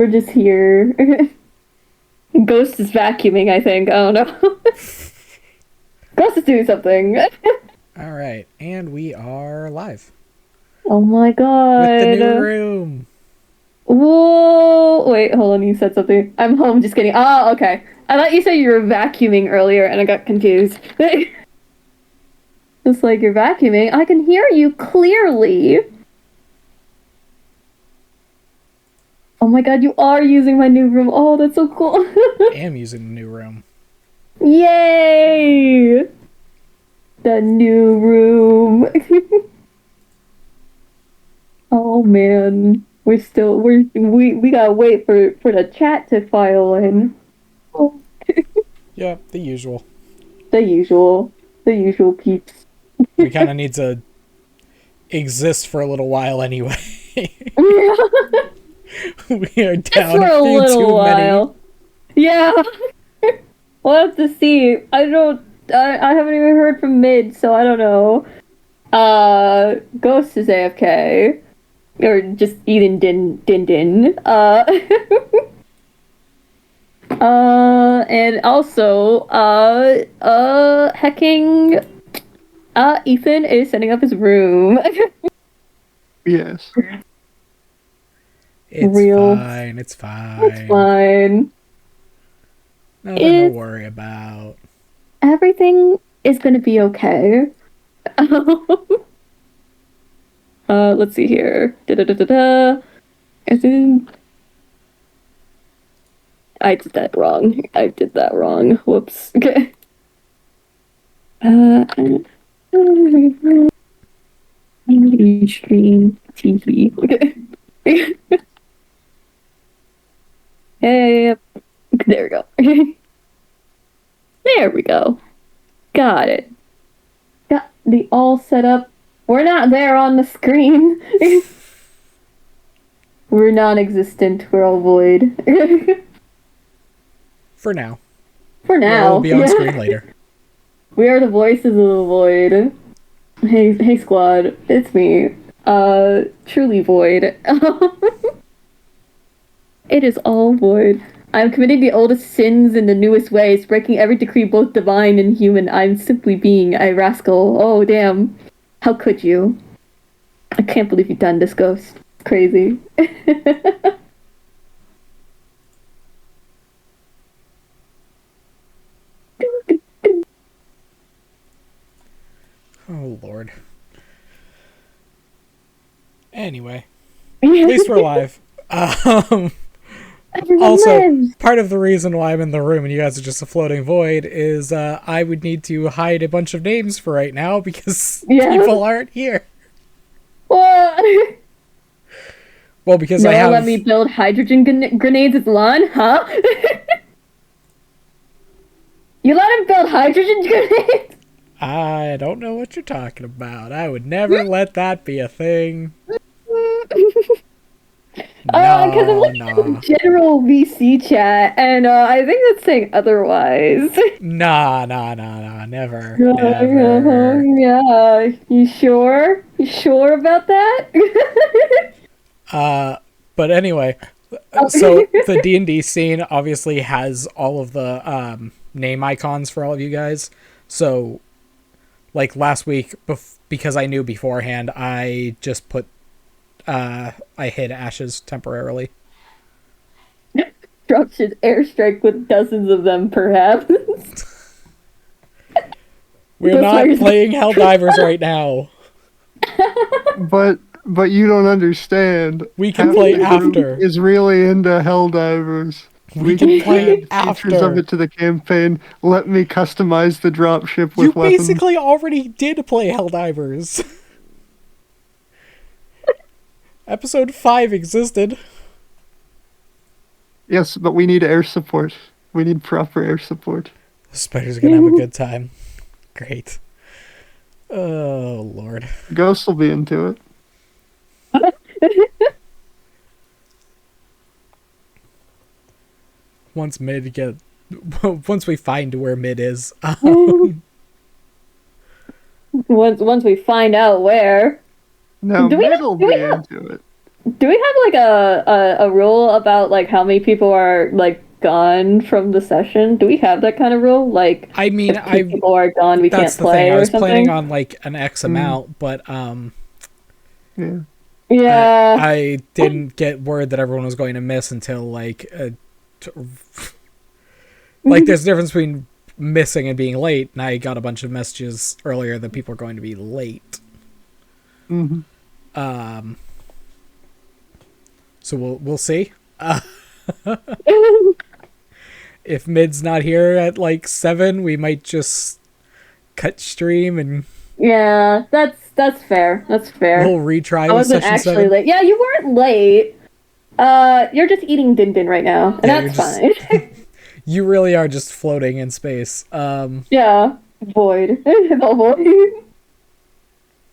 We're just here. Ghost is vacuuming, I think. I don't know. Ghost is doing something. All right, and we are live. Oh my god. With the new room. Whoa. Wait, hold on. You said something. I'm home. Just kidding. Oh, okay. I thought you said you were vacuuming earlier, and I got confused. Just like you're vacuuming. I can hear you clearly. Oh my god, you are using my new room. Oh, that's so cool. I am using the new room. Yay! The new room. Oh man. We gotta wait for the chat to file in. Oh. Yeah, the usual. The usual peeps. We kind of need to exist for a little while anyway. Yeah. We are Just down for a a few little too while. many. Yeah. We'll have to see. I haven't even heard from Mid, so I don't know. Ghost is AFK. Or just eating din. And also, hecking, Ethan is setting up his room. Yes. It's Real. fine. It's fine. It's fine. Nothing to worry about. Everything is gonna be okay. Let's see here. Da-da-da-da-da. I think I did that wrong. Whoops. Okay. Stream TV. Okay. Hey, there we go. There we go. Got it. Got the all set up. We're not there on the screen. We're non-existent. We're all void. For now. For now. We'll be on screen later. We are the voices of the void. Hey squad, it's me. Truly void. It is all void. I'm committing the oldest sins in the newest ways, breaking every decree both divine and human. I'm simply being a rascal. Oh, damn. How could you? I can't believe you've done this, Ghost. It's crazy. Oh, Lord. Anyway. At least we're live. Also, lives. part of the reason why I'm in the room and you guys are just a floating void is I would need to hide a bunch of names for right now because people aren't here. What? Well, because no, I have... let me build hydrogen grenades at lawn, huh? You let him build hydrogen grenades? I don't know what you're talking about. I would never let that be a thing. Because I'm looking at the general VC chat, and I think that's saying otherwise. Nah, never. Never. Yeah, you sure? You sure about that? But anyway, so the D&D scene obviously has all of the name icons for all of you guys. So, like last week, because I knew beforehand, I just put I hid Ashes temporarily. Drops his airstrike with dozens of them, perhaps. We're not playing Helldivers right now. But you don't understand. We can play after. Is really into Helldivers. We can play features of it to the campaign. Let me customize the dropship with weapons. You basically already did play Helldivers. Episode 5 existed. Yes, but we need air support. We need proper air support. The spiders are gonna have a good time. Great. Oh, Lord. Ghost will be into it. Once we find where Mid is. Once we find out where. No, Mid will be into it. Do we have like a rule about like how many people are like gone from the session? Do we have that kind of rule? Like, I mean, if two people are gone, we that's can't the thing. play I or was planning something? on like an X amount, but Yeah. Yeah. I didn't get word that everyone was going to miss until like like there's a difference between missing and being late, and I got a bunch of messages earlier that people are going to be late. Mm-hmm. So we'll see. If Mid's not here at like 7, we might just cut stream and Yeah, that's fair. That's fair. we'll retry I with wasn't session actually 7. late. Yeah, you weren't late. You're just eating din din right now, and Yeah, that's fine. you really are just floating in space. Yeah, void. The void.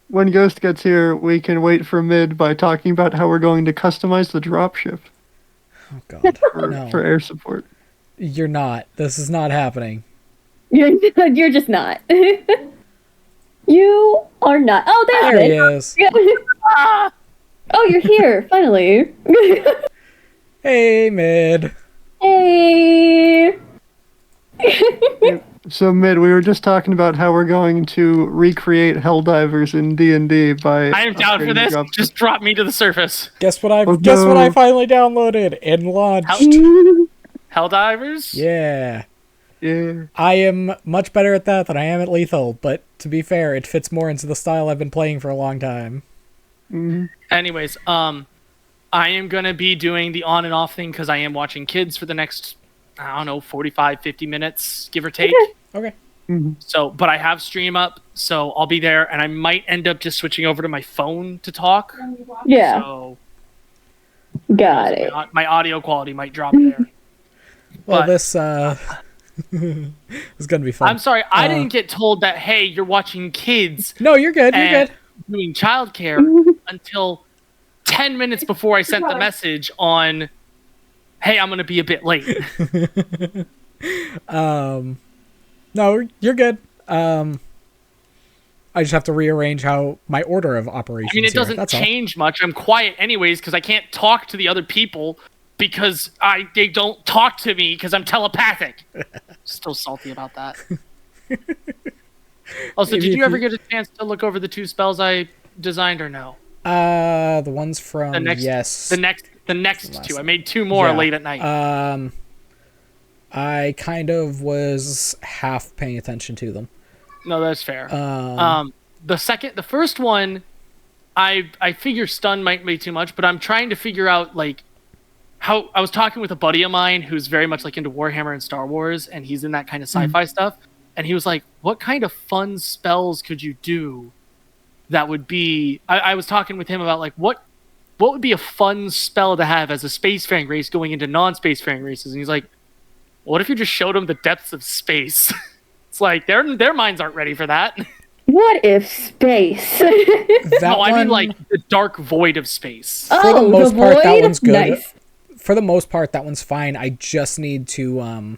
When Ghost gets here, we can wait for Mid by talking about how we're going to customize the dropship Oh god, for no, air support. you're not. This is not happening. You're just not. You are not. Oh, There there's he it. is. Oh, you're here finally. Hey, Mid. Hey. So Mid, we were just talking about how we're going to recreate Helldivers in D&D by. I am down for upgrading the this. dropship. Just drop me to the surface. Guess what I Oh, guess what I no. finally downloaded and launched. Helldivers? Yeah. Yeah. I am much better at that than I am at Lethal, but to be fair, it fits more into the style I've been playing for a long time. Mm-hmm. Anyways, I am going to be doing the on and off thing because I am watching kids for the next, I don't know, 45, 50 minutes, give or take. Okay. Mm-hmm. So, but I have stream up, so I'll be there, and I might end up just switching over to my phone to talk. Yeah, So got it. my audio quality might drop there. Well, But- this is gonna be fun. I'm sorry, I didn't get told that, hey, you're watching kids No, you're good. You're and good. doing childcare until 10 minutes before I sent the message on, hey, I'm going to be a bit late. No, you're good. I just have to rearrange how my order of operations. I mean, it here, doesn't that's all. change much. I'm quiet anyways because I can't talk to the other people because they don't talk to me because I'm telepathic. Still salty about that. Also, Maybe did if you ever you- get a chance to look over the 2 spells I designed or no? The ones from The next, yes. the next last 2. I made 2 more Yeah. late at night. I kind of was half paying attention to them. No, that's fair. The first one, I figure stun might be too much, but I'm trying to figure out like how I was talking with a buddy of mine who's very much like into Warhammer and Star Wars, and he's in that kind of sci-fi stuff. And he was like, "What kind of fun spells could you do that would be?" I was talking with him about like what would be a fun spell to have as a spacefaring race going into non-spacefaring races, and he's like, "What if you just showed them the depths of space?" It's like their minds aren't ready for that. What if space? That No, I mean one- like the dark void of space. For the most part, that void? one's good. Nice. For the most part, that one's fine. I just need to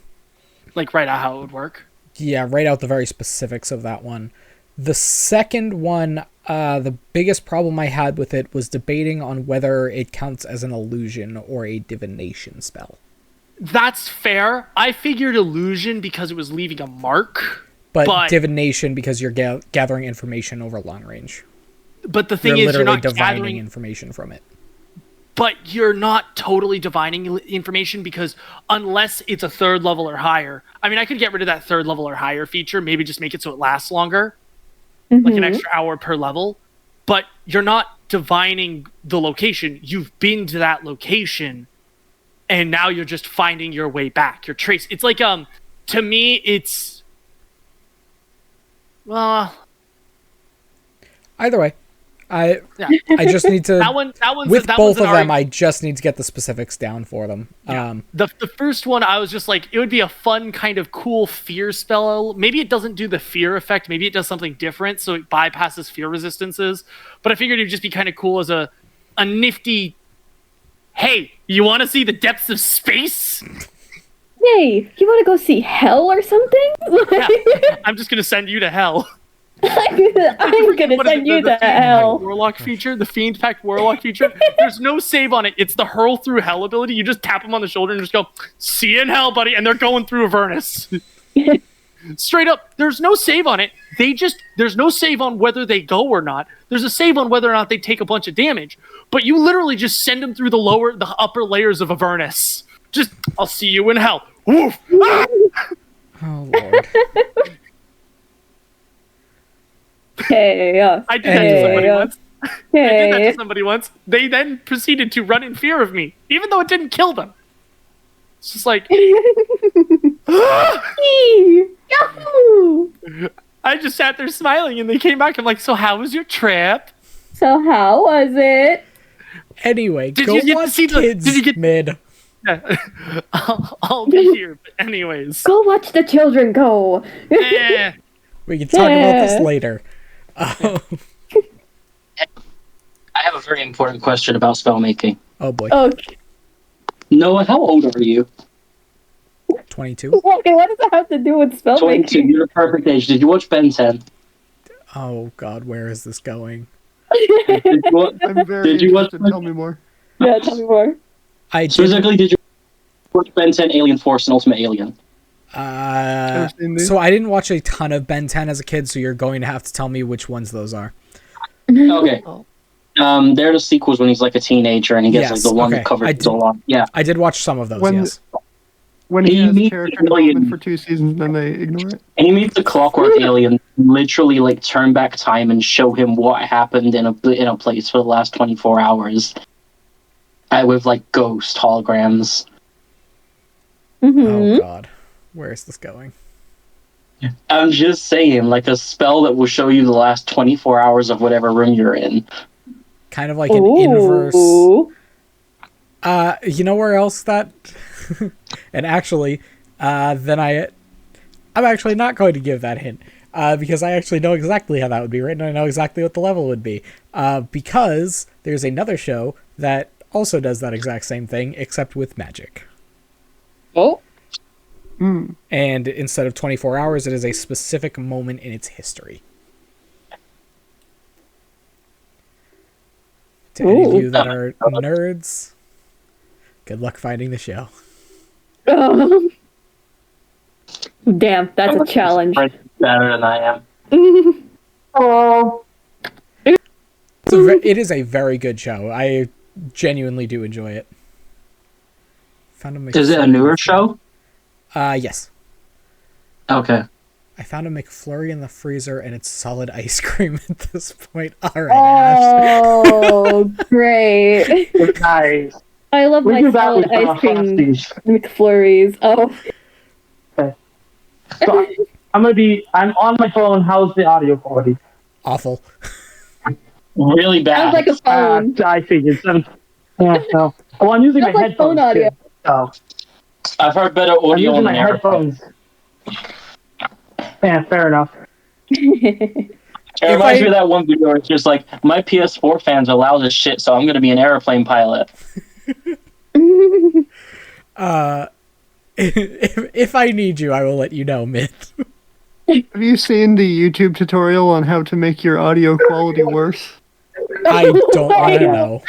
Like write out how it would work. write out the very specifics of that one. The second one, the biggest problem I had with it was debating on whether it counts as an illusion or a divination spell. That's fair. I figured illusion because it was leaving a mark. But divination because you're gathering information over long range. But the thing You're is, you're literally not divining gathering. information from it. But you're not totally divining information because unless it's a 3rd level or higher. I mean, I could get rid of that 3rd level or higher feature. Maybe just make it so it lasts longer, like an extra hour per level. But you're not divining the location. You've been to that location, and now you're just finding your way back. You're trace. It's like to me, it's well. Either way, I Yeah. just need to That one's with that both one's an of them. argument. I just need to get the specifics down for them. The first one, I was just like, it would be a fun kind of cool fear spell. Maybe it doesn't do the fear effect. Maybe it does something different, so it bypasses fear resistances. But I figured it would just be kind of cool as a nifty. Hey, you want to see the depths of space? Hey, you want to go see hell or something? Yeah, I'm just gonna send you to hell. I'm gonna What is send it, you the to Fiend hell. Warlock feature, the Fiend Pact Warlock feature. There's no save on it. It's the hurl through hell ability. You just tap them on the shoulder and just go, "See you in hell, buddy," and they're going through Avernus. Straight up, there's no save on it. There's no save on whether they go or not. There's a save on whether or not they take a bunch of damage. But you literally just send them through the upper layers of Avernus. Just, I'll see you in hell. Woof. Ah! Oh lord. Hey, I did that to somebody once. I did that hey. to somebody once. They then proceeded to run in fear of me, even though it didn't kill them. It's just like, Yahoo! I just sat there smiling, and they came back. I'm like, so how was your trip? So how was it? Anyway, Did go you get to watch see the- Kids did you get- Mid. I'll be here. But anyways, Go watch the children go. eh. We can talk about this Yeah. later. I have a very important question about spell making. Oh boy. Okay. Noah, how old are you? 22. Okay, what does that have to do with 22. spellmaking? You're a perfect age. Did you watch Ben 10? Oh god, where is this going? Did you wa- I'm very Did you watch- interested. Tell me more. Yeah, tell me more. I did. Specifically, did you watch Ben 10, Alien Force, and Ultimate Alien? I've seen these. So I didn't watch a ton of Ben 10 as a kid, so you're going to have to tell me which ones those are. Okay. They're the sequels when he's like a teenager and he gets Yes, like the one okay. that covers I so long. Yeah. I did watch some of those, When- yes. When he He has meets character the alien. development for 2 seasons, then they ignore it. And he meets the Clockwork Alien, literally like turn back time and show him what happened in a place for the last 24 hours. With like ghost holograms. Mm-hmm. Oh god. Where is this going? I'm just saying, like a spell that will show you the last 24 hours of whatever room you're in. Kind of like an inverse. You know where else that? And actually, then I'm actually not going to give that hint because I actually know exactly how that would be written. I know exactly what the level would be because there's another show that also does that exact same thing except with magic. Oh. Hmm. And instead of 24 hours, it is a specific moment in its history. To any of you that are nerds, good luck finding the show. Damn, that's a challenge. Better than I am. Oh. It is a very good show. I genuinely do enjoy it. Found a Is it a newer show? Yes. Okay. I found a McFlurry in the freezer, and it's solid ice cream at this point. All right, Ash. Oh, great. Nice. I love We my do that solid with ice cream Frosties. McFlurries. Oh. So I'm on my phone. How's the audio quality? Awful. Really bad. Sounds like a phone. I figured. Yeah, no. Well, I'm using Sounds my like phone headphones. audio. Too, so I've heard better I'm audio using on my the airplane. headphones. Yeah, fair enough. It reminds me of that one video where it's just like, my PS4 fans are loud as shit, so I'm going to be an airplane pilot. If I need you, I will let you know, Myth. Have you seen the YouTube tutorial on how to make your audio quality worse? I don't want to know.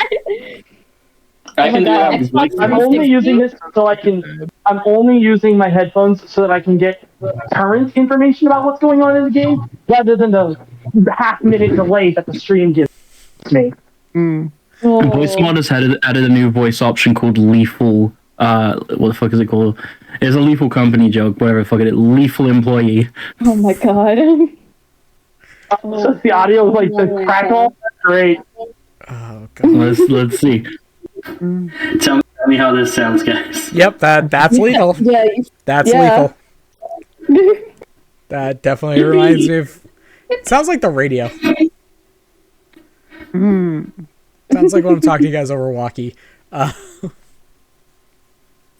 I can do God, that. Xbox I'm only using this so I can. I'm only using my headphones so that I can get current information about what's going on in the game, rather than the half-minute delay that the stream gives me. Hmm. Voice mod has added a new voice option called lethal. What the fuck is it called? It's a lethal company joke. Whatever the fuck it is. Lethal employee. Oh my god. So the audio is like the crackle. That's great. Oh god. Let's see. Tell me how this sounds, guys. Yep, that's lethal. Yeah. That's Yeah. lethal. That definitely reminds me of. It sounds like the radio. Sounds like when I'm talking to you guys over walkie.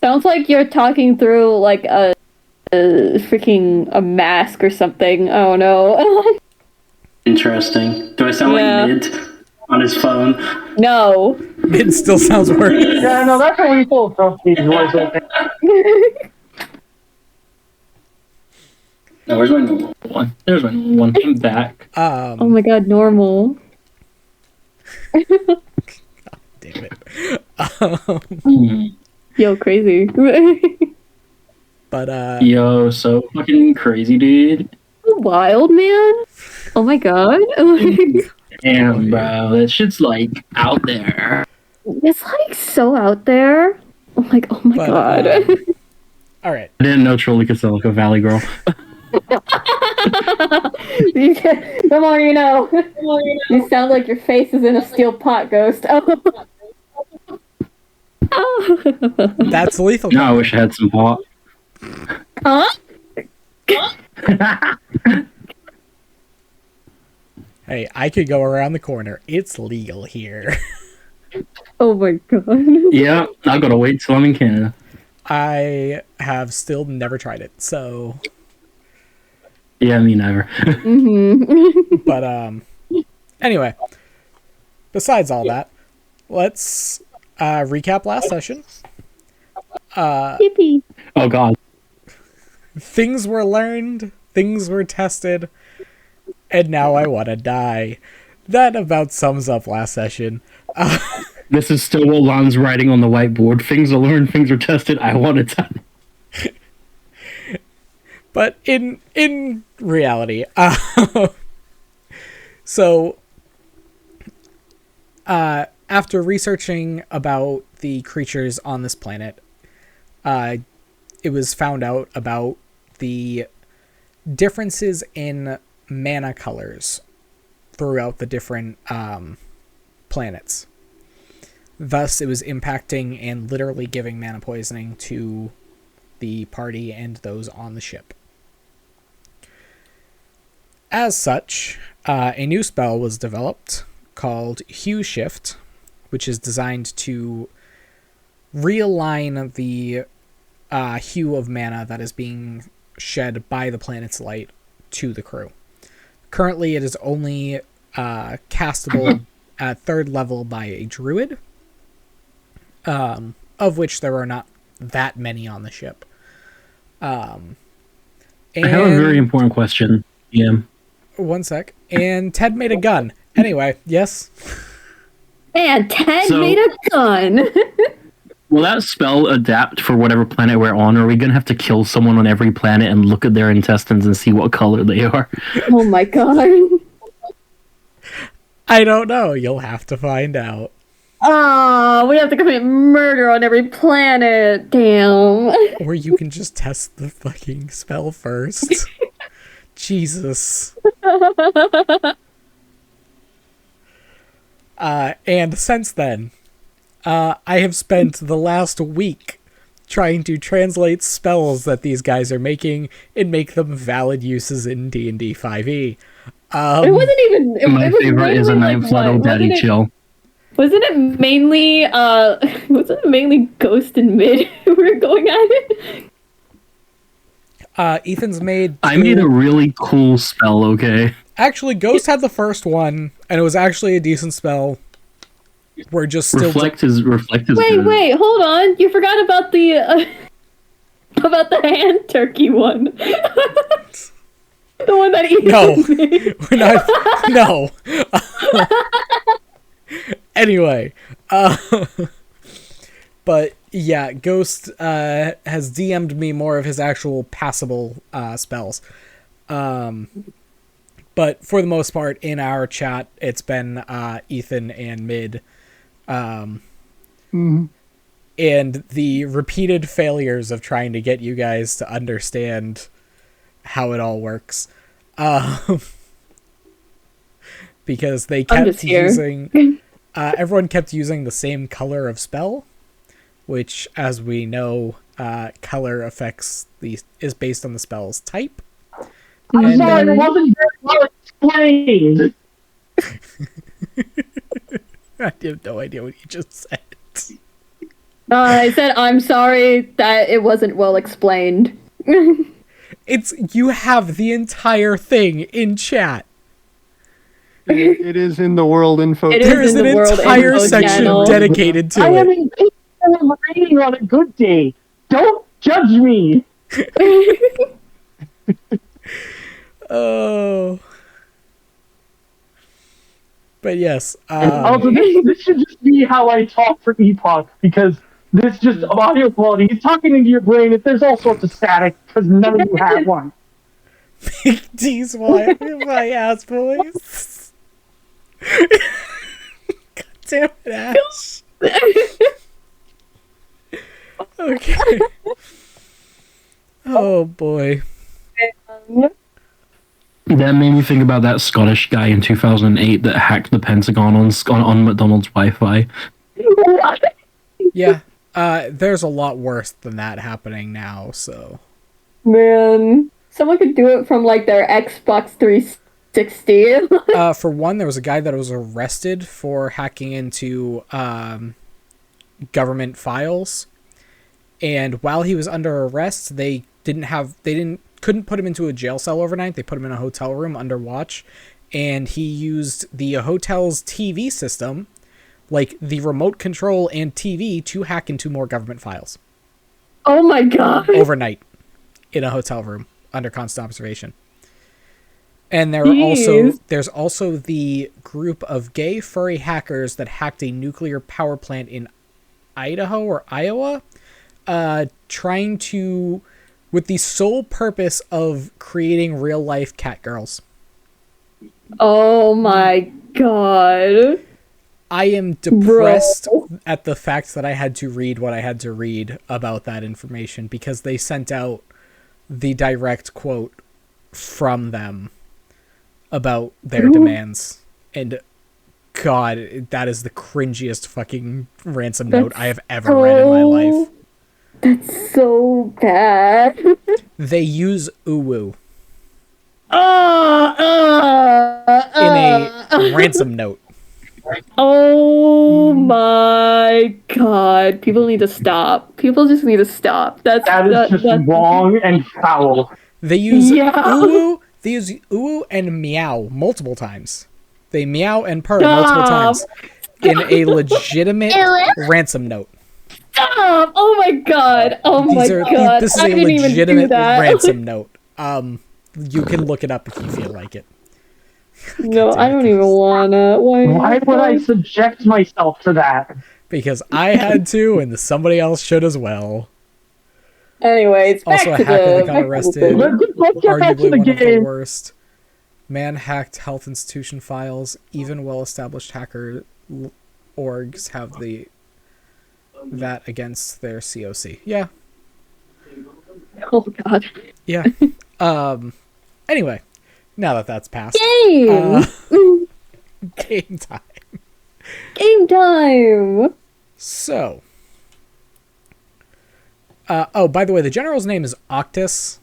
Sounds like you're talking through like a freaking a mask or something. I don't know. Interesting. Do I sound Yeah. like Mid on his phone? No. It still sounds worse. Yeah, no, that's a lethal voice. No, where's my normal one? There's my normal one. I'm back. Oh my god, normal. Damn it. Yo, crazy. But Yo, so fucking crazy, dude. Wild, man. Oh my god. Damn, bro, that shit's like out there. It's like so out there. I'm like, oh my god. All right. I didn't know Truly could sound like a valley girl. The more you know. You sound like your face is in a steel pot, Ghost. Oh. That's lethal. No, I wish I had some pot. Huh? Hey, I could go around the corner. It's legal here. Oh my god. Yeah, I've got to wait till I'm in Canada. I have still never tried it, so. Yeah, me neither. But anyway, besides all that, let's recap last session. Yippee. Oh god. Things were learned, things were tested, and now I want to die. That about sums up last session. This is still what Lon's writing on the whiteboard. Things are learned, things are tested. I want to die. But in reality, so after researching about the creatures on this planet, it was found out about the differences in mana colors throughout the different planets. Thus, it was impacting and literally giving mana poisoning to the party and those on the ship. As such, a new spell was developed called Hue Shift, which is designed to realign the hue of mana that is being shed by the planet's light to the crew. Currently, it is only castable at 3rd level by a druid, of which there are not that many on the ship. I have a very important question. Yeah. One sec. And Ted made a gun. Anyway, yes? And Ted made a gun. Will that spell adapt for whatever planet we're on? Or are we going to have to kill someone on every planet and look at their intestines and see what color they are? Oh my god. I don't know. You'll have to find out. Oh, we have to commit murder on every planet. Damn. Or you can just test the fucking spell first. Jesus. And since then, I have spent the last week trying to translate spells that these guys are making and make them valid uses in D&D 5e. It wasn't even... My favorite is a Night Floodle Daddy Chill. Wasn't it mainly Ghost and Mid who were going at it? Ethan's made... I made a really cool spell, okay? Actually, Ghost had the first one, and it was actually a decent spell. We're just still... Reflect is Wait, hold on. You forgot about the hand turkey one. The one that Ethan made. We're not... No. Anyway, but yeah, Ghost has DM'd me more of his actual passable spells. But for the most part, in our chat, it's been Ethan and Mid. And the repeated failures of trying to get you guys to understand how it all works. Because they kept using... everyone kept using the same color of spell, which, as we know, color affects is based on the spell's type. I'm sorry, it wasn't very well explained. I have no idea what you just said. I said I'm sorry that it wasn't well explained. You have the entire thing in chat. It is in the world info. There is an entire section dedicated to it. I am incapable of reading on a good day. Don't judge me. Oh. But yes. Also, this should just be how I talk for Epoch, because this just audio quality. He's talking into your brain. If there's all sorts of static, because none of you have one. D's my ass boys. God damn it, Ash. Okay. Oh boy. That made me think about that Scottish guy in 2008 that hacked the Pentagon on McDonald's Wi-Fi. Yeah. There's a lot worse than that happening now, so. Man, someone could do it from like their Xbox 360. For one, there was a guy that was arrested for hacking into government files, and while he was under arrest, they couldn't put him into a jail cell overnight. They put him in a hotel room under watch, and he used the hotel's TV system, like the remote control and TV, to hack into more government files. Oh my god. Overnight in a hotel room under constant observation. And there's also the group of gay furry hackers that hacked a nuclear power plant in Idaho or Iowa, trying to, with the sole purpose of creating real life cat girls. Oh my god. I am depressed at the fact that I had to read what I had to read about that information, because they sent out the direct quote from them about their demands. And god, that is the cringiest fucking ransom note I have ever read in my life. That's so bad. They use uwu in a ransom note. Oh my god. People need to stop. People just need to stop. That's wrong and foul. They use uwu. They use uwu and meow multiple times. They meow and purr multiple times in a legitimate ransom note. Stop! Oh my god! Oh my god! This is a legitimate ransom note. You can look it up if you feel like it. No, I don't even wanna. Why would I subject myself to that? Because I had to, and somebody else should as well. Anyways, back also, a to hacker that got arrested. Let's get back to Arguably the one of the game. worst. Man hacked health institution files. Even well-established hacker orgs have that against their COC. Yeah. Oh god. Yeah. Anyway, now that that's passed. Game! Game time. Game time! So. Oh, by the way, the general's name is Octus.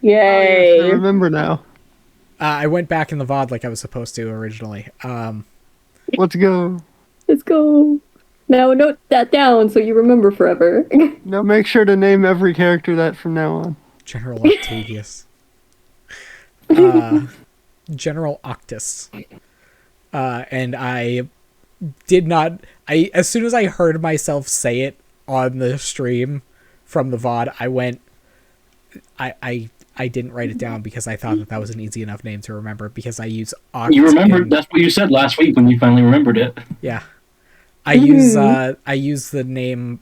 Yay. I remember now. I went back in the VOD like I was supposed to originally. Let's go. Let's go. Now note that down so you remember forever. Now make sure to name every character that from now on. General Octavius. General Octus. And I did not... as soon as I heard myself say it on the stream from the VOD, I went... I didn't write it down because I thought that was an easy enough name to remember, because I use Oct. You remembered? That's what you said last week when you finally remembered it. Yeah. I use the name,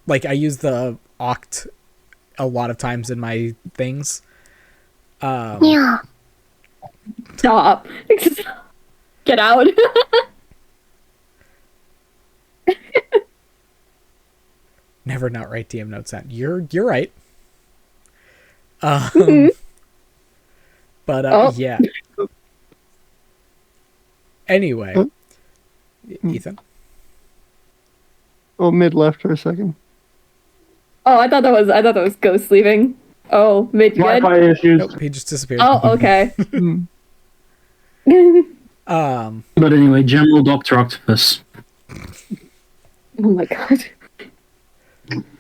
like I use the Oct a lot of times in my things. Yeah. Stop. Get out. Never not write DM notes out. You're right. But yeah. Anyway, Ethan. Oh, mid left for a second. Oh, I thought that was Ghost leaving. Oh, Mid, you good? Wi-Fi issues. Nope, he just disappeared. Oh, okay. But anyway, General Dr. Octopus. Oh my god.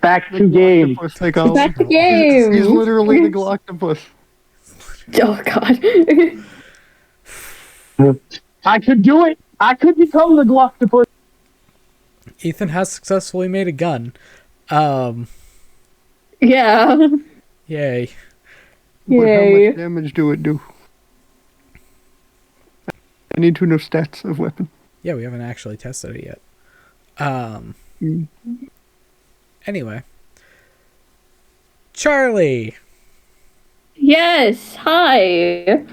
Back to game. Back to game. He's literally the Galactopus. Oh god. I could do it. I could become the Galactopus. Ethan has successfully made a gun. Yeah. Yay. But how Yay. much damage do it do? I need to know stats of weapon. Yeah, we haven't actually tested it yet. Anyway. Charlie! Yes, hi.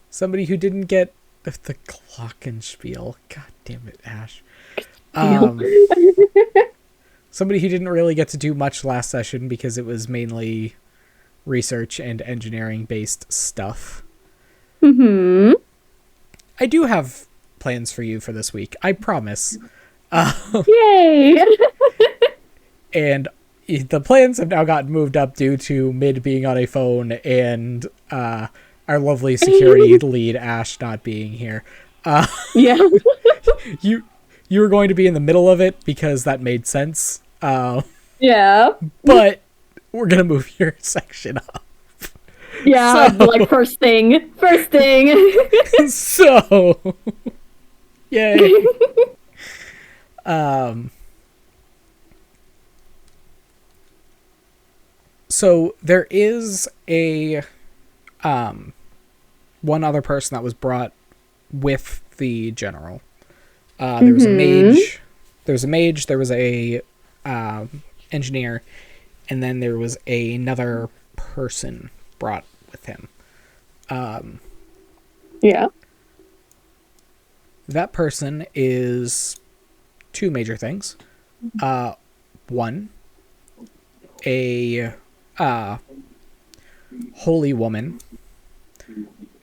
Somebody who didn't get the glockenspiel. God damn it, Ash. Somebody who didn't really get to do much last session because it was mainly research and engineering based stuff. Mm-hmm. I do have plans for you for this week. I promise. Yay! And the plans have now gotten moved up due to Mid being on a phone and our lovely security lead Ash not being here. Yeah. You were going to be in the middle of it because that made sense. Yeah. But we're gonna move your section up. Yeah, So- like first thing. First thing. So, yay. So there is a one other person that was brought with the general. There was a mage. There was a engineer, and then there was another person brought with him. Yeah. That person is two major things. One, a holy woman,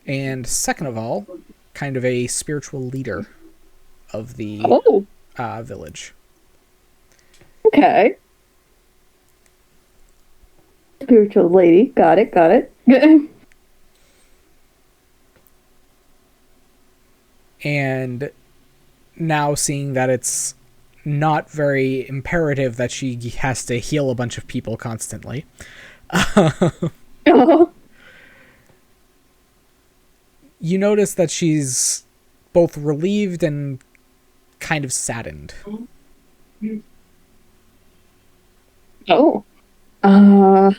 and second of all, kind of a spiritual leader of the Oh, village. okay. Spiritual lady. Got it, got it. And now seeing that it's not very imperative that she has to heal a bunch of people constantly, Oh. you notice that she's both relieved and kind of saddened. Oh. And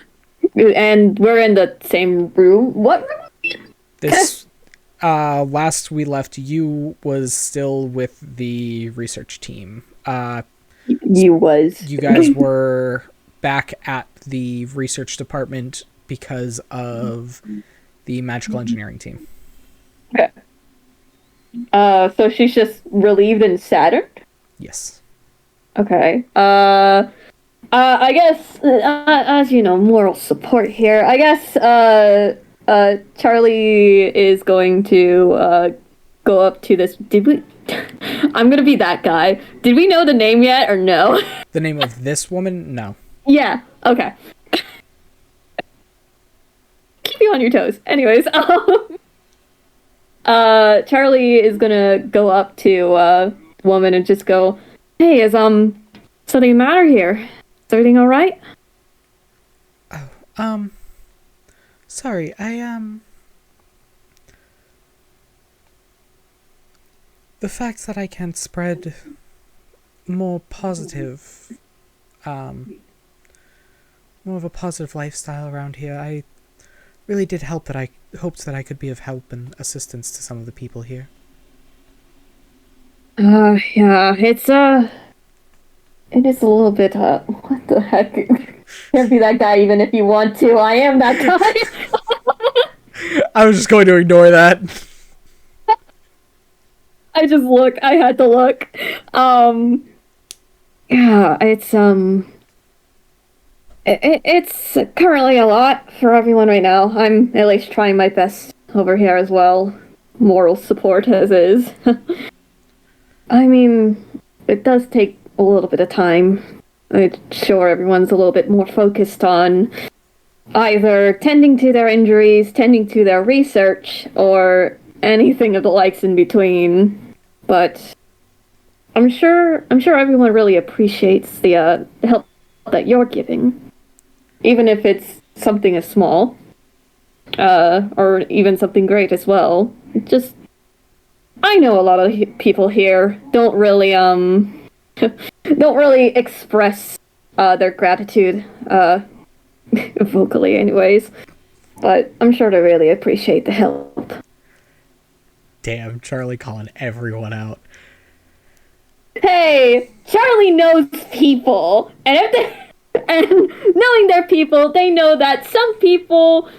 we're in the same room. What room? This last we left you was still with the research team. You was. You guys were back at the research department because of the magical engineering team. Okay. So she's just relieved and saddened? Yes. Okay. I guess, as you know, moral support here. I guess, Charlie is going to, go up to this. Did we? I'm gonna be that guy. Did we know the name yet or no? The name of this woman? No. Yeah. Okay. Keep you on your toes. Anyways, Charlie is gonna go up to woman and just go, "Hey, is something the matter here? Is everything all right?" Sorry, the fact that I can't spread more positive, more of a positive lifestyle around here, I really did hoped that I could be of help and assistance to some of the people here. Yeah, it is a little bit, what the heck? Can't be that guy even if you want to. I am that guy. I was just going to ignore that. I had to look. Yeah, it's currently a lot for everyone right now. I'm at least trying my best over here as well. Moral support as is. I mean, it does take a little bit of time. I'm sure everyone's a little bit more focused on either tending to their injuries, tending to their research, or anything of the likes in between. But I'm sure everyone really appreciates the help that you're giving, even if it's something as small, or even something great as well. Just, I know a lot of people here don't really express their gratitude vocally, anyways. but I'm sure they really appreciate the help. Damn, Charlie calling everyone out. Hey, Charlie knows people, and if they, and knowing their people, they know that some people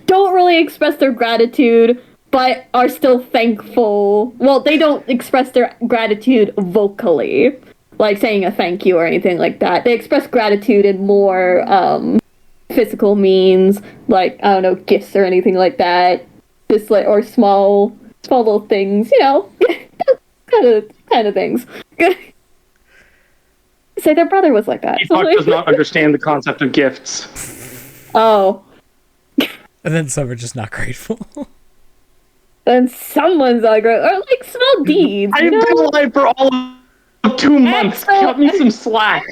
don't really express their gratitude, but are still thankful. Well, they don't express their gratitude vocally, like saying a thank you or anything like that. They express gratitude in more physical means, like, I don't know, gifts or anything like that. Just like, or small little things, you know, kind of things. Say their brother was like that. Epoch does not understand the concept of gifts. Oh. And then some are just not grateful. And someone's not grateful. Or like small deeds. I've been alive for all of 2 months. Cut me some slack.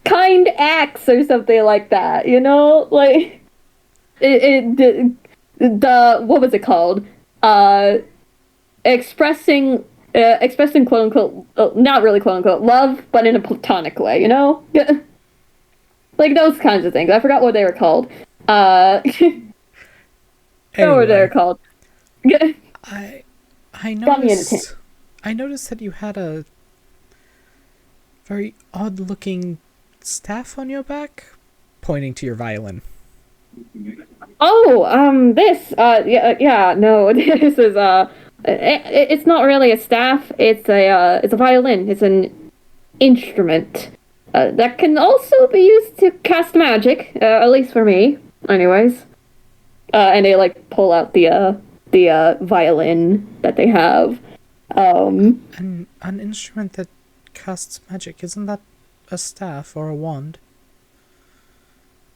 Kind acts or something like that, you know? Like, the what was it called? Expressing quote unquote, not really quote unquote, love, but in a platonic way, you know? Like those kinds of things. I forgot what they were called. Anyway, what they were called. I noticed that you had a very odd looking staff on your back, pointing to your violin. Oh, this, no, this is, it's not really a staff, it's a violin, it's an instrument, that can also be used to cast magic, at least for me, anyways. And they, like, pull out the violin that they have. An instrument that casts magic, isn't that a staff or a wand?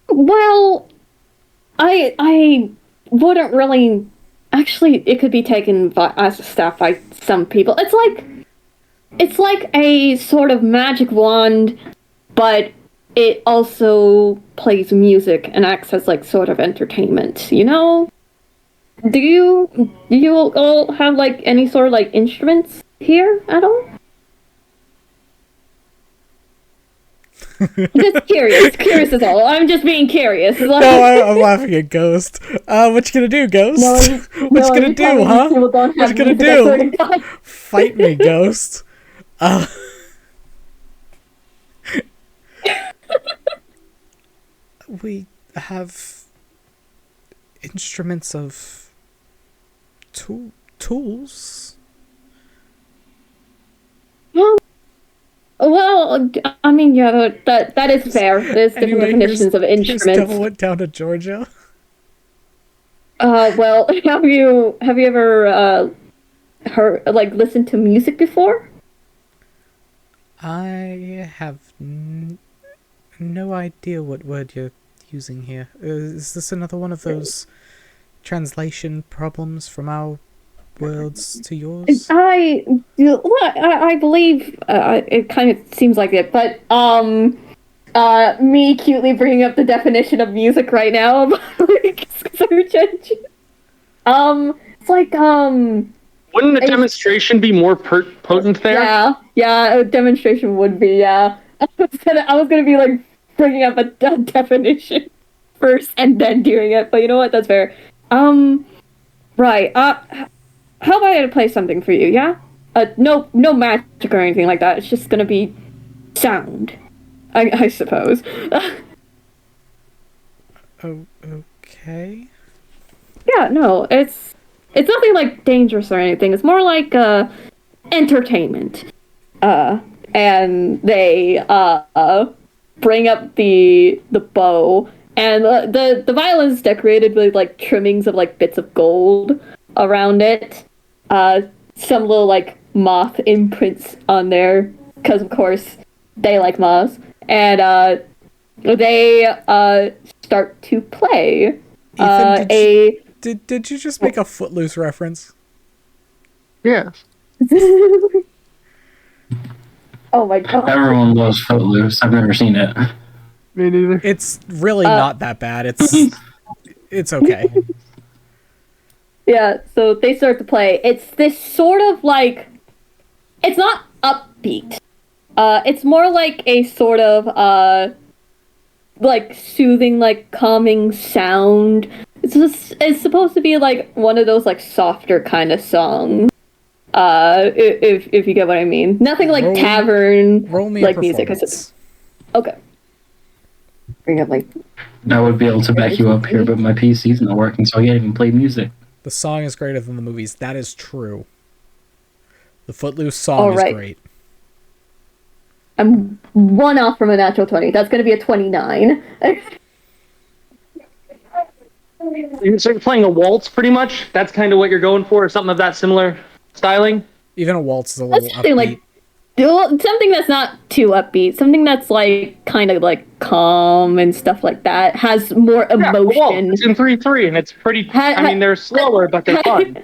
Well, I wouldn't really... Actually, it could be taken as a staff by some people. It's like a sort of magic wand, but it also plays music and acts as like sort of entertainment, you know? Do you all have like any sort of like instruments here at all? Just curious is all. I'm just being curious. Like... No, I'm laughing at Ghost. What you gonna do, Ghost? What you gonna do, huh? What you gonna do? Fight me, Ghost. We have instruments of tools. Well, I mean, yeah, that is fair. There's different definitions of instruments. Devil went down to Georgia. Well, have you ever listened to music before? I have no idea what word you're using here. Is this another one of those translation problems from our words to yours? I believe it kind of seems like it, but me cutely bringing up the definition of music right now, search engine. It's like Wouldn't a demonstration be more potent there? Yeah, a demonstration would be. Yeah, I was gonna be like bringing up a definition first and then doing it, but you know what? That's fair. Right. How about I play something for you? Yeah. No magic or anything like that. It's just gonna be sound, I suppose. Oh, okay. Yeah. No, it's nothing like dangerous or anything. It's more like entertainment. And they bring up the bow, and the violin is decorated with like trimmings of like bits of gold around it. Some little like moth imprints on there, because of course they like moths. And they start to play. Ethan, did you just make a Footloose reference? Yes. Oh my god. Everyone loves Footloose. I've never seen it. Me neither. It's really not that bad. It's okay. Yeah, so they start to play. It's this sort of like... It's not upbeat. It's more like a sort of, like, soothing, like, calming sound it's supposed to be like one of those like softer kind of songs. If you get what I mean. Nothing like tavern like music. Okay. Bring up like. I would be able to back you up here, but my PC's not working, so I can't even play music. The song is greater than the movies. That is true. The Footloose song is great. I'm one off from a natural 20. That's going to be a 29. So you're playing a waltz, pretty much? That's kind of what you're going for, or something of that similar styling? Even a waltz is a little upbeat. Like, something that's not too upbeat. Something that's like kind of like calm and stuff like that. Has more emotion. It's in 3-3, and it's pretty... I mean, they're slower, but they're fun.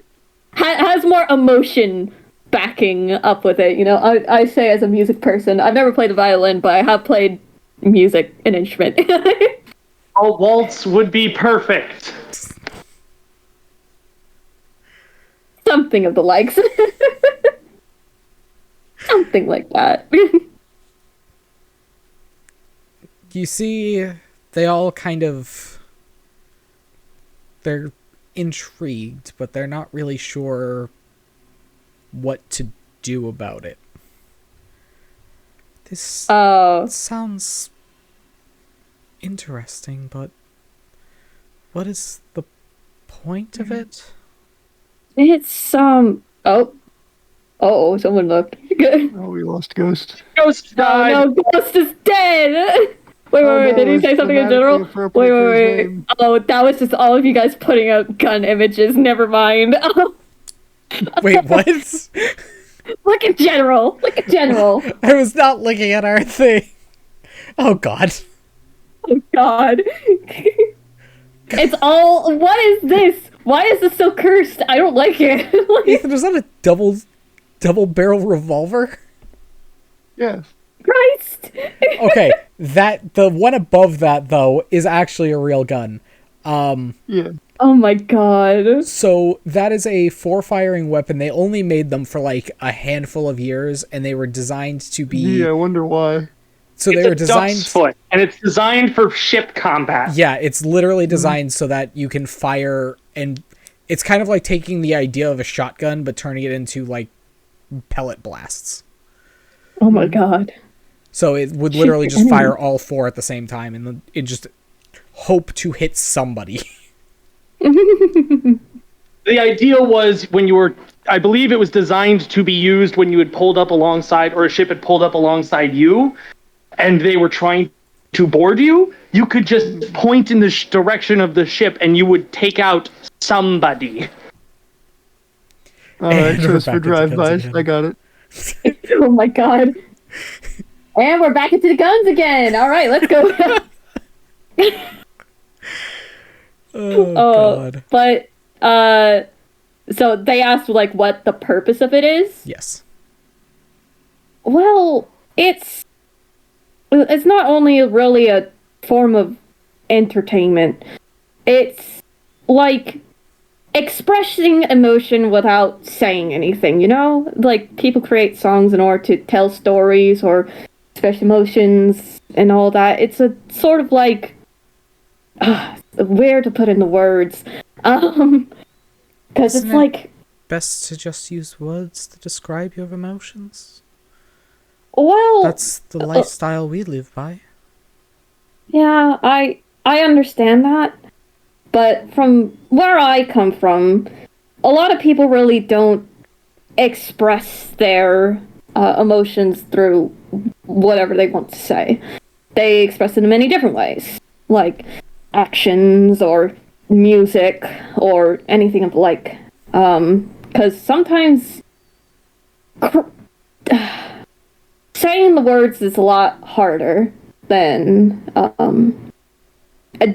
Has more emotion backing up with it. You know, I say as a music person, I've never played the violin, but I have played music, an instrument. A waltz would be perfect. Something of the likes. Something like that. You see, they all kind of... They're intrigued, but they're not really sure what to do about it. This sounds interesting, but what is the point of it? It's someone looked. Oh, we lost Ghost. Ghost died. Oh no, Ghost is dead. Wait, did he say something in general? Wait. Oh, that was just all of you guys putting up gun images. Never mind. Wait, what? Look at general. I was not looking at our thing. Oh god. Oh god. It's all... What is this? Why is this so cursed? I don't like it. Ethan, is that a double barrel revolver? Yes. Christ. Okay, the one above that though is actually a real gun. Yeah. Oh my god. So that is a 4-firing weapon. They only made them for like a handful of years, and they were designed to be... Yeah, I wonder why. So they were designed... Duck's foot, and it's designed for ship combat. Yeah, it's literally designed so that you can fire, and it's kind of like taking the idea of a shotgun, but turning it into like pellet blasts. Oh my god. So it would literally just fire all 4 at the same time, and it just hope to hit somebody. The idea was when you were... I believe it was designed to be used when you had pulled up alongside, or a ship had pulled up alongside you, and they were trying to board you. You could just point in the direction of the ship, and you would take out somebody. Alright, so it's for drive-bys. I got it. Oh my god. And we're back into the guns again. Alright, let's go. Oh god. But, so they asked, like, what the purpose of it is? Yes. Well, it's not only really a form of entertainment. It's like expressing emotion without saying anything, you know? Like, people create songs in order to tell stories or express emotions and all that. It's a sort of like... where to put in the words. Because it's like... best to just use words to describe your emotions? Well... That's the lifestyle we live by. Yeah, I understand that. But from where I come from, a lot of people really don't express their emotions through whatever they want to say. They express it in many different ways. Like actions or music or anything of the like. Because sometimes saying the words is a lot harder than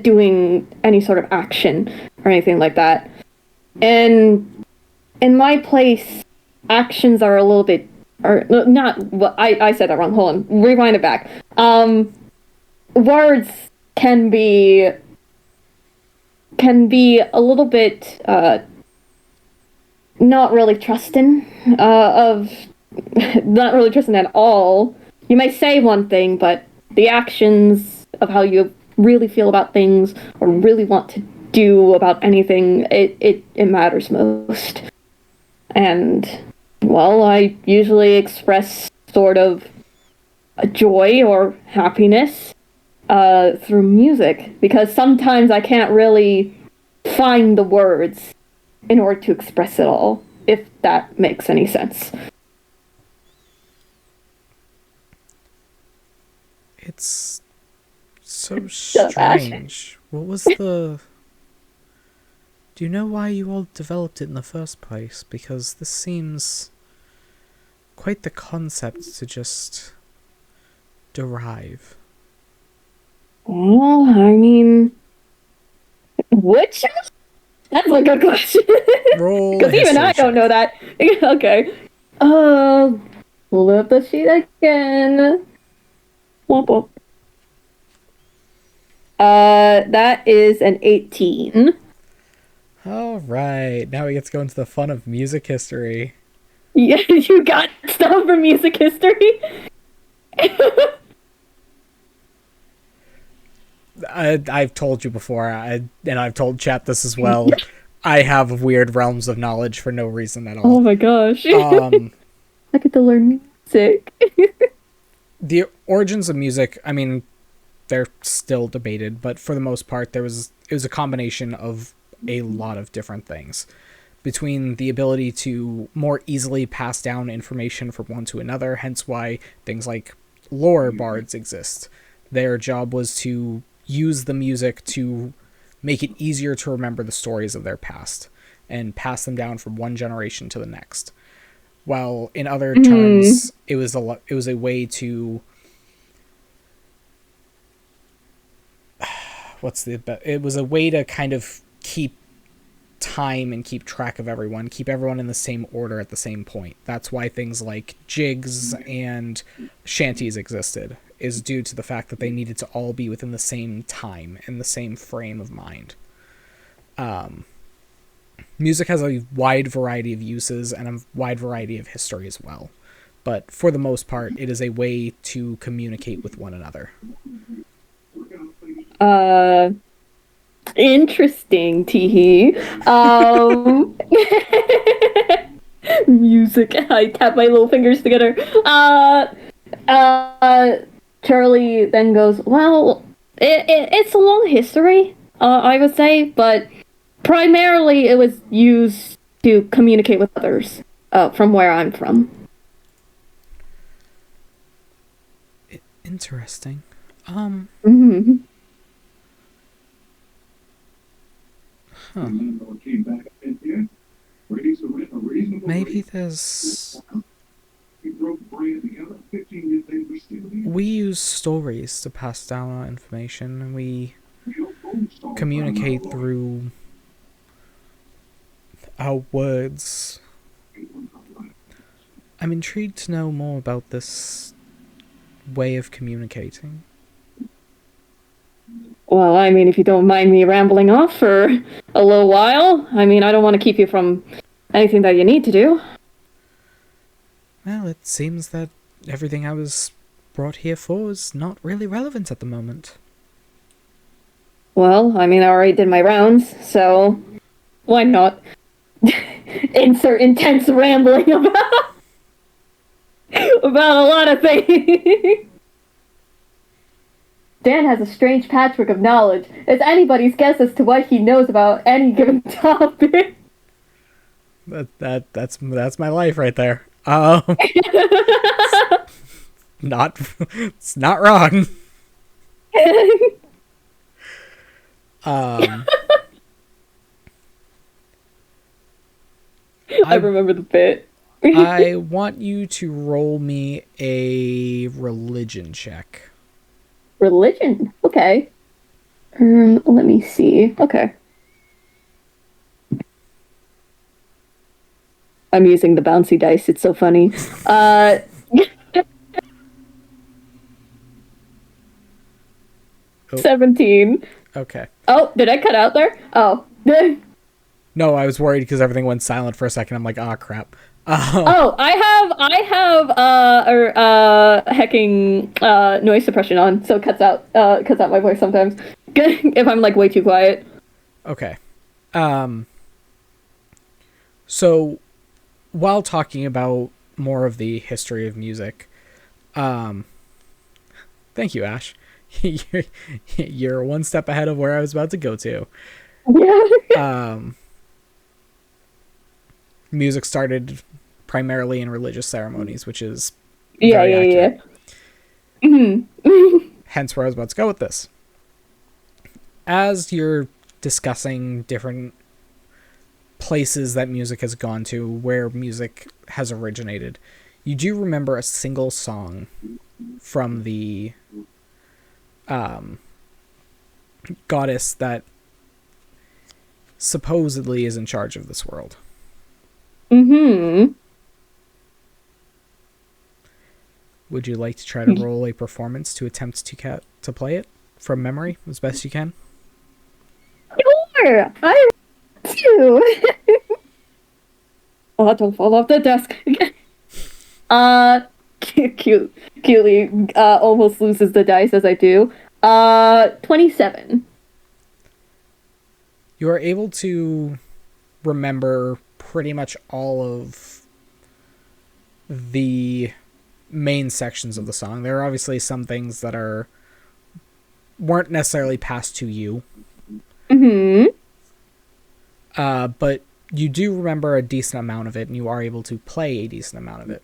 doing any sort of action or anything like that. And in my place, actions are a little bit... or not... Well, I said that wrong. Hold on. Rewind it back. Words can be a little bit not really trusting not really trusting at all. You may say one thing, but the actions of how you really feel about things or really want to do about anything, it matters most. And, well, I usually express sort of a joy or happiness through music, because sometimes I can't really find the words in order to express it all, if that makes any sense. It's so strange. What was the... Do you know why you all developed it in the first place? Because this seems quite the concept to just derive. Well, I mean, which? That's a good question. Roll because even I don't know that. Okay. Pull up the sheet again. Womp womp. That is an 18. All right, now we get to go into the fun of music history. Yeah, you got stuff for music history? I've told you before, and I've told chat this as well. I have weird realms of knowledge for no reason at all. Oh my gosh. I get to learn music. The origins of music, I mean, they're still debated, but for the most part, it was a combination of a lot of different things. Between the ability to more easily pass down information from one to another, hence why things like lore bards exist. Their job was to use the music to make it easier to remember the stories of their past and pass them down from one generation to the next. While in other terms, it was a way to it was a way to kind of keep time and keep track of everyone, keep everyone in the same order at the same point. That's why things like jigs and shanties existed, is due to the fact that they needed to all be within the same time and the same frame of mind. Music has a wide variety of uses and a wide variety of history as well. But for the most part, it is a way to communicate with one another. Interesting, Teehee. Music. I tap my little fingers together. Charlie then goes, well, it's a long history, I would say, but primarily it was used to communicate with others, from where I'm from. Interesting. Mm-hmm. Huh. Maybe there's... We use stories to pass down our information, and we communicate through our words. I'm intrigued to know more about this way of communicating. Well, I mean, if you don't mind me rambling off for a little while, I mean, I don't want to keep you from anything that you need to do. Well, it seems that everything I was brought here for is not really relevant at the moment. Well, I mean, I already did my rounds, so why not insert intense rambling about a lot of things. Dan has a strange patchwork of knowledge. It's anybody's guess as to what he knows about any given topic. That's my life right there. It's not wrong. I remember the bit. I want you to roll me a religion check. Religion? Okay. Let me see. Okay. I'm using the bouncy dice. It's so funny. 17. Okay. Oh, did I cut out there? Oh. No, I was worried because everything went silent for a second. I'm like, ah, crap. Oh, I have hecking noise suppression on, so it cuts out my voice sometimes. If I'm like way too quiet. Okay. So, while talking about more of the history of music, thank you, Ash. You're one step ahead of where I was about to go to. Yeah. Music started primarily in religious ceremonies, which is very accurate. Yeah. Mm-hmm. Hence where I was about to go with this. As you're discussing different places that music has gone to, where music has originated, you do remember a single song from the goddess that supposedly is in charge of this world. Mm-hmm. Would you like to try to roll a performance to attempt to play it from memory as best you can? Sure, I do. Oh, don't fall off the desk. Cutely, almost loses the dice as I do. 27. You are able to remember pretty much all of the main sections of the song. There are obviously some things that weren't necessarily passed to you. Mm-hmm. But you do remember a decent amount of it, and you are able to play a decent amount of it.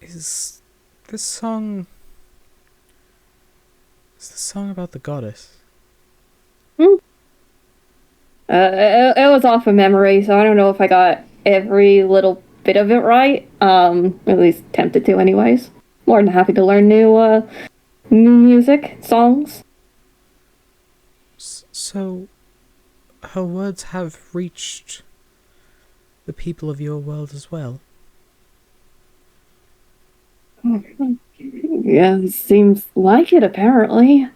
Is this song about the goddess? It was off of memory, so I don't know if I got every little bit of it right. At least tempted to anyways. More than happy to learn new music, songs. So, her words have reached the people of your world as well? Yeah, seems like it, apparently.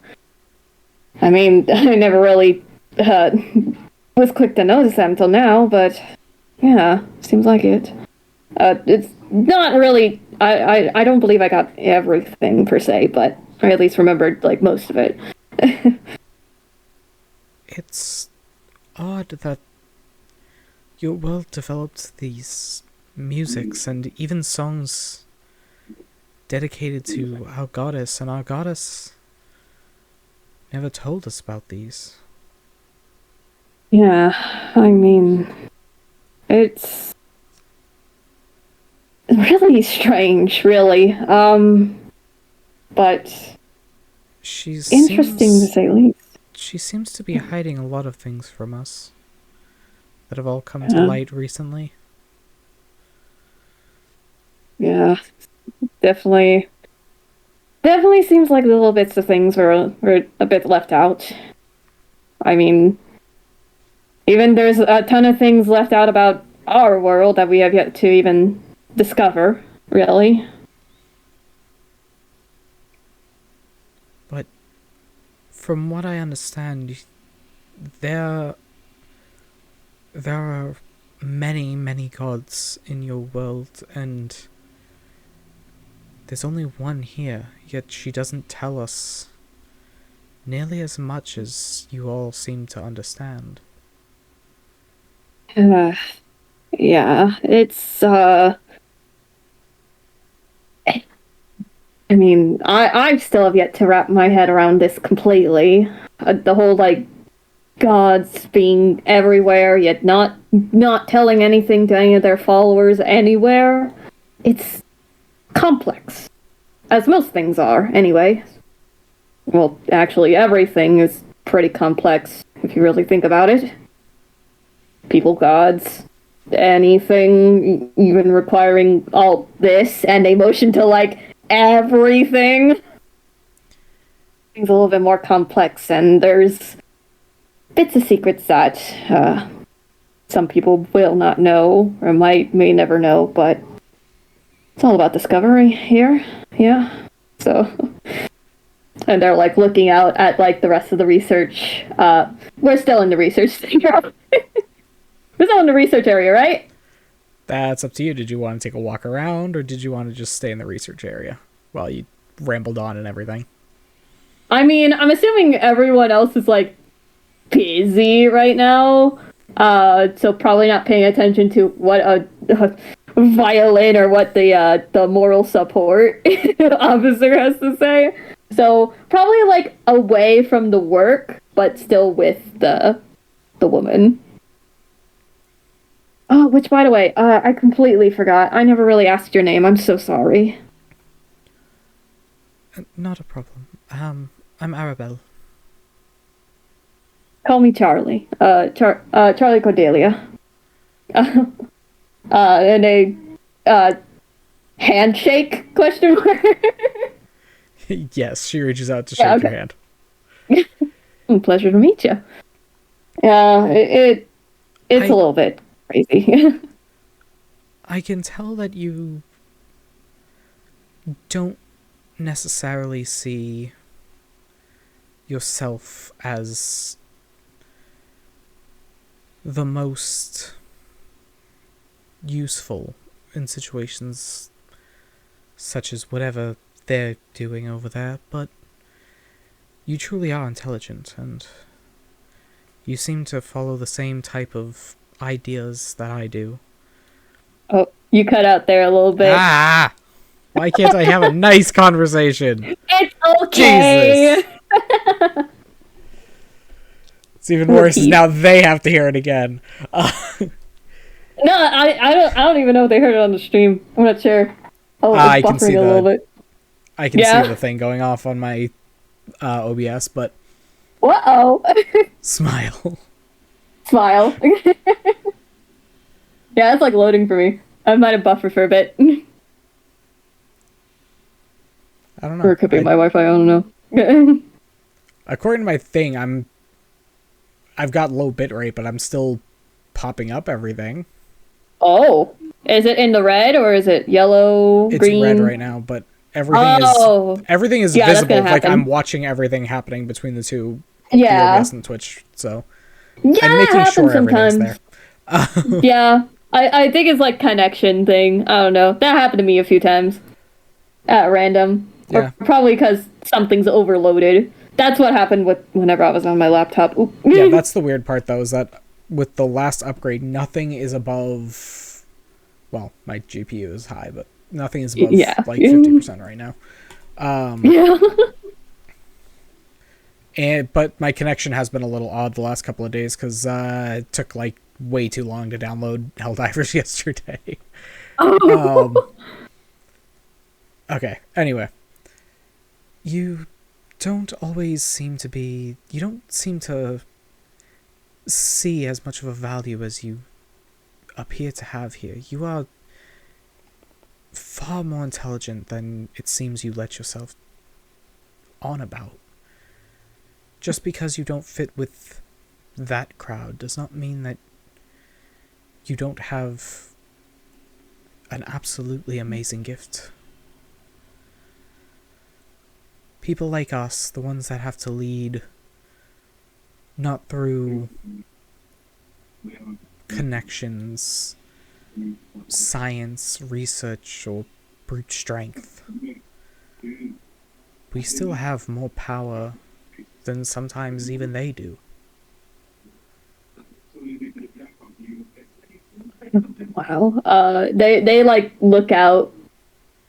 I mean, I never really was quick to notice that until now, but yeah, seems like it. It's not really... I don't believe I got everything, per se, but I at least remembered, like, most of it. It's odd that your world developed these musics and even songs dedicated to our goddess, and our goddess never told us about these. Yeah, I mean, it's really strange, really. But interesting to say the least. She seems to be hiding a lot of things from us that have all come to light recently. Yeah, definitely seems like little bits of things were a bit left out. I mean, even there's a ton of things left out about our world that we have yet to even discover, really. But from what I understand, there are many, many gods in your world, and there's only one here, yet she doesn't tell us nearly as much as you all seem to understand. Yeah, it's, I mean, I still have yet to wrap my head around this completely. The whole, like, gods being everywhere, yet not telling anything to any of their followers anywhere. It's complex. As most things are, anyway. Well, actually, everything is pretty complex, if you really think about it. People, gods, anything, even requiring all this and emotion to, like, everything. Things a little bit more complex, and there's bits of secrets that some people will not know, or may never know, but it's all about discovery here. Yeah. So, and they're, like, looking out at, like, the rest of the research. We're still in the research thing. We're still in the research area, right? That's up to you. Did you want to take a walk around, or did you want to just stay in the research area while you rambled on and everything? I mean, I'm assuming everyone else is, like, busy right now. So probably not paying attention to what a violin or what the moral support officer has to say. So probably, like, away from the work, but still with the woman. Oh, which, by the way, I completely forgot. I never really asked your name. I'm so sorry. Not a problem. I'm Arabelle. Call me Charlie. Charlie Cordelia. And a handshake? Question mark. Yes, she reaches out to shake your hand. Pleasure to meet you. It's a little bit crazy. I can tell that you don't necessarily see yourself as the most useful in situations such as whatever they're doing over there, but you truly are intelligent, and you seem to follow the same type of ideas that I do. Oh, you cut out there a little bit. Ah! Why can't I have a nice conversation? It's okay! Jesus. It's even worse is now they have to hear it again. No, I don't even know if they heard it on the stream. I'm not sure. Oh, it's I can see buffering a little bit. I can see the thing going off on my OBS, but Uh-oh. smile. Smile. Yeah, it's like loading for me. I might have buffered for a bit. I don't know. Or it could be my Wi-Fi, I don't know. According to my thing, I've got low bitrate, but I'm still popping up everything. Oh. Is it in the red or is it yellow, green? It's red right now, but everything is visible. Like I'm watching everything happening between the two, the OBS and Twitch. So I'm making sure everything's there. Yeah, I think it's like connection thing. I don't know. That happened to me a few times at random. Yeah. Or probably because something's overloaded. That's what happened whenever I was on my laptop. Oop. Yeah, that's the weird part though, is that with the last upgrade, nothing is above. Well, my GPU is high, but nothing is above like 50% right now. But my connection has been a little odd the last couple of days because it took like way too long to download Helldivers yesterday. Okay, anyway. You don't seem to see as much of a value as you appear to have here. You are far more intelligent than it seems you let yourself on about. Just because you don't fit with that crowd does not mean that you don't have an absolutely amazing gift. People like us, the ones that have to lead, not through connections, science, research, or brute strength. We still have more power than sometimes even they do. Wow. They like look out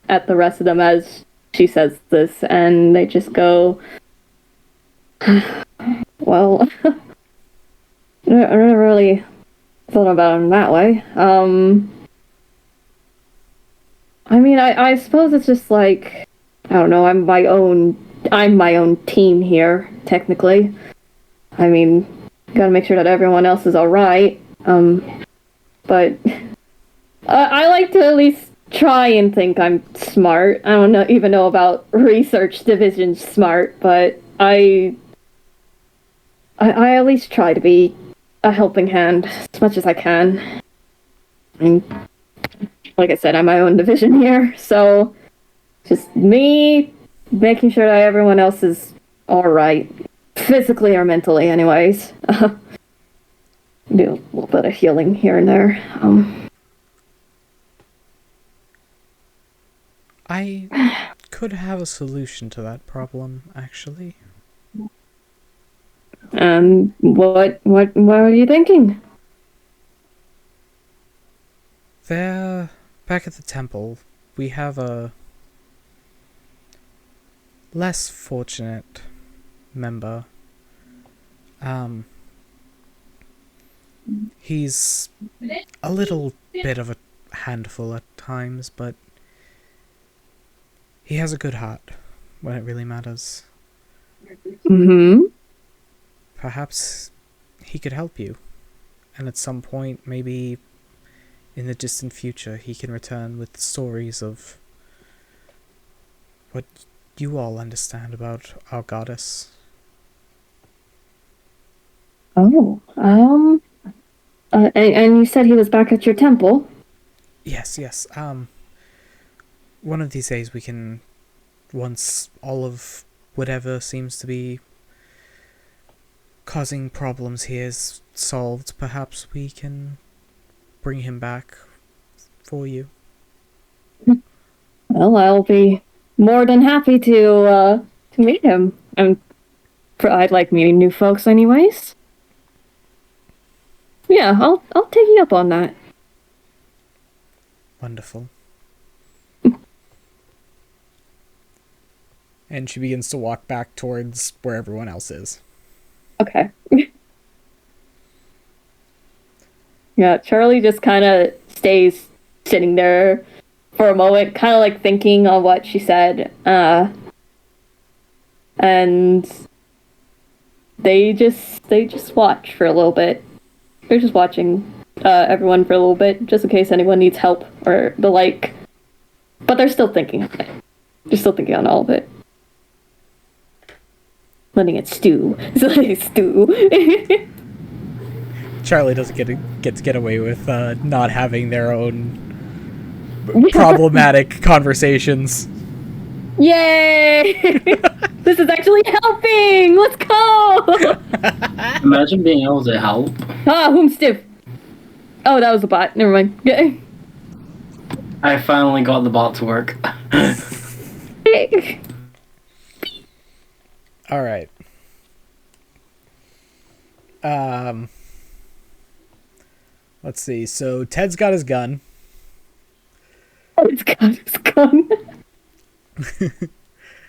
at the rest of them as she says this, and they just go, well, I never really thought about it in that way. I mean, I suppose it's just like, I don't know, I'm my own team here, technically. I mean, gotta make sure that everyone else is alright. But I like to at least try and think I'm smart. I don't even know about research division smart, but I at least try to be a helping hand as much as I can. I mean, like I said, I'm my own division here, so just me making sure that everyone else is alright. Physically or mentally, anyways. Do a little bit of healing here and there. I could have a solution to that problem, actually. What are you thinking? There, back at the temple, we have a less fortunate member. He's a little bit of a handful at times, but he has a good heart when it really matters. Mm-hmm. Perhaps he could help you, and at some point, maybe in the distant future, he can return with stories of what you all understand about our goddess. Oh, and you said he was back at your temple? Yes. One of these days we can, once all of whatever seems to be causing problems here is solved, perhaps we can bring him back for you. Well, I'll be more than happy to meet him. I'd like meeting new folks anyways. Yeah, I'll take you up on that. Wonderful. And she begins to walk back towards where everyone else is. Okay. Yeah, Charlie just kind of stays sitting there for a moment, kind of like thinking on what she said. And they just watch for a little bit. They're just watching everyone for a little bit, just in case anyone needs help or the like. But they're still thinking on it. They're still thinking on all of it. Letting it stew. Letting it stew. Charlie doesn't get to get away with not having their own problematic conversations. Yay! This is actually helping! Let's go! Imagine being able to help. Ah, whom stiff? Oh, that was a bot. Never mind. I finally got the bot to work. Alright. Let's see. So Ted's got his gun. Ted's got his gun.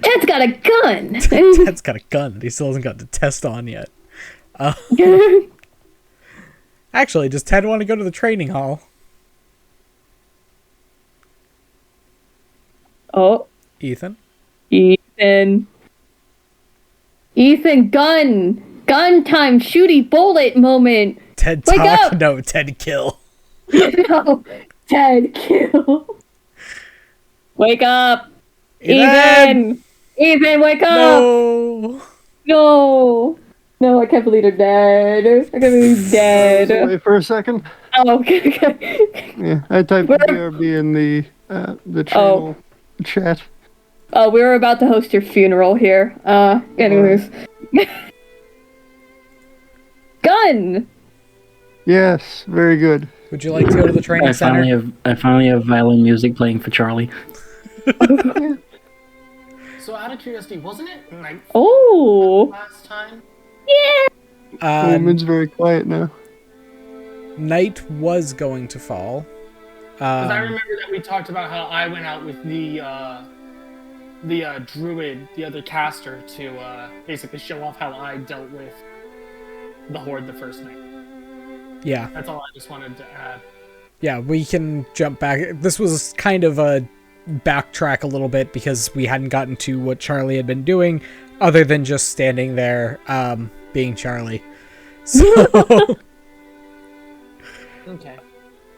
Ted's got a gun. Ted's got a gun that he still hasn't got the test on yet. Actually, does Ted want to go to the training hall? Oh. Ethan, gun! Gun time! Shooty bullet moment! Ted Wake talk? up! No, Ted kill. No! Ted kill! Wake up! Ethan! Ethan, wake up! No! No, I can't believe they're dead. I can't believe he's dead. Wait for a second. Oh, okay. Yeah, I typed BRB in the channel chat. Oh, we were about to host your funeral here. Anyways. Gun! Yes, very good. Would you like to go to the training center? I finally have violin music playing for Charlie. So out of curiosity, wasn't it night last time? Yeah! Moon's very quiet now. Night was going to fall. Because I remember that we talked about how I went out with the druid, the other caster, to basically show off how I dealt with the horde the first night. Yeah. That's all I just wanted to add. Yeah, we can jump back. This was kind of a backtrack a little bit because we hadn't gotten to what Charlie had been doing other than just standing there being Charlie. So Okay.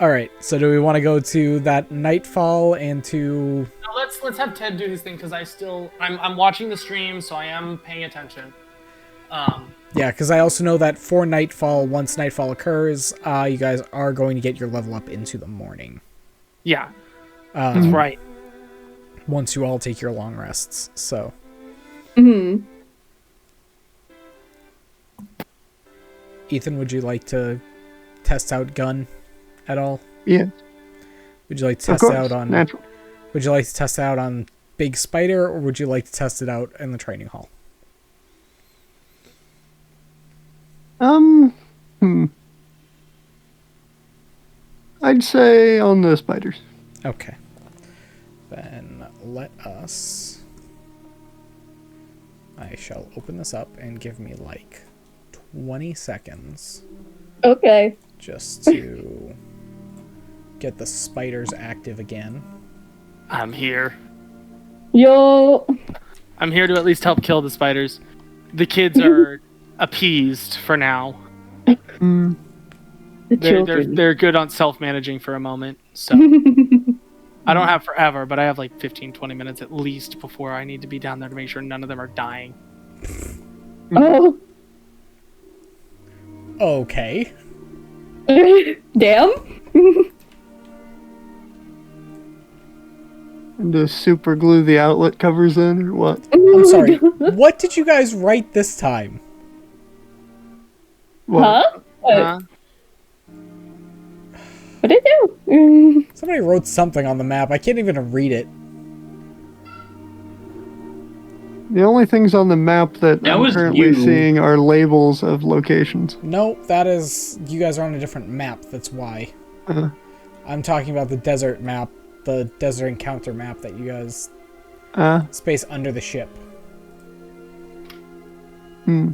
Alright, so do we want to go to that nightfall and to... No, let's have Ted do his thing, because I'm watching the stream, so I am paying attention. Yeah, because I also know that for nightfall, once nightfall occurs, you guys are going to get your level up into the morning. Yeah, that's right. Once you all take your long rests, so... Mm-hmm. Ethan, would you like to test out gun at all? Yeah. Would you like to Of test course, out on... natural. Would you like to test it out on Big Spider, or would you like to test it out in the training hall? I'd say on the spiders. Okay. Then let us... I shall open this up and give me like 20 seconds Okay. just to get the spiders active again. I'm here. Yo. I'm here to at least help kill the spiders. The kids are appeased for now. Mm. The They're children. good on self-managing for a moment. So I don't have forever, but I have like 15, 20 minutes at least before I need to be down there to make sure none of them are dying. Oh. Okay. Damn. And to super glue the outlet covers in, or what? I'm sorry. What did you guys write this time? What? Huh? Huh? What did I do? Somebody wrote something on the map. I can't even read it. The only things on the map that That I'm was currently you. seeing are labels of locations. No, that is... You guys are on a different map. That's why. Uh, I'm talking about the desert map. The desert encounter map that you guys... uh, Space under the ship. hmm.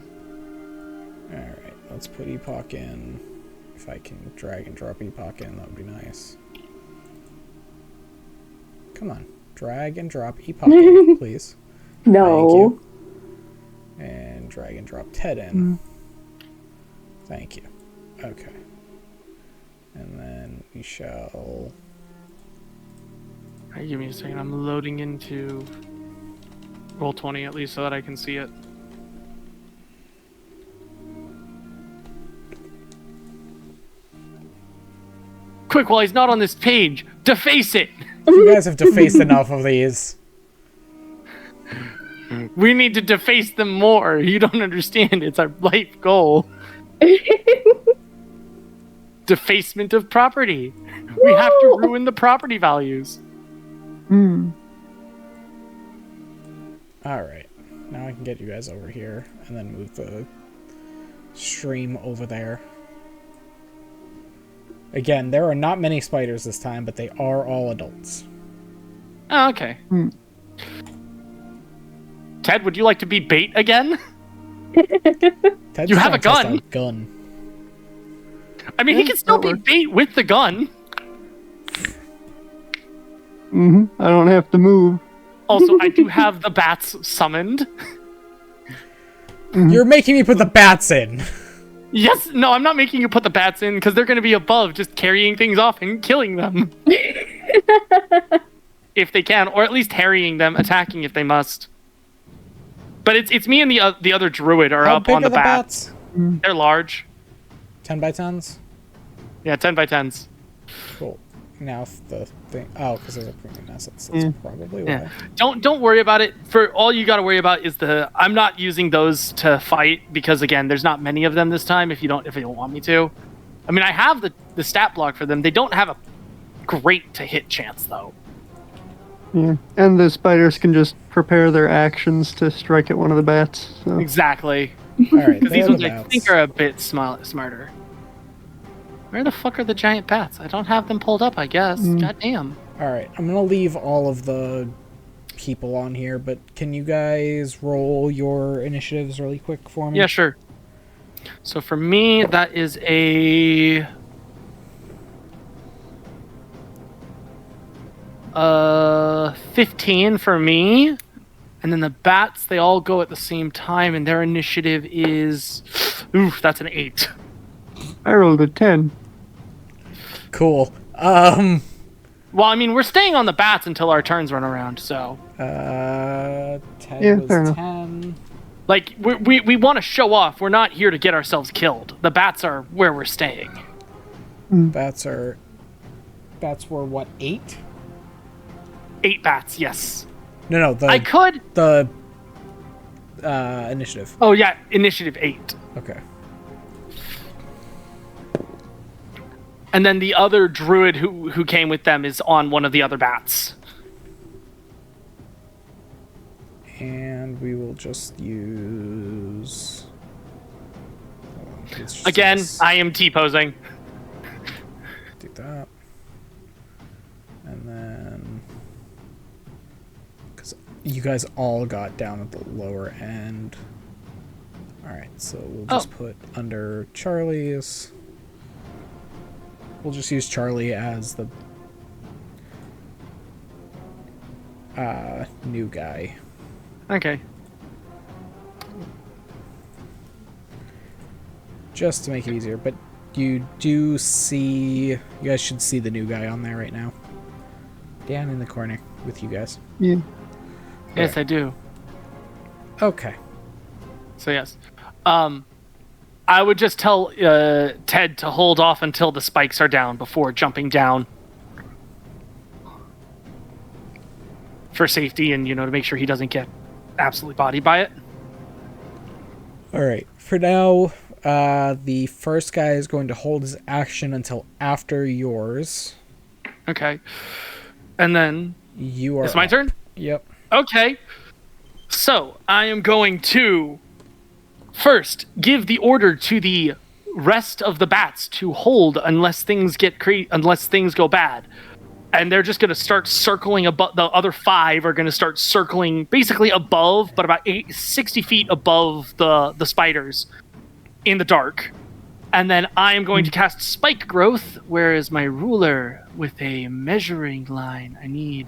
Alright, let's put Epoch in. If I can drag and drop Epoch in, that would be nice. Come on. Drag and drop Epoch in, please. No. Thank you. And drag and drop Ted in. Thank you. Okay. And then we shall... All right, give me a second. I'm loading into Roll20 at least so that I can see it. Quick, while he's not on this page, deface it! You guys have defaced enough of these. We need to deface them more. You don't understand. It's our life goal. Defacement of property. We have to ruin the property values. Hmm. Alright. Now I can get you guys over here and then move the stream over there. Again, there are not many spiders this time, but they are all adults. Oh, okay. Ted, would you like to be bait again? Ted's You have a trying to test gun. out gun. I mean, he can still be bait with the gun. Mm-hmm. I don't have to move. Also, I do have the bats summoned. You're making me put the bats in. Yes, no, I'm not making you put the bats in because they're going to be above just carrying things off and killing them. If they can, or at least harrying them, attacking if they must. But it's me and the other druid are How up big on are the bats. Mm. They're large. 10 by 10s? Yeah, 10 by 10s. Cool. Now the thing... Oh, because there's a premium asset. That's probably why. Yeah. Don't worry about it. For all you got to worry about is I'm not using those to fight because again, there's not many of them this time. If you don't want me to, I mean, I have the stat block for them. They don't have a great to hit chance though. Yeah. And the spiders can just prepare their actions to strike at one of the bats. So. Exactly. Alright, Because these there are ones the I bats. think are a bit smarter. Where the fuck are the giant bats? I don't have them pulled up, I guess. God damn. Alright, I'm gonna leave all of the people on here, but can you guys roll your initiatives really quick for me? Yeah, sure. So for me, that is a 15 for me. And then the bats, they all go at the same time, and their initiative is... Oof, that's an 8. I rolled a 10. Cool. Well, I mean, we're staying on the bats until our turns run around, so... 10 Yeah, was fair enough. 10. Like, we want to show off. We're not here to get ourselves killed. The bats are where we're staying. Bats were what, 8? 8 bats, yes. No, I could... the initiative. Oh, yeah, initiative 8. Okay. And then the other druid who came with them is on one of the other bats. And we will just use... Again, I am T-posing. Do that. And then... Because you guys all got down at the lower end. Alright, so we'll just put under Charlie's... We'll just use Charlie as the new guy. Okay. Just to make it easier, but you do see... You guys should see the new guy on there right now. Down in the corner with you guys. Yeah. Yes, I do. Okay. So yes. I would just tell Ted to hold off until the spikes are down before jumping down. For safety and, to make sure he doesn't get absolutely bodied by it. Alright, for now, the first guy is going to hold his action until after yours. Okay. And then... You are It's my turn? Yep. Okay. So, I am going to... First, give the order to the rest of the bats to hold unless things go bad. And they're just going to start circling above. The other 5 are going to start circling basically above, but about 60 feet above the spiders in the dark. And then I am going to cast Spike Growth. Where is my ruler with a measuring line? I need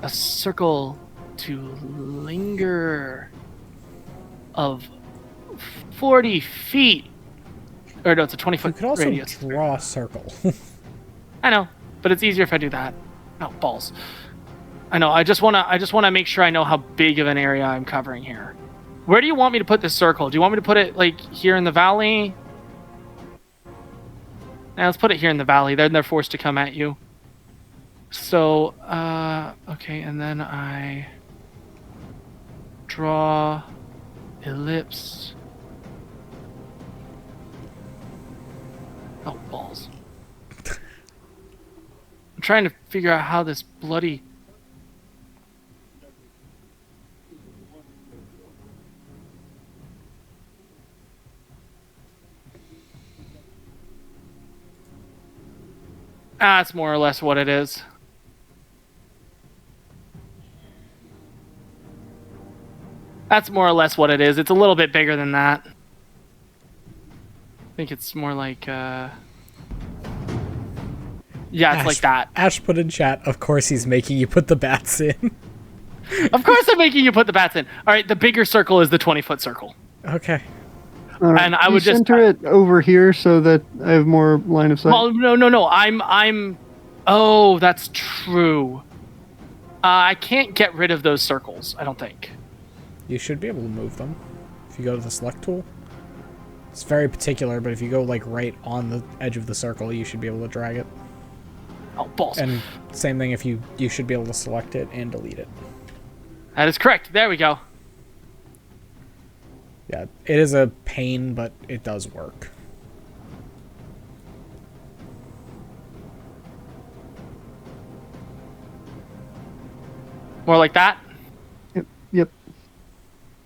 a circle to linger of 40 feet. Or no, it's a 20-foot You could also radius. draw a circle. I know, but it's easier if I do that. Oh, balls. I know, I just wanna make sure I know how big of an area I'm covering here. Where do you want me to put this circle? Do you want me to put it, like, here in the valley? Now, let's put it here in the valley. Then they're forced to come at you. So, okay, and then I draw ellipse. Oh, balls. I'm trying to figure out how this bloody... That's more or less what it is. That's more or less what it is. It's a little bit bigger than that. I think it's more like, yeah, it's like that. Ash put in chat, of course he's making you put the bats in. Of course I'm making you put the bats in. All right, the bigger circle is the 20-foot circle. Okay. All right. And I would just center it over here so that I have more line of sight. Well, no. I'm. Oh, that's true. I can't get rid of those circles. I don't think. You should be able to move them if you go to the select tool. It's very particular, but if you go like right on the edge of the circle, you should be able to drag it. Oh, balls. And same thing if you should be able to select it and delete it. That is correct. There we go. Yeah, it is a pain, but it does work. More like that? Yep.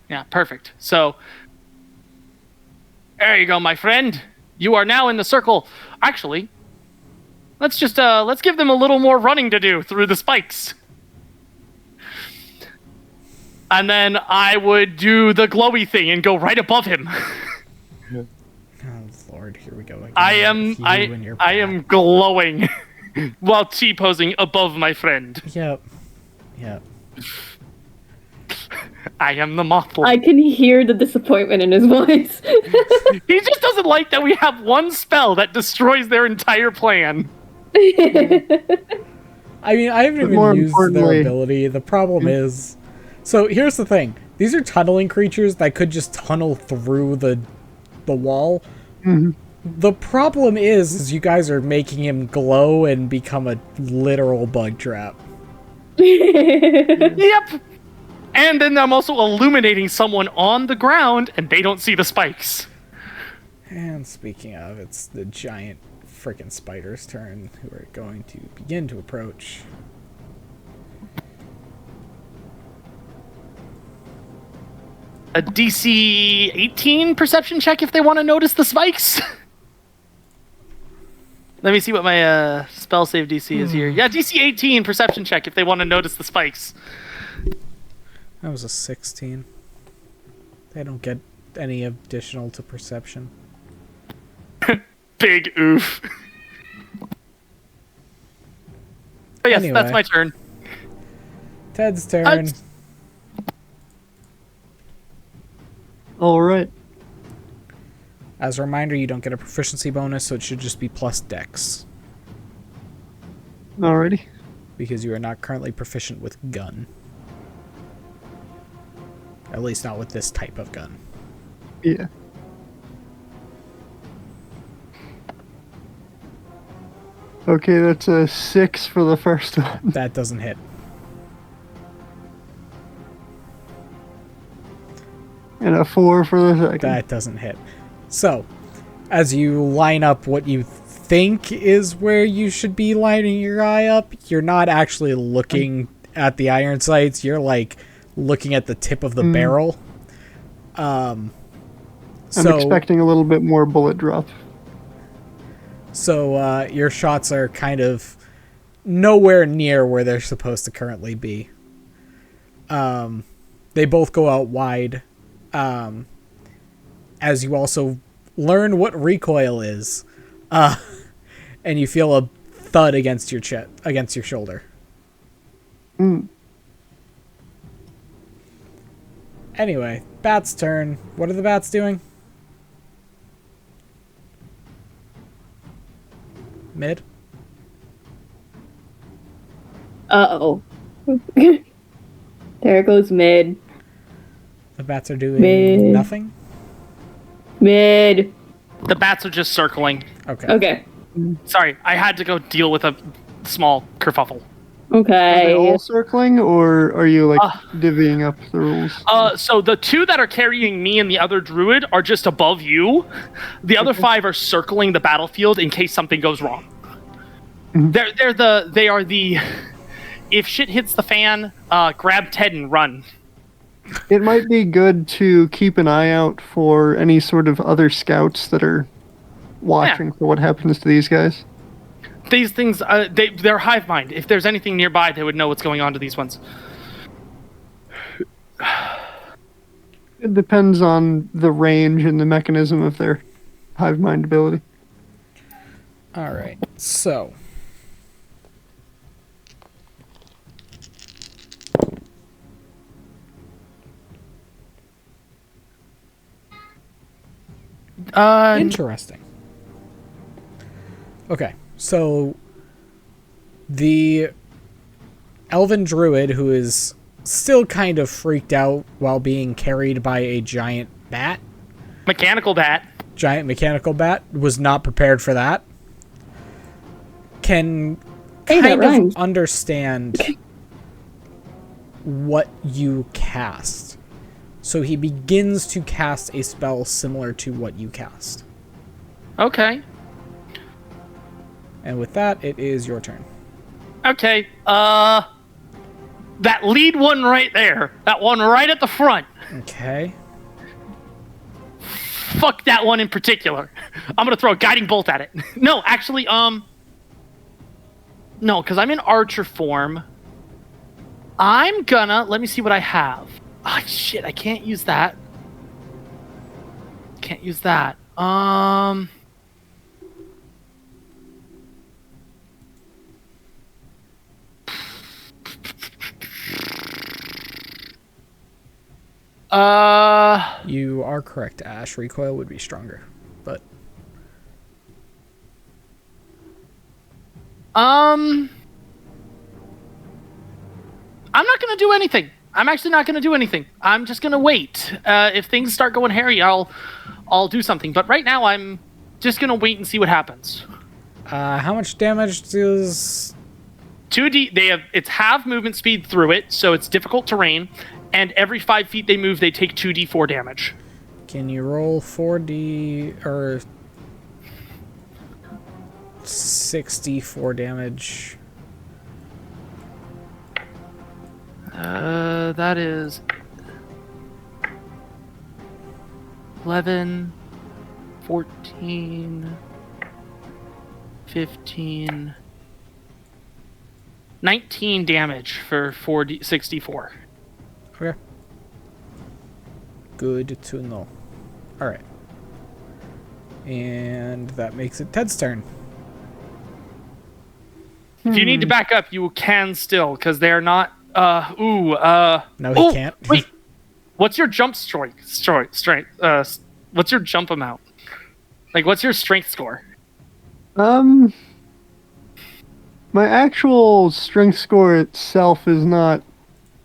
Yeah, perfect. So, there you go, my friend. You are now in the circle. Actually, let's give them a little more running to do through the spikes. And then I would do the glowy thing and go right above him. Oh Lord, here we go again. I am glowing while T-posing above my friend. Yep. I am the moth. I can hear the disappointment in his voice. He just doesn't like that we have one spell that destroys their entire plan. I mean, I haven't even used their ability. The problem is... So, here's the thing. These are tunneling creatures that could just tunnel through the wall. Mm-hmm. The problem is you guys are making him glow and become a literal bug trap. Yep. And then I'm also illuminating someone on the ground, and they don't see the spikes. And speaking of, it's the giant frickin' spider's turn, who are going to begin to approach. a DC 18 perception check if they want to notice the spikes. Let me see what my spell save DC is here. Yeah, DC 18 perception check if they want to notice the spikes. That was a 16. They don't get any additional to perception. Big oof. But yes, Anyway. that's my turn. Ted's turn. All right. As a reminder, you don't get a proficiency bonus, so it should just be plus dex. Alrighty. Because you are not currently proficient with gun. At least not with this type of gun. Yeah. Okay, that's a 6 for the first one. That doesn't hit. And a 4 for the second. That doesn't hit. So, as you line up what you think is where you should be lining your eye up, you're not actually looking at the iron sights. You're like looking at the tip of the barrel. I'm expecting a little bit more bullet drop. So your shots are kind of nowhere near where they're supposed to currently be. They both go out wide. As you also learn what recoil is, and you feel a thud against your against your shoulder. Anyway, Bat's turn. What are the bats doing? Mid? Uh-oh. There goes mid. The bats are doing Mid. nothing? Mid. The bats are just circling. Okay. Okay. Sorry, I had to go deal with a small kerfuffle. Are they Okay. all circling, or are you like divvying up the rules? So the two that are carrying me and the other druid are just above you. The other 5 are circling the battlefield in case something goes wrong. They are the if shit hits the fan, grab Ted and run. It might be good to keep an eye out for any sort of other scouts that are watching for what happens to these guys. These things, they're hive mind. If there's anything nearby, they would know what's going on to these ones. It depends on the range and the mechanism of their hive mind ability. Alright, so. Interesting. Okay, so the elven druid, who is still kind of freaked out while being carried by a giant bat, Mechanical bat. giant mechanical bat, was not prepared for that, can Hey, that kind of rhymes. understand what you cast. So he begins to cast a spell similar to what you cast. Okay. And with that, it is your turn. Okay. That lead one right there. That one right at the front. Okay. Fuck that one in particular. I'm gonna throw a guiding bolt at it. No, actually, no, because I'm in archer form. I'm gonna let me see what I have. Ah, shit, I can't use that. Can't use that. You are correct, Ash. Recoil would be stronger, but I'm not gonna do anything. I'm actually not gonna do anything. I'm just gonna wait. If things start going hairy, I'll do something. But right now, I'm just gonna wait and see what happens. how much damage does 2D. It's half movement speed through it, so it's difficult terrain. And every 5 feet they move, they take 2d4 damage. Can you roll 4d or 64 damage? That is 11, 14, 15, 19 damage for 64. Okay. Good to know. Alright. And that makes it Ted's turn. If you need to back up, you can still, because they're not. No, he can't. Wait, what's your jump strength? What's your jump amount? Like, what's your strength score? My actual strength score itself is not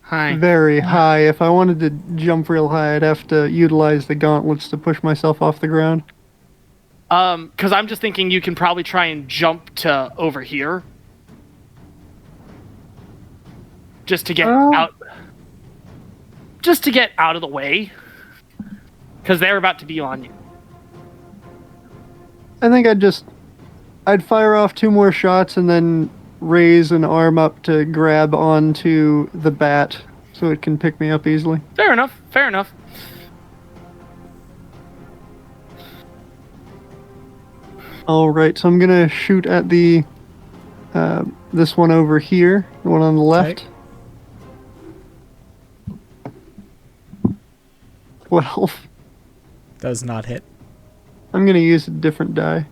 Hi. very high. If I wanted to jump real high, I'd have to utilize the gauntlets to push myself off the ground. Because I'm just thinking you can probably try and jump to over here. Just to get out. Just to get out of the way. Because they're about to be on you. I think I'd fire off 2 more shots and then raise an arm up to grab onto the bat so it can pick me up easily. Fair enough. Fair enough. Alright, so I'm gonna shoot at the this one over here, the one on the left. Okay. 12. Does not hit. I'm gonna use a different die.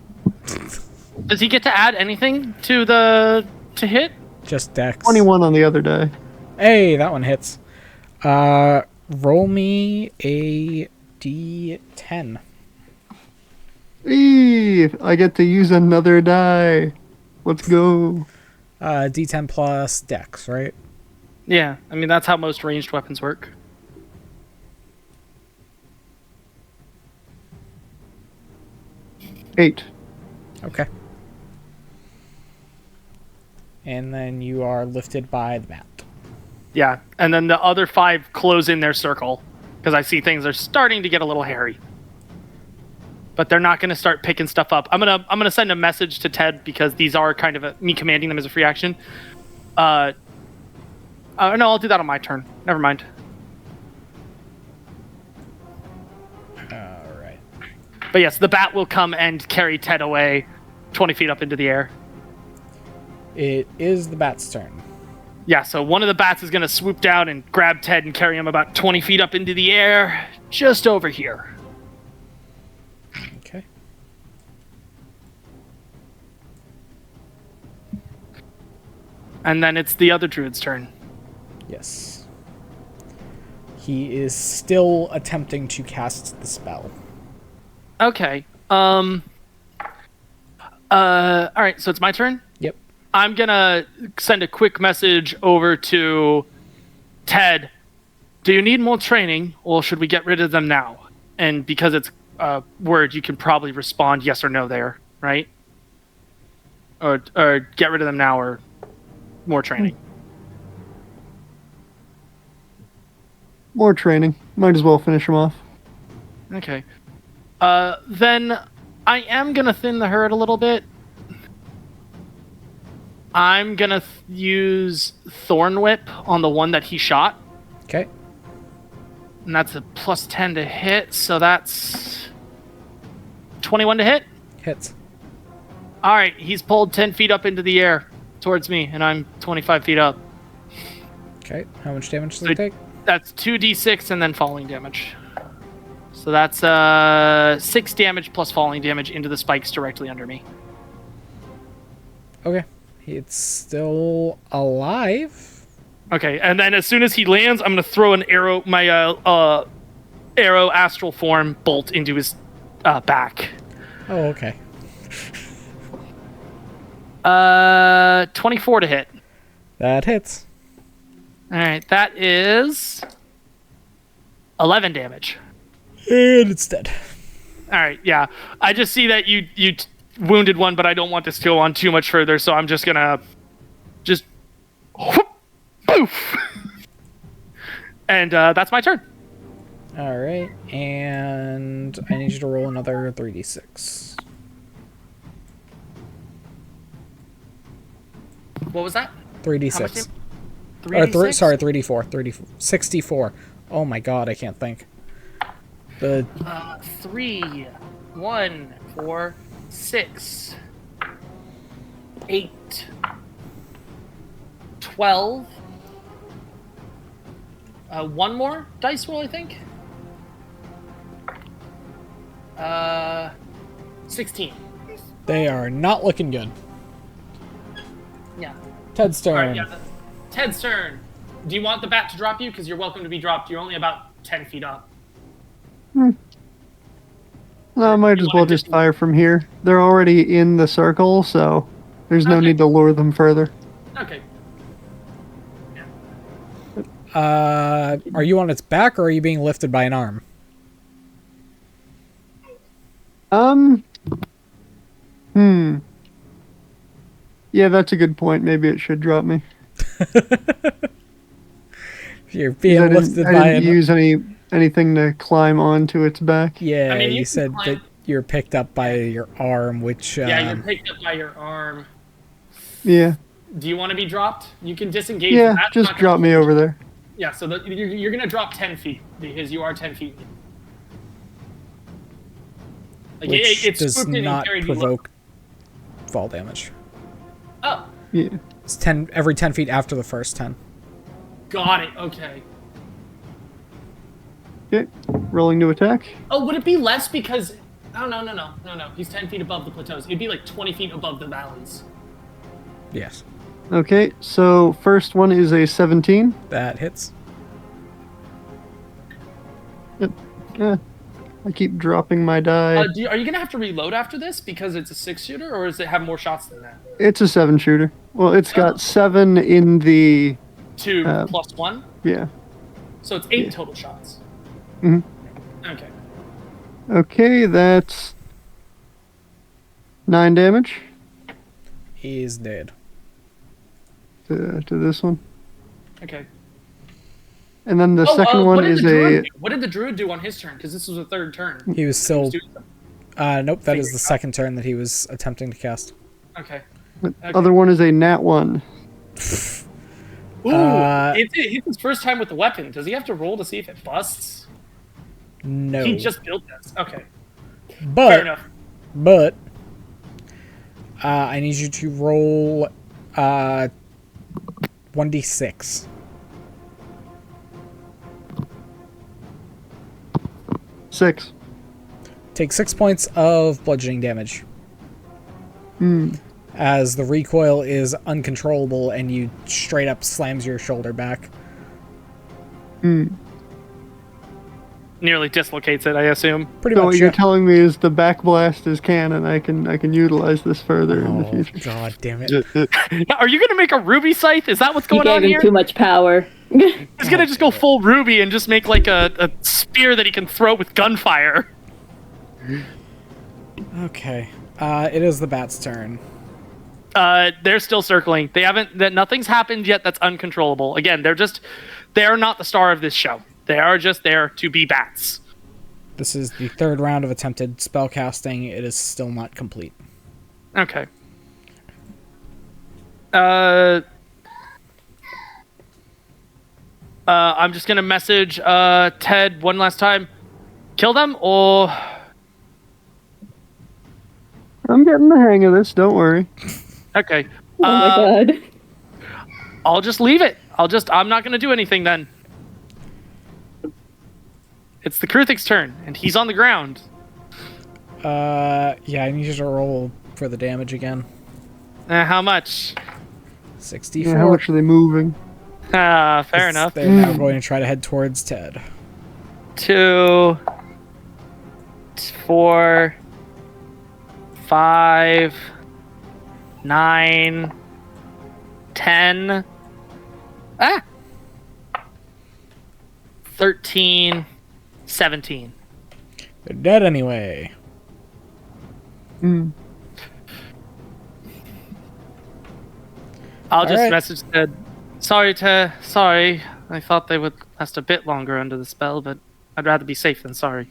Does he get to add anything to hit? Just dex. 21 on the other die. Hey, that one hits. Roll me a d10. Eee, I get to use another die. Let's go. D10 plus dex, right? Yeah, I mean that's how most ranged weapons work. Eight. Okay. And then you are lifted by the bat. Yeah, and then the other 5 close in their circle because I see things are starting to get a little hairy. But they're not going to start picking stuff up. I'm gonna send a message to Ted because these are kind of me commanding them as a free action. No, I'll do that on my turn. Never mind. All right. But yes, the bat will come and carry Ted away 20 feet up into the air. It is the bat's turn. Yeah, so one of the bats is going to swoop down and grab Ted and carry him about 20 feet up into the air, just over here. Okay. And then it's the other druid's turn. Yes. He is still attempting to cast the spell. Okay. All right, so it's my turn? Yep. I'm going to send a quick message over to Ted. Do you need more training, or should we get rid of them now? And because it's a word, you can probably respond yes or no there, right? Or get rid of them now, or more training. More training. Might as well finish him off. Okay. Then I am going to thin the herd a little bit. I'm going to use Thorn Whip on the one that he shot. Okay. And that's a plus 10 to hit, so that's 21 to hit. Hits. All right, he's pulled 10 feet up into the air towards me, and I'm 25 feet up. Okay. How much damage does he take? That's 2d6 and then falling damage. So that's 6 damage plus falling damage into the spikes directly under me. Okay. It's still alive. Okay, and then as soon as he lands, I'm gonna throw an arrow, my arrow astral form bolt into his back. Oh, okay. 24 to hit. That hits. All right, that is 11 damage. And it's dead. All right, yeah. I just see that you wounded one, but I don't want this to go on too much further, so I'm just gonna whoop, poof, and that's my turn. All right, and I need you to roll another 3d6. What was that? 3d6. 3d6? Sorry, 3d4. 64. Oh my god, I can't think. The 3, 1, 4, 6, 8, 12. One more dice roll, I think. 16. they are not looking good. Yeah. Ted's turn. All right, yeah. Ted's turn. Do you want the bat to drop you? Because you're welcome to be dropped. You're only about 10 feet up. No, I might as well just fire from here. They're already in the circle, so there's no Okay. need to lure them further. Okay. Are you on its back, or are you being lifted by an arm? Yeah, that's a good point. Maybe it should drop me. If you're being lifted I by didn't use anything to climb onto its back. Yeah, I mean, you you can said climb- that you're picked up by your arm, which... Yeah, you're picked up by your arm. Yeah. Do you want to be dropped? You can disengage. Yeah, That's just not gonna drop me hold over there. Yeah, so you're going to drop 10 feet because you are 10 feet. Like, which it's does swooped in and not carried you provoke fall damage. Oh, Yeah. It's 10 every 10 feet after the first 10. got it. Okay. Okay. Rolling to attack. Oh, would it be less because... Oh, no. He's 10 feet above the plateaus. It'd be like 20 feet above the valleys. Yes. Okay, so first one is a 17. That hits. Yeah. I keep dropping my die. Are you going to have to reload after this because it's a 6-shooter, or does it have more shots than that? It's a 7-shooter. Well, it's got 7 in the... 2 plus 1? Yeah. So it's 8 total shots. Mhm. Okay. Okay, that's 9 damage He's dead. to this one. Okay. And then the second what one did is the druid a... do? What did the druid do on his turn? Because this was the third turn. He was still... doing something. Nope, that is the second turn that he was attempting to cast. Okay. The other one is a nat 1. Ooh, Uh, it's his first time with the weapon. Does he have to roll to see if it busts? No. He just built this. Okay. Fair But, enough. I need you to roll 1d6. 6. Take 6 points of bludgeoning damage. As the recoil is uncontrollable and you straight up slams your shoulder back. Nearly dislocates it, I assume. Pretty So much. what you're Yeah. telling me is the back blast is canon. I can utilize this further in the Oh, future. god damn it. Are you gonna make a ruby scythe? Is that what's You going on gave him here? too much power. He's gonna just go full ruby and just make like a spear that he can throw with gunfire. Okay. It is the bat's turn. They're still circling. Nothing's happened yet that's uncontrollable. Again, they're not the star of this show. They are just there to be bats. This is the third round of attempted spell casting. It is still not complete. Okay. I'm just gonna message Ted one last time. Kill them, or I'm getting the hang of this. Don't worry. okay. Oh my god. I'll just leave it. I'm not gonna do anything then. It's the Kruthik's turn, and he's on the ground. Yeah, I need you to roll for the damage again. How much? 64. Yeah, how much are they moving? Fair enough. They're now going to try to head towards Ted. 2, 4, 5, 9, 10. 13, 17. They're dead anyway. I'll just Alright. message Ted. Sorry. I thought they would last a bit longer under the spell, but I'd rather be safe than sorry.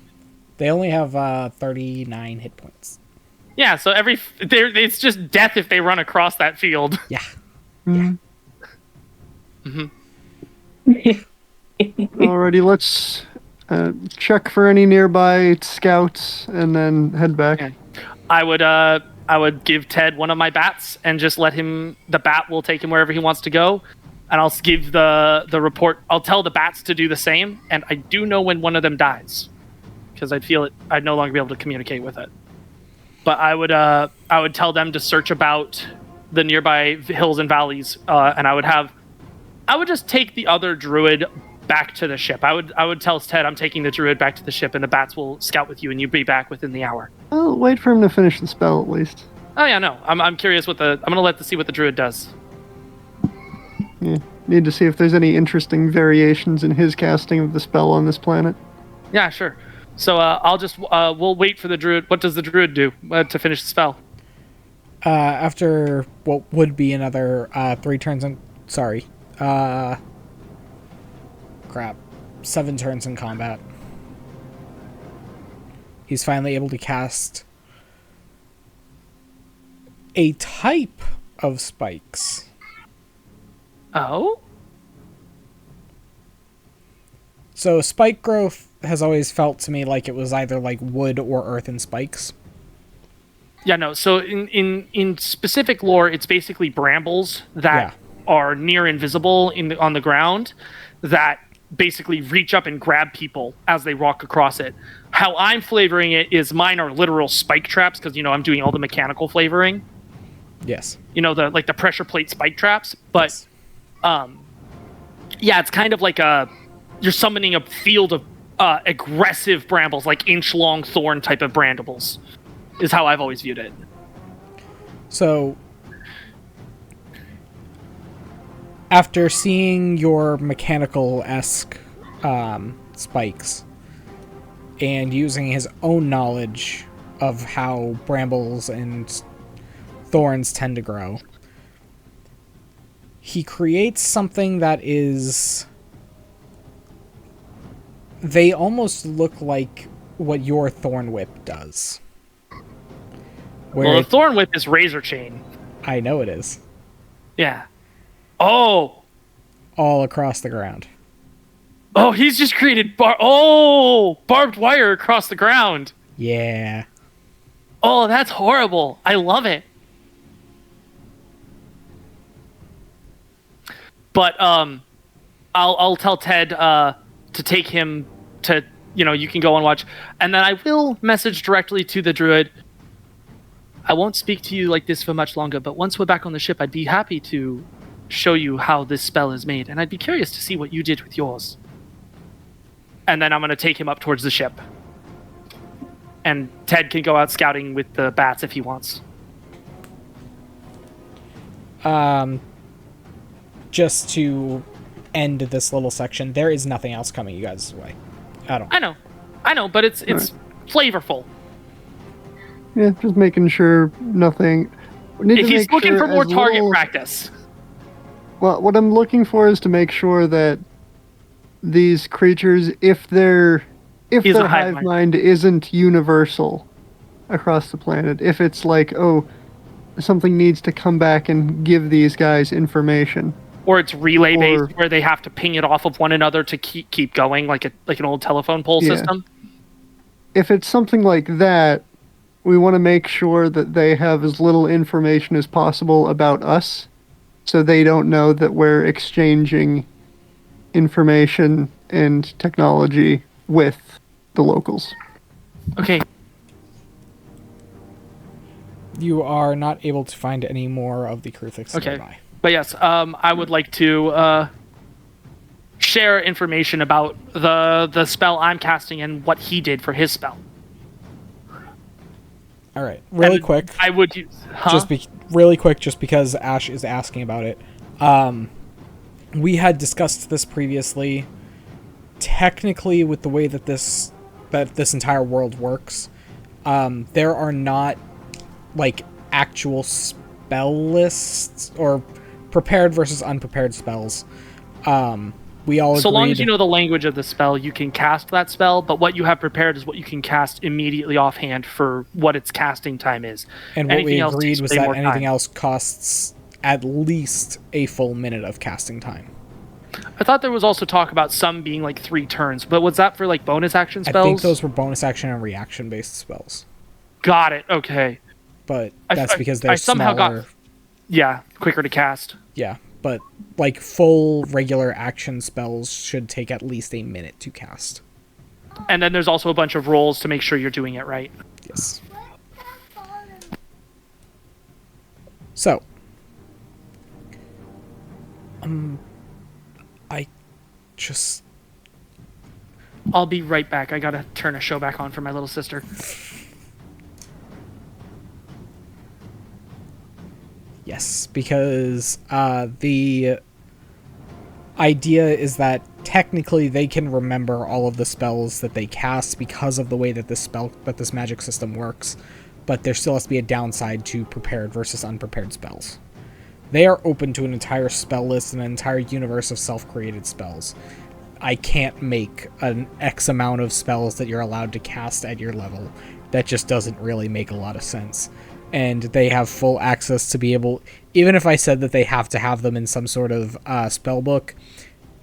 They only have 39 hit points. Yeah, so it's just death if they run across that field. Yeah. Alrighty, let's check for any nearby scouts, and then head back. Okay. I would give Ted one of my bats and just let him. The bat will take him wherever he wants to go, and I'll give the report. I'll tell the bats to do the same, and I do know when one of them dies, because I'd feel it. I'd no longer be able to communicate with it. But I would tell them to search about the nearby hills and valleys, and I would just take the other druid back to the ship. I would tell Ted I'm taking the druid back to the ship, and the bats will scout with you, and you'll be back within the hour. I'll wait for him to finish the spell at least. Oh yeah, no. I'm curious I'm gonna see what the druid does. Yeah, need to see if there's any interesting variations in his casting of the spell on this planet. Yeah, sure. So we'll wait for the druid. What does the druid do to finish the spell? After what would be another 3 turns in... Sorry. 7 turns in combat. He's finally able to cast a type of spikes. Oh? So spike growth has always felt to me like it was either like wood or earthen spikes. Yeah, no. So in specific lore, it's basically brambles that are near invisible on the ground that basically reach up and grab people as they walk across it. How I'm flavoring it is mine are literal spike traps because I'm doing all the mechanical flavoring. Yes. The pressure plate spike traps, but it's kind of like you're summoning a field of aggressive brambles, like inch-long thorn type of brandables, is how I've always viewed it. So, after seeing your mechanical-esque spikes, and using his own knowledge of how brambles and thorns tend to grow, he creates something that is... They almost look like what your Thorn Whip does. Well, the Thorn Whip is razor chain. I know it is. Yeah. Oh! All across the ground. Oh, he's just created barbed wire across the ground. Yeah. Oh, that's horrible. I love it. But I'll tell Ted to take him to, you can go and watch. And then I will message directly to the druid. I won't speak to you like this for much longer, but once we're back on the ship, I'd be happy to show you how this spell is made. And I'd be curious to see what you did with yours. And then I'm going to take him up towards the ship. And Ted can go out scouting with the bats if he wants. Just to end this little section, there is nothing else coming you guys' way. I know, but it's flavorful. Yeah, just making sure nothing... If he's looking for more target practice. Well, what I'm looking for is to make sure that these creatures, if their hive mind isn't universal across the planet, if it's like, something needs to come back and give these guys information. Or it's relay based, where they have to ping it off of one another to keep going, like an old telephone pole system. If it's something like that, we want to make sure that they have as little information as possible about us, so they don't know that we're exchanging information and technology with the locals. Okay. You are not able to find any more of the Kruthix nearby. But yes, I would like to share information about the spell I'm casting and what he did for his spell. All right, really quick. I would use really quick, just because Ash is asking about it. We had discussed this previously. Technically, with the way that this entire world works, there are not like actual spell lists or prepared versus unprepared spells. We all agreed... So long as you know the language of the spell, you can cast that spell, but what you have prepared is what you can cast immediately offhand for what its casting time is. And what we agreed was that anything else costs at least a full minute of casting time. I thought there was also talk about some being like 3 turns, but was that for like bonus action spells? I think those were bonus action and reaction based spells. Got it. Okay. But that's because they're somehow smaller. Quicker to cast. Yeah, but like full regular action spells should take at least a minute to cast. And then there's also a bunch of rolls to make sure you're doing it right. Yes. So, I just... I'll be right back. I gotta turn a show back on for my little sister. Yes, because the idea is that technically they can remember all of the spells that they cast because of the way that this magic system works, but there still has to be a downside to prepared versus unprepared spells. They are open to an entire spell list and an entire universe of self-created spells. I can't make an X amount of spells that you're allowed to cast at your level. That just doesn't really make a lot of sense. And they have full access to be able... Even if I said that they have to have them in some sort of spell book,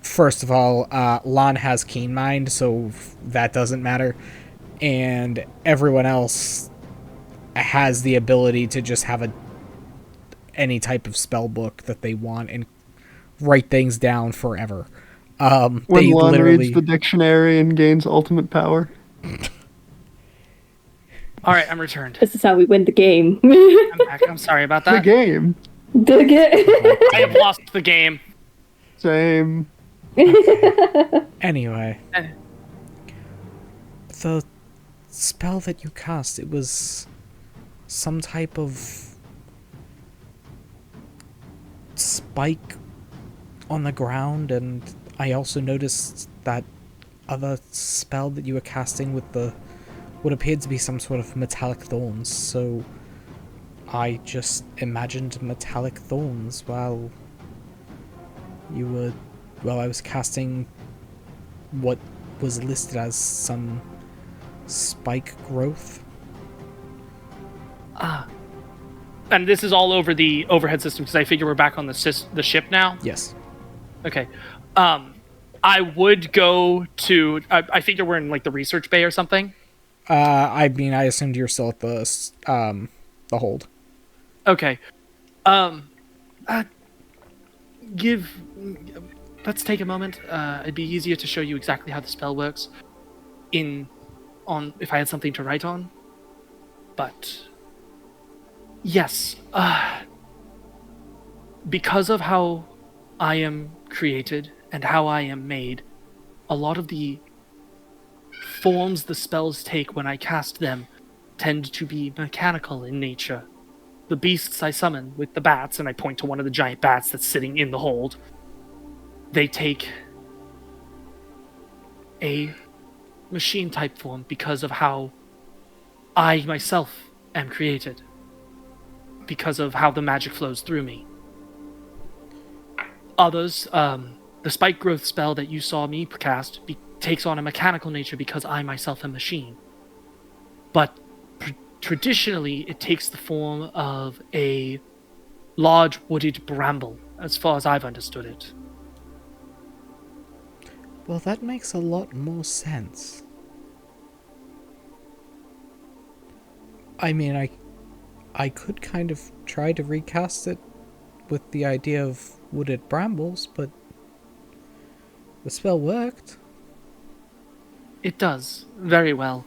first of all, Lon has Keen Mind, so that doesn't matter. And everyone else has the ability to just have any type of spell book that they want and write things down forever. When Lon reads the dictionary and gains ultimate power. All right, I'm returned. This is how we win the game. I'm back. I'm sorry about that. The game. I have lost the game. Same. Anyway. The spell that you cast, it was some type of spike on the ground, and I also noticed that other spell that you were casting with what appeared to be some sort of metallic thorns, so I just imagined metallic thorns while I was casting what was listed as some spike growth. And this is all over the overhead system, because I figure we're back on the ship now? Yes. Okay. I would go to... I figure we're in, like, the research bay or something. I assumed you're still at the hold. Okay. Let's take a moment. It'd be easier to show you exactly how the spell works if I had something to write on. But yes, because of how I am created and how I am made, a lot of the forms the spells take when I cast them tend to be mechanical in nature. The beasts I summon with the bats, and I point to one of the giant bats that's sitting in the hold, they take a machine type form because of how I myself am created, because of how the magic flows through me. Others, the spike growth spell that you saw me cast takes on a mechanical nature because I myself am a machine. But traditionally, it takes the form of a large wooded bramble, as far as I've understood it. Well, that makes a lot more sense. I mean, I could kind of try to recast it with the idea of wooded brambles, but the spell worked. It does, very well.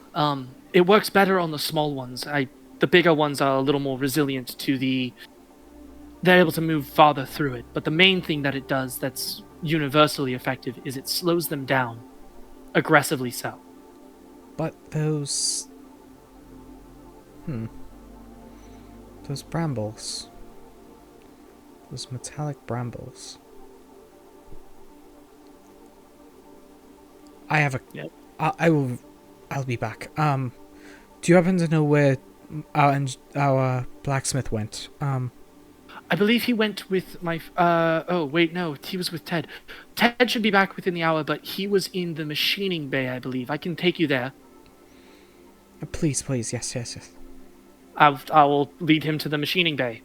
It works better on the small ones. The bigger ones are a little more resilient to they're able to move farther through it. But the main thing that it does that's universally effective is it slows them down. Aggressively so. But those brambles. Those metallic brambles. I have a... Yep. I'll be back. Do you happen to know where our blacksmith went? I believe he went with my... oh, wait, no. He was with Ted. Ted should be back within the hour, but he was in the machining bay, I believe. I can take you there. Please. Yes. I will lead him to the machining bay.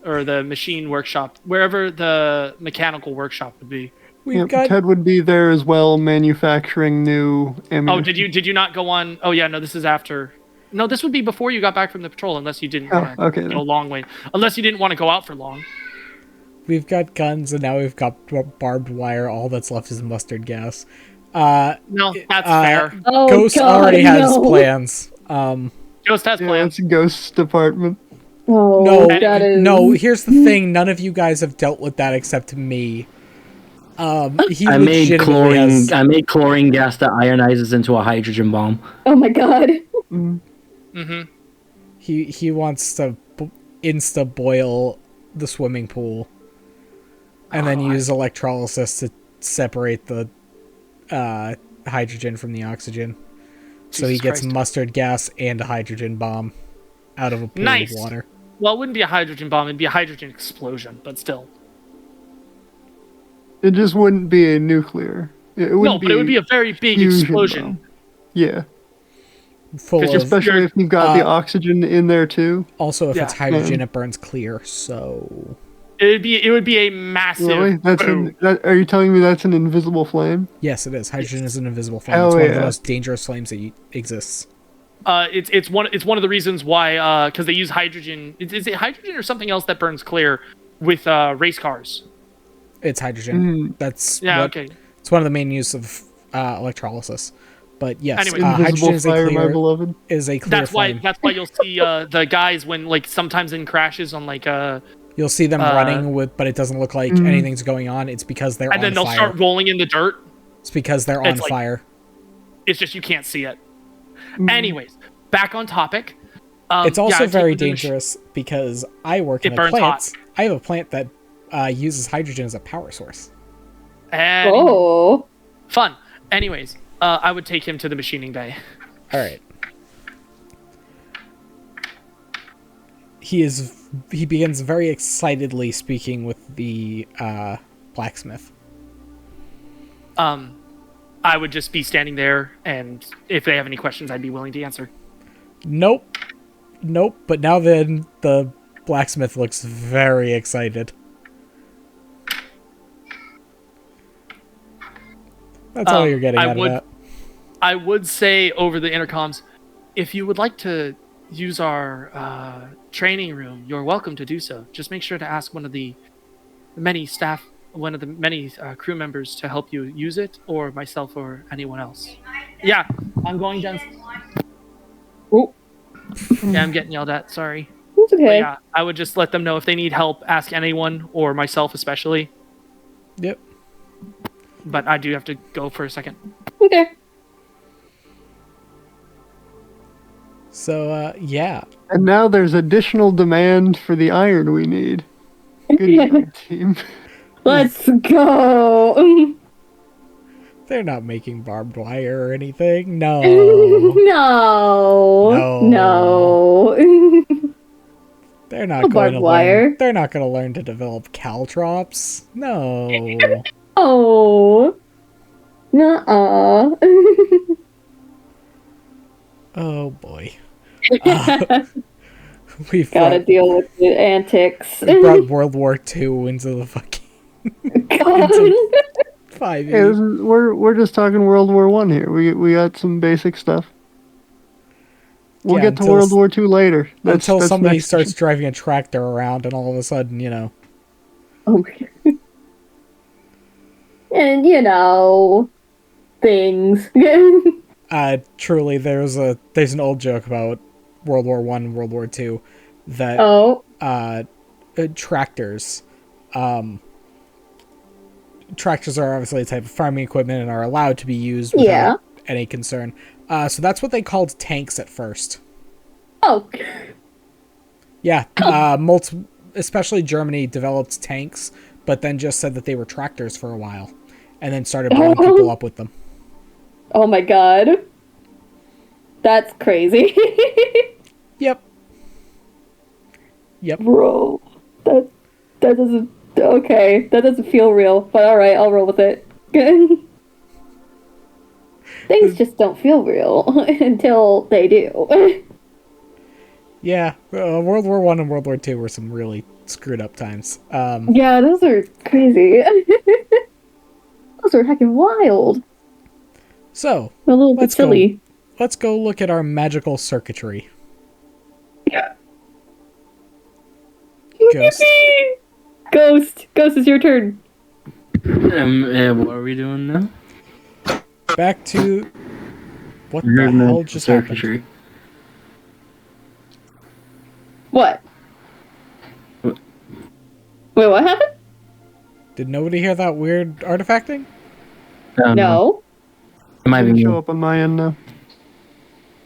or the machine workshop, wherever the mechanical workshop would be. Ted would be there as well, manufacturing new ammunition. Oh, did you not go on? Oh yeah, no, this is after. No, this would be before you got back from the patrol, unless you didn't want to go a long way. Unless you didn't want to go out for long. We've got guns, and now we've got barbed wire. All that's left is mustard gas. No, that's fair. Ghost already has plans. Ghost has plans. It's Ghost's department. Oh, no. Here's the thing: none of you guys have dealt with that except me. I made chlorine gas that ionizes into a hydrogen bomb. Oh my god. He wants to insta boil the swimming pool, and then use electrolysis to separate the hydrogen from the oxygen. So he gets mustard gas and a hydrogen bomb out of a pool of water. Well, it wouldn't be a hydrogen bomb; it'd be a hydrogen explosion. But still, it just wouldn't be a nuclear. It would be a very big explosion. Bomb. Yeah. Especially if you've got the oxygen in there too. Also, if it's hydrogen, it burns clear. So it would be a massive. Really? Are you telling me that's an invisible flame? Yes, it is. Hydrogen is an invisible flame. It's one of the most dangerous flames that exists. It's one of the reasons why because they use hydrogen. Is it hydrogen or something else that burns clear with race cars? It's hydrogen. That's okay. It's one of the main use of electrolysis. But yes, anyway, hydrogen is fire, a clear. My beloved. Is a clear flame. That's why you'll see the guys when sometimes in crashes on You'll see them running but it doesn't look like anything's going on. It's because they're on fire. And then they'll start rolling in the dirt. It's because they're on fire. It's just you can't see it. Anyways, back on topic. It's also very dangerous because I work in a plant. I have a plant that uses hydrogen as a power source. Fun. Anyways, I would take him to the machining bay. All right. He begins very excitedly speaking with the blacksmith. I would just be standing there, and if they have any questions, I'd be willing to answer. Nope. But now then, the blacksmith looks very excited. That's all you're getting out of that. I would say over the intercoms, if you would like to use our training room, you're welcome to do so. Just make sure to ask one of the many crew members to help you use it, or myself or anyone else. Yeah, I'm going down. Oh. Yeah, I'm getting yelled at. Sorry. It's okay. But yeah, I would just let them know if they need help. Ask anyone, or myself especially. Yep. But I do have to go for a second. Okay. So, yeah. And now there's additional demand for the iron we need. Good team. Let's go. They're not making barbed wire or anything. No. No. They're not going to learn. They're not going to learn to develop caltrops. No. Oh. Nuh-uh. Oh boy. We've gotta deal with the antics. We brought World War II into the fucking. God. 5 years. We're just talking World War I here. We got some basic stuff. We'll get to World War II later. That's somebody starts driving a tractor around, and all of a sudden, Oh my God. And things. Truly, there's an old joke about World War I and World War II that tractors. Tractors are obviously a type of farming equipment and are allowed to be used without any concern. So that's what they called tanks at first. Oh. Yeah, especially Germany developed tanks, but then just said that they were tractors for a while, and then started blowing people up with them. Oh my God. That's crazy. Yep. Bro, that doesn't... Okay, that doesn't feel real, but alright, I'll roll with it. Things just don't feel real until they do. Yeah, World War One and World War Two were some really screwed up times. Yeah, those are crazy. Those are heckin' wild. So, A little bit silly. Let's go look at our magical circuitry. Ghost. Ghost, it's your turn. What are we doing now? Back to what the hell just happened? What? Wait, what happened? Did nobody hear that weird artifacting? No. It might Didn't be show up on my end now.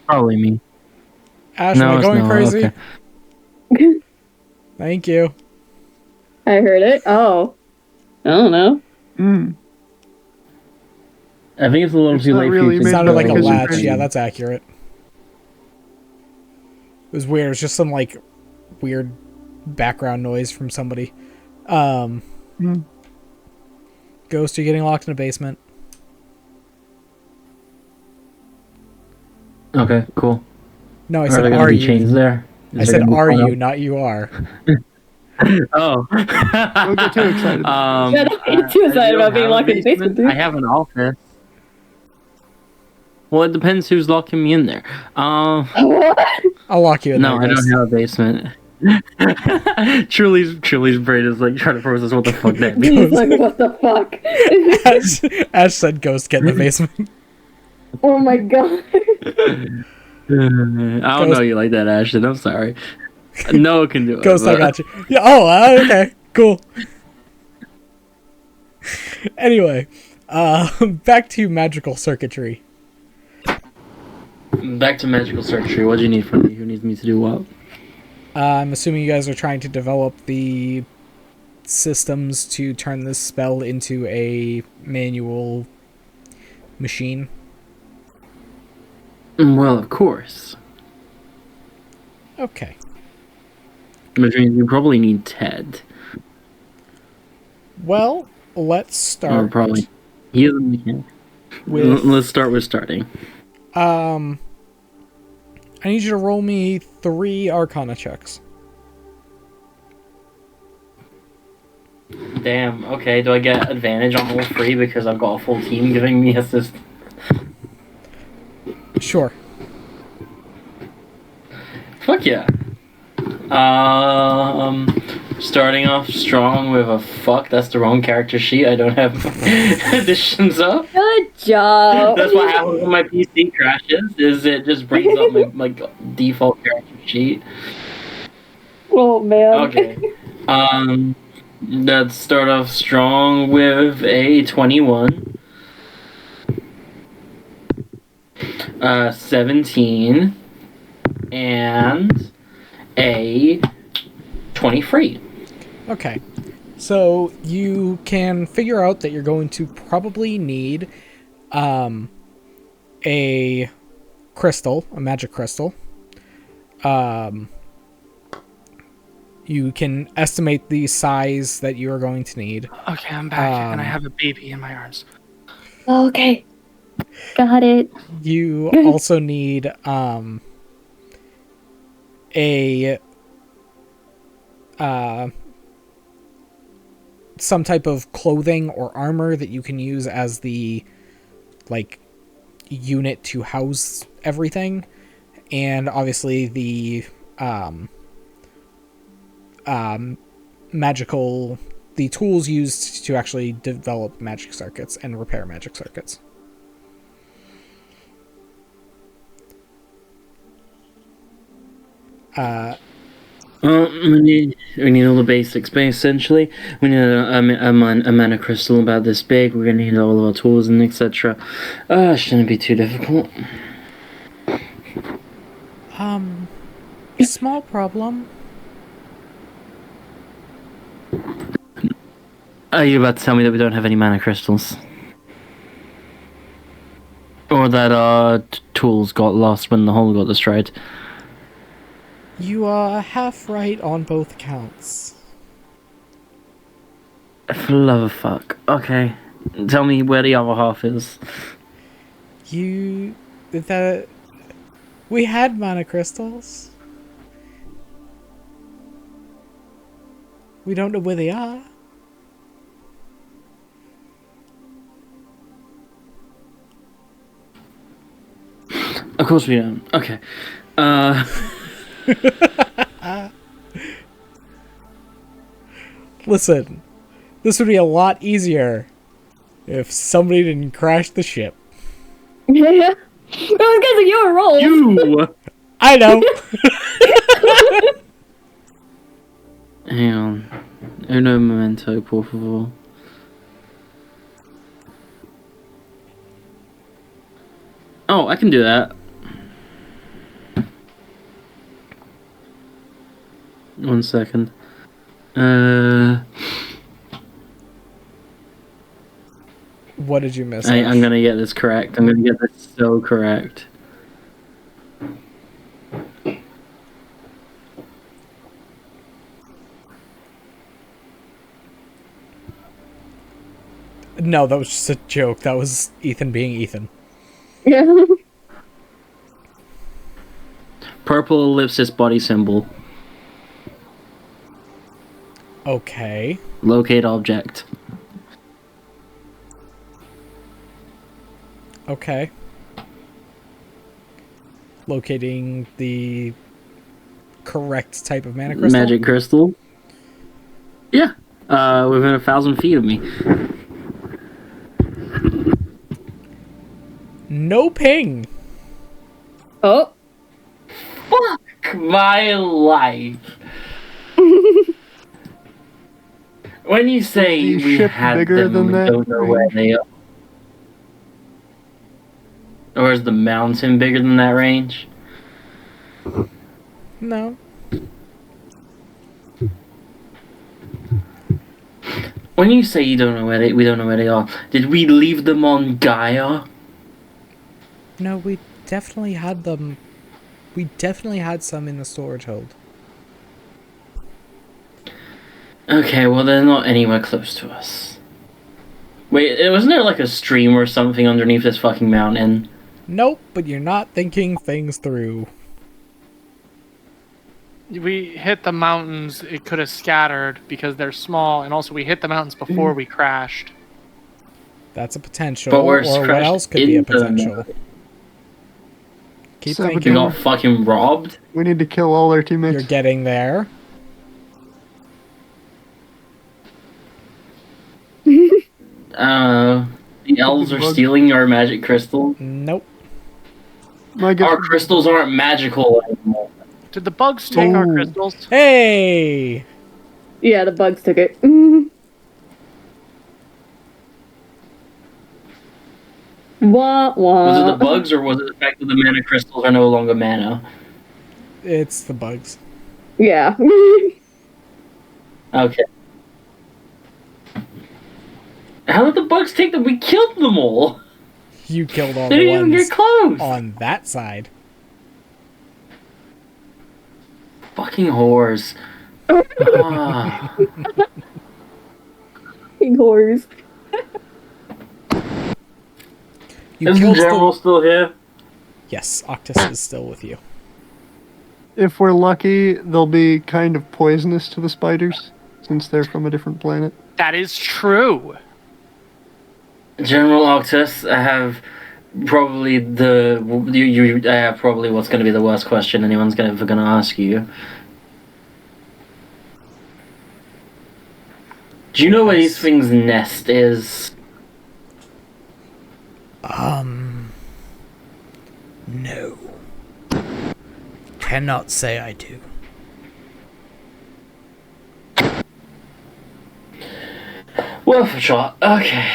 Probably me. Ash, am I going crazy? Okay. Thank you. I heard it. Oh. I don't know. I think it's a little too late really for you. It sounded like a latch. crazy. Yeah, that's accurate. It was weird. It was just some like weird background noise from somebody. Ghost, are you getting locked in a basement? Okay, cool. No, I said are you. There? I said are you, not you are. Oh. Don't get too excited. Yeah, don't get too excited about being locked in the basement, dude. I have an office. Well, it depends who's locking me in there. I'll lock you in there. No, I don't have a basement. Truly's brain is like trying to process what the fuck that means. He's like, what the fuck? Ash said ghost, get in the basement. Oh my god. I don't know you like that, Ashton. I'm sorry. Noah can do it. Ghost, I got you. Yeah, okay, cool. Anyway, back to magical circuitry. Back to magical circuitry. What do you need from me? Who needs me to do what? I'm assuming you guys are trying to develop the systems to turn this spell into a manual machine. Well, of course. Okay. Which means you probably need Ted. Well, let's start. Or probably. He is a mechanic. Let's start with starting. I need you to roll me 3 Arcana checks. Damn, okay. Do I get advantage on all 3 because I've got a full team giving me assist? Sure. Fuck yeah. Starting off strong with a fuck. That's the wrong character sheet. I don't have additions up. Good job. That's what happens when my PC crashes. Is it just brings up my default character sheet? Oh man. Okay. Let's start off strong with a 21. 17 and a 23. Okay. So you can figure out that you're going to probably need a crystal, a magic crystal. You can estimate the size that you are going to need. Okay, I'm back, and I have a baby in my arms. Okay. Got it. You also need some type of clothing or armor that you can use as the unit to house everything, and obviously the the tools used to actually develop magic circuits and repair magic circuits. We need all the basics, but essentially we need a mana crystal about this big. We're gonna need all of our tools and etc. Shouldn't be too difficult. Small problem. Are you about to tell me that we don't have any mana crystals? Or that our tools got lost when the hole got destroyed? You are half right on both accounts. For the love of fuck. Okay. Tell me where the other half is. We had mana crystals. We don't know where they are. Of course we don't. Okay. Listen, this would be a lot easier if somebody didn't crash the ship. Yeah. It was because of your role. You! I know. Hang on. Uno momento, por favor. Oh, I can do that. One second. What did you miss? I'm gonna get this correct. I'm gonna get this so correct. No, that was just a joke. That was Ethan being Ethan. Yeah. Purple ellipsis body symbol. Okay. Locate object. Okay. Locating the correct type of mana crystal? Magic crystal. Yeah. Within 1,000 feet of me. No ping. Oh. Fuck my life. When you say Is the we ship had bigger them, than we that don't know where they are. Or is the mountain bigger than that range? No. When you say you don't know where we don't know where they are, did we leave them on Gaia? No, we definitely had them. We definitely had some in the storage hold. Okay, well they're not anywhere close to us. Wait, wasn't there like a stream or something underneath this fucking mountain? Nope, but you're not thinking things through. We hit the mountains, it could have scattered because they're small, and also we hit the mountains before we crashed. That's a potential. But we're or what crashed else could be a into them. potential? Keep Sabotage. We thinking. got fucking robbed? We need to kill all our teammates. You're getting there. The elves are stealing our magic crystal. Nope. My guess Our would be- crystals aren't magical anymore. Did the bugs take our Ooh. crystals? Hey! Yeah, the bugs took it. Wah, wah. Was it the bugs or was it the fact that the mana crystals are no longer mana? It's the bugs. Yeah. Okay. How did the bugs take them? We killed them all! You killed all They the didn't even ones get close! on that side. Fucking whores. Ah. Big whores. You Is the killed general still here? Yes, Octus is still with you. If we're lucky, they'll be kind of poisonous to the spiders, since they're from a different planet. That is true. General Octus, I have probably I have probably what's going to be the worst question anyone's ever going to ask you. Do you know where these things' nest is? No. Cannot say I do. Worth a shot. Okay.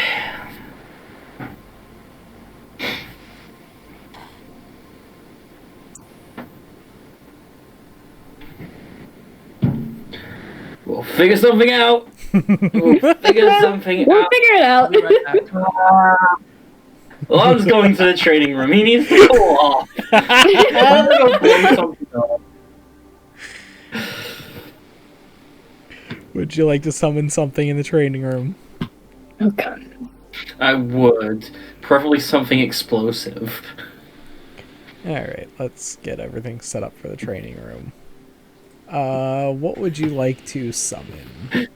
We'll figure something out. We'll figure something We'll out. figure it out. Be right back. Lon's going to the training room. He needs to cool off. I'm gonna go play something else. Would you like to summon something in the training room? Oh god. I would. Preferably something explosive. Alright, let's get everything set up for the training room. What would you like to summon?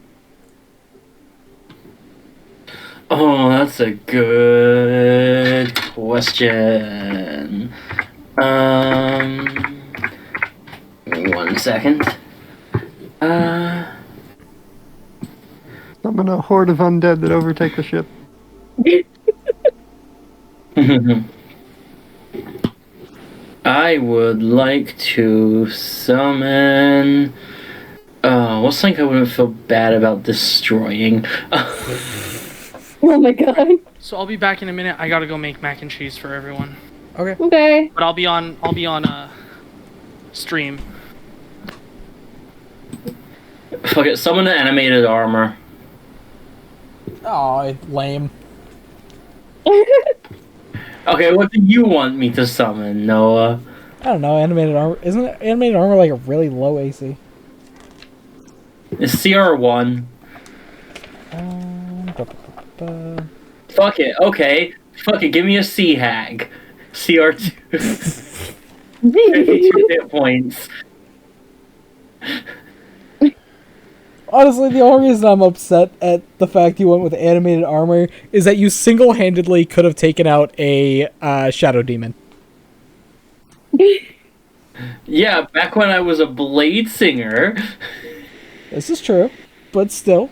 Oh, that's a good question. 1 second. Summon a horde of undead that overtake the ship. I would like to summon. What's something I wouldn't feel bad about destroying? Oh my god. So I'll be back in a minute. I gotta go make mac and cheese for everyone. Okay. Okay. But I'll be on stream. Fuck it, summon an animated armor. Oh, lame. Okay, what do you want me to summon, Noah? I don't know, animated armor. Isn't animated armor like a really low AC? It's CR1. Fuck it, okay. Fuck it, give me a Sea Hag. CR2. 52 hit points. Honestly, the only reason I'm upset at the fact you went with animated armor is that you single-handedly could have taken out a Shadow Demon. Yeah, back when I was a Blade Singer. This is true, but still.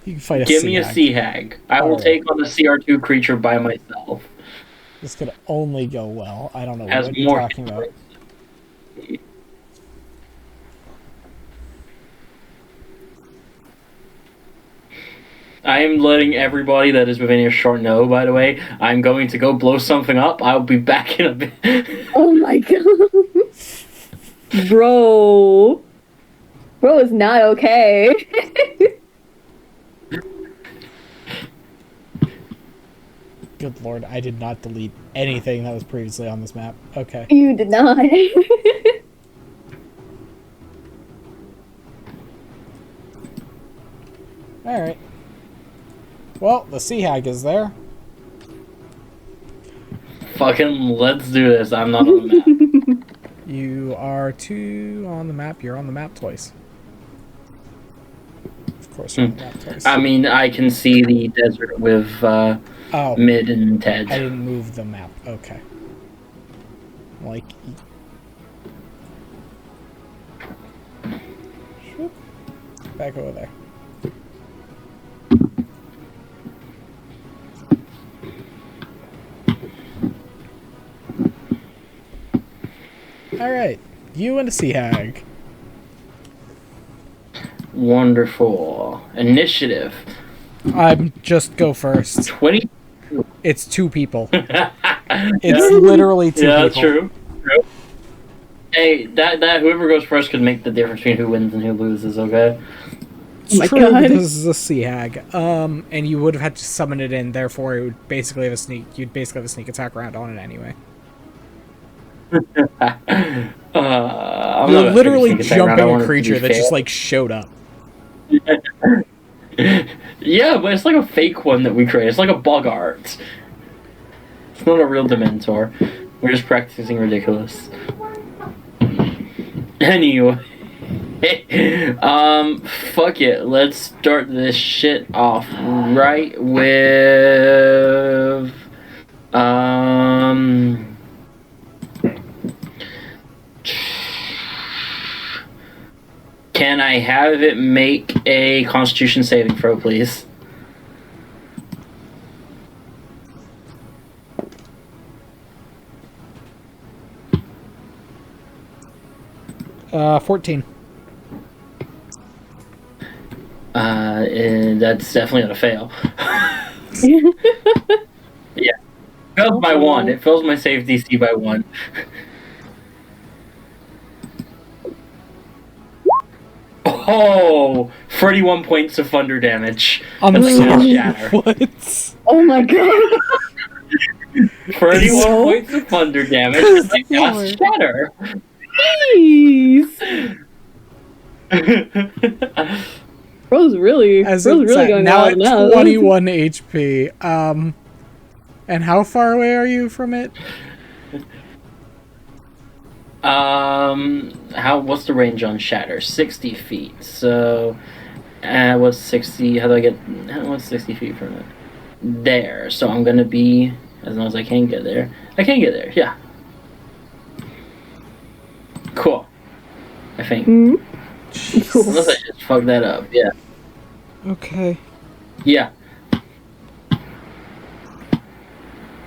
You can fight a Give me a Sea Sea Hag. I will take on a CR2 creature by myself. This could only go well. I don't know Has what you're more talking about. I am letting everybody that is within earshot know, by the way. I'm going to go blow something up. I'll be back in a bit. Oh my god. Bro. Bro is not okay. Good lord, I did not delete anything that was previously on this map. Okay. You did not. Alright. Well, the Sea Hag is there. Fucking let's do this. I'm not on the map. You are 2 on the map. You're on the map twice. Of course you're on the map twice. I mean, I can see the desert with Mid and Ted. I didn't move the map. Okay. Like... Back over there. Alright, you and a Sea Hag. Wonderful. Initiative. I'm just go first. 20. It's 2 people. It's literally 2 people. Yeah, that's true. Hey, that whoever goes first could make the difference between who wins and who loses, okay? It's true, but this is a Sea Hag. And you would have had to summon it in, therefore it would basically have a sneak. You'd basically have a sneak attack round on it anyway. You're literally jumping a creature that just like showed up. Yeah, but it's like a fake one that we created. It's like a bug art. It's not a real Dementor. We're just practicing ridiculous. Anyway. Fuck it. Let's start this shit off right with can I have it make a Constitution saving throw, please? Uh, 14. And that's definitely gonna fail. Yeah. Fails by 1. It fails my save DC by 1. Oh, 31 points of thunder damage. I'm sorry. Shatter. What? Oh my god. 31 points of thunder damage. I cast Shatter. Jeez. Bro's really going now out at now. 21 HP. And how far away are you from it? What's the range on shatter? 60 feet. So, what's 60? What's 60 feet from it? There. So I'm gonna be, as long as I can get there. I can get there, yeah. Cool. I think. Cool. Unless I just fucked that up, yeah. Okay. Yeah.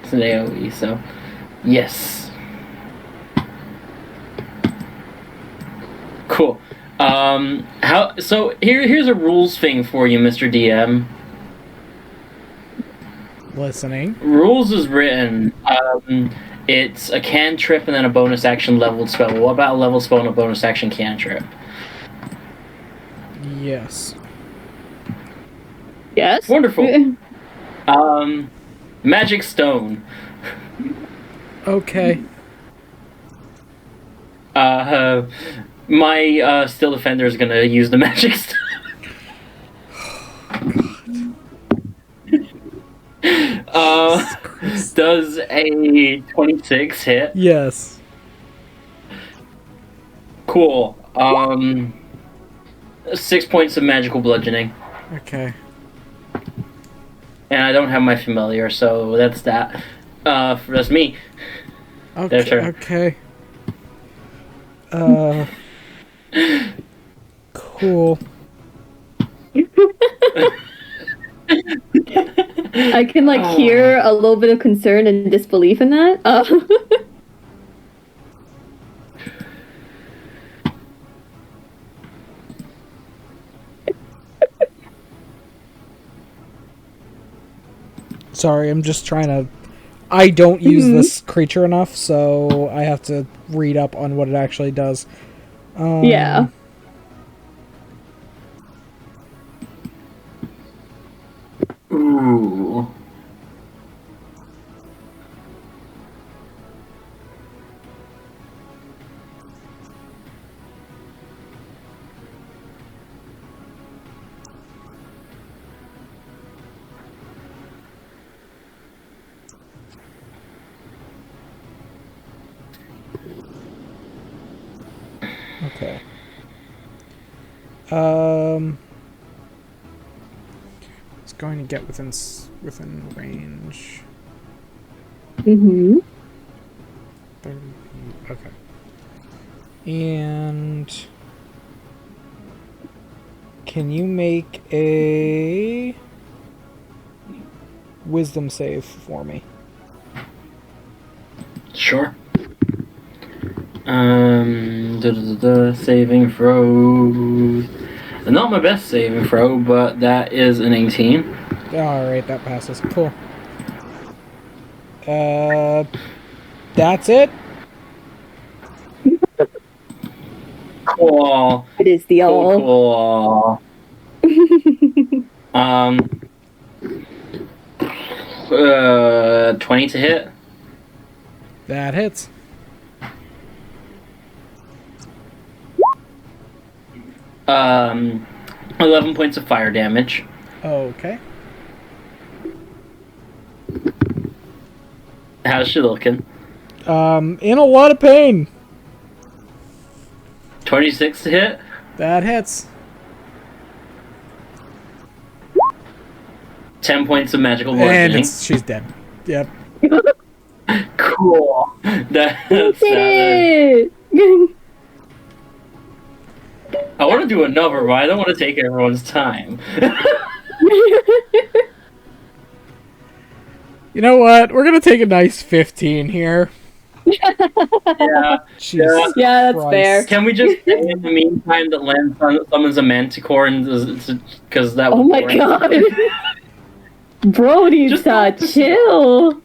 It's an AoE, so. Yes. Cool. Here's a rules thing for you, Mr. DM. Listening. Rules is written. It's a cantrip and then a bonus action leveled spell. What about a leveled spell and a bonus action cantrip? Yes. Yes. Wonderful. Magic stone. Okay. My Steel Defender is gonna use the magic stone. Does a 26 hit? Yes. Cool. 6 points of magical bludgeoning. Okay. And I don't have my familiar, so that's that. That's me. Okay. Their turn. Okay. Cool. I can hear a little bit of concern and disbelief in that. Sorry, I'm just trying to... I don't use this creature enough, so I have to read up on what it actually does. Yeah. Ooh. Okay. It's going to get within range. 30 feet. Okay. And can you make a wisdom save for me? Sure. Saving throws. Not my best saving throw, but that is an 18. Alright, that passes. Cool. That's it? Cool. It is the all. Cool. 20 to hit. That hits. Um, 11 points of fire damage. Okay. How's she looking? In a lot of pain. 26 to hit. That hits. 10 points of magical bludgeoning. And she's dead. Yep. Cool. That's Did it! I want to do another, but I don't want to take everyone's time. You know what? We're gonna take a nice 15 here. Yeah. Jesus Yeah, that's Christ. fair. Can we just say in the meantime that Len summons a manticore and because that was Oh my boring. god. Bro needs to chill.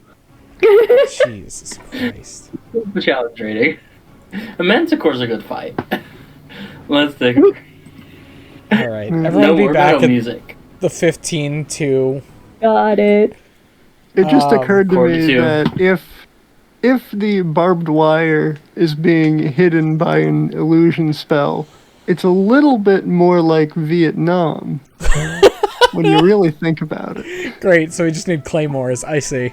Jesus Christ. The challenge rating. A manticore's a good fight. Let's take Alright, no everyone be more back metal at music. the 15 to... Got it. It just occurred to me 42. that if the barbed wire is being hidden by an illusion spell, it's a little bit more like Vietnam when you really think about it. Great, so we just need claymores, I see.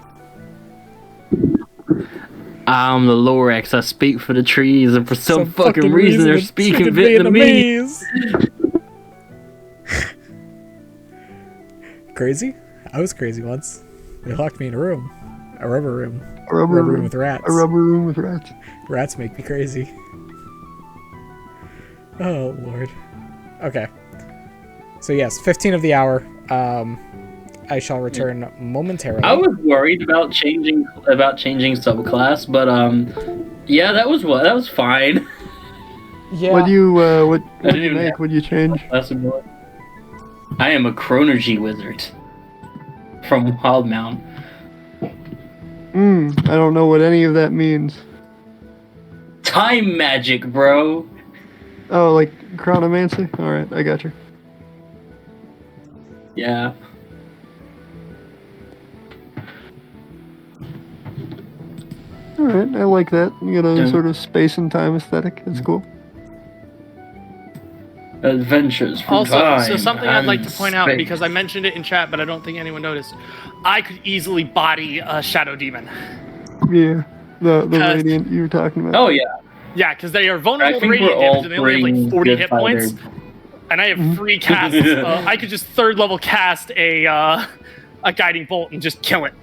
I'm the Lorax. I speak for the trees, and for some fucking reason they're speaking Vietnamese. Crazy? I was crazy once. They locked me in a room. A rubber room. A rubber room with rats. A rubber room with rats. Rats make me crazy. Oh, Lord. Okay. So yes, 15 of the hour. I shall return momentarily. I was worried about changing subclass, but yeah, that was fine. Yeah. What do you make? What do you change? I am a Chronergy wizard from Wildmount. I don't know what any of that means. Time magic, bro. Oh, like chronomancy? Alright, I got you. Yeah. Alright, I like that. You got a sort of space and time aesthetic. It's cool. Adventures from Also, time so something I'd like to point out, space. because I mentioned it in chat, but I don't think anyone noticed. I could easily body a Shadow Demon. Yeah, the Radiant you were talking about. Oh, yeah. Yeah, because they are vulnerable to I think radiant we're all damage, and they only have like 40 good hit points. fighters. And I have free casts. I could just third level cast a Guiding Bolt and just kill it.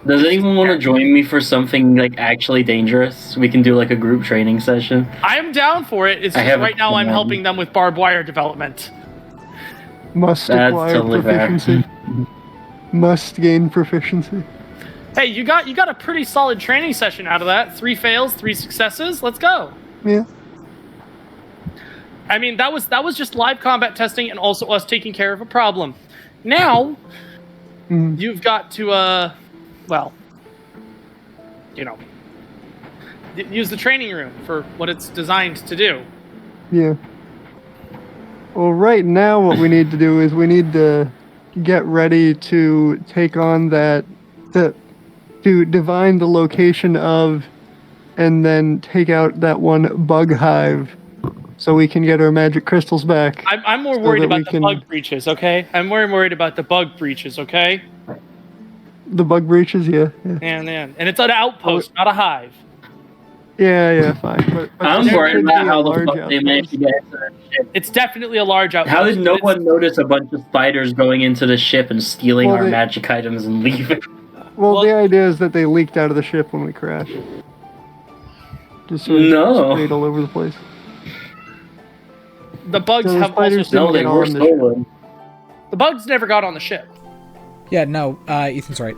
Does anyone want to join me for something like actually dangerous? We can do like a group training session. I am down for it. It's just right now I'm helping them with barbed wire development. Must acquire proficiency. Must gain proficiency. Hey, you got a pretty solid training session out of that. 3 fails, 3 successes. Let's go. Yeah. I mean, that was just live combat testing and also us taking care of a problem. Now, you've got to well, use the training room for what it's designed to do. Yeah. Well, right now what we need to do is we need to get ready to take on to divine the location of and then take out that one bug hive so we can get our magic crystals back. I'm more worried about the bug breaches, okay? I'm more worried about the bug breaches, okay? The bug breaches, yeah. And it's an outpost, not a hive. Yeah, fine. But I'm worried about how the fuck they managed to get into that ship. It's definitely a large outpost. How did no one notice a bunch of spiders going into the ship and stealing our magic items and leaving? Well, the idea is that they leaked out of the ship when we crashed. Just sort of sprayed all over the place. The bugs have also... No, they were stolen. The bugs never got on the ship. Yeah, no, Ethan's right.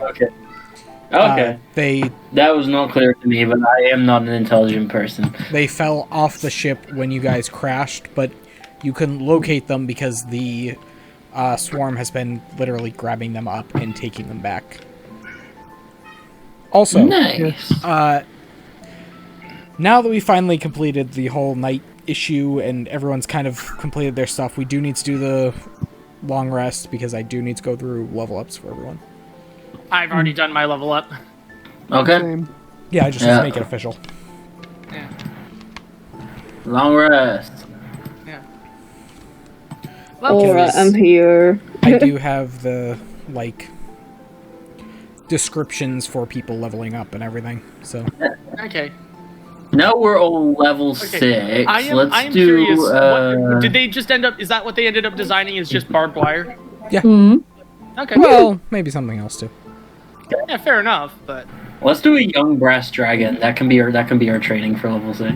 Okay. That was not clear to me, but I am not an intelligent person. They fell off the ship when you guys crashed, but you couldn't locate them because the swarm has been literally grabbing them up and taking them back. Also, nice. Now that we finally completed the whole night issue and everyone's kind of completed their stuff, we do need to do the long rest because I do need to go through level ups for everyone. I've already done my level up. Okay. Yeah, I just need to make it official. Yeah. Long rest. Yeah. Alright, I'm here. I do have the, descriptions for people leveling up and everything, so. Okay. Now we're all level 6. I'm curious. Did they just end up... Is that what they ended up designing, is just barbed wire? Yeah. Okay. Well, maybe something else too. Yeah, fair enough, but... Let's do a young brass dragon. That can be our training for level 6.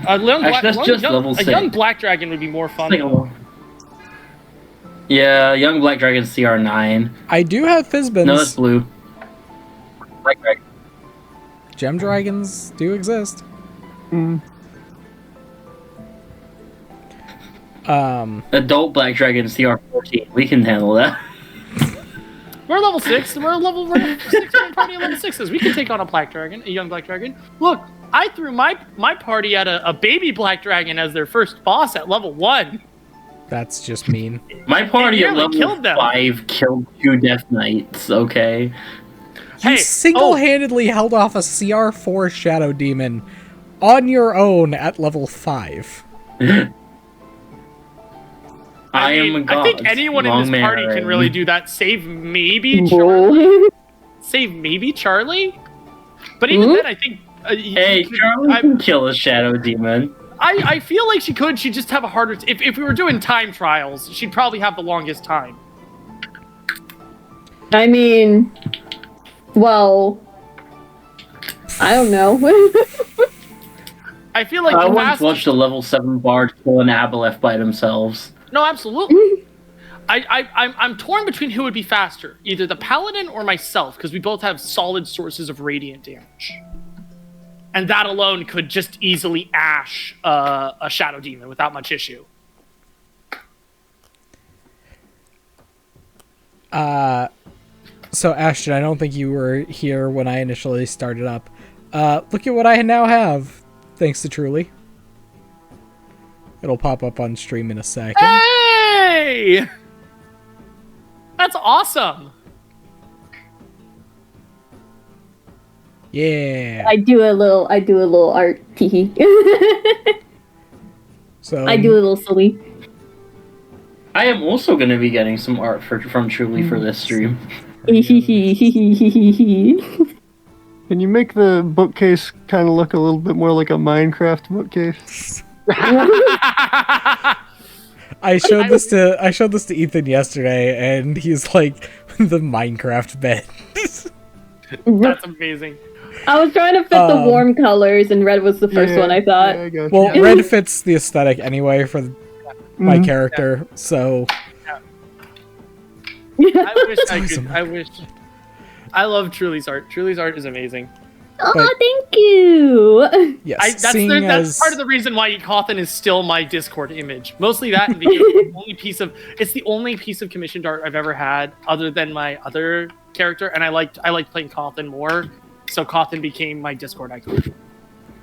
Level 6. A young black dragon would be more fun. Yeah, young black dragon CR9. I do have Fizzbins. No, that's blue. Black dragon. Gem dragons do exist. Adult black dragon CR14. We can handle that. We're level 6. We're level 6 party of level 6s. We can take on a young black dragon. Look, I threw my party at a baby black dragon as their first boss at level 1. That's just mean. My party at level 5 killed 2 Death Knights, okay? You single-handedly held off a CR4 Shadow Demon on your own at level 5. I think anyone in this party can really do that. Save maybe Charlie. Save maybe Charlie. But even then, I think. Hey, Charlie can kill a shadow demon. I feel like she could. She'd just have a harder. If we were doing time trials, she'd probably have the longest time. I mean, well, I don't know. I feel like I once watched a level 7 bard kill an aboleth by themselves. No, absolutely. I'm torn between who would be faster, either the paladin or myself, because we both have solid sources of radiant damage, and that alone could just easily ash a shadow demon without much issue. So Ashton, I don't think you were here when I initially started up. Look at what I now have, thanks to Truly. It'll pop up on stream in a second. Hey! That's awesome! Yeah. I do a little art tee. So I do a little silly. I am also going to be getting some art from Truly for this stream. Can you make the bookcase kind of look a little bit more like a Minecraft bookcase? I showed this to Ethan yesterday, and he's like, the Minecraft bed. That's amazing. I was trying to fit the warm colors, and red was the first one I thought. Yeah, Well, red fits the aesthetic anyway for my character, so. I wish I could. I wish. I love Truly's art. Truly's art is amazing. Oh, thank you. Yes, that's part of the reason why Cawthon is still my Discord image. Mostly that, and it's the only piece of commissioned art I've ever had, other than my other character, and I liked playing Cawthon more, so Cawthon became my Discord icon.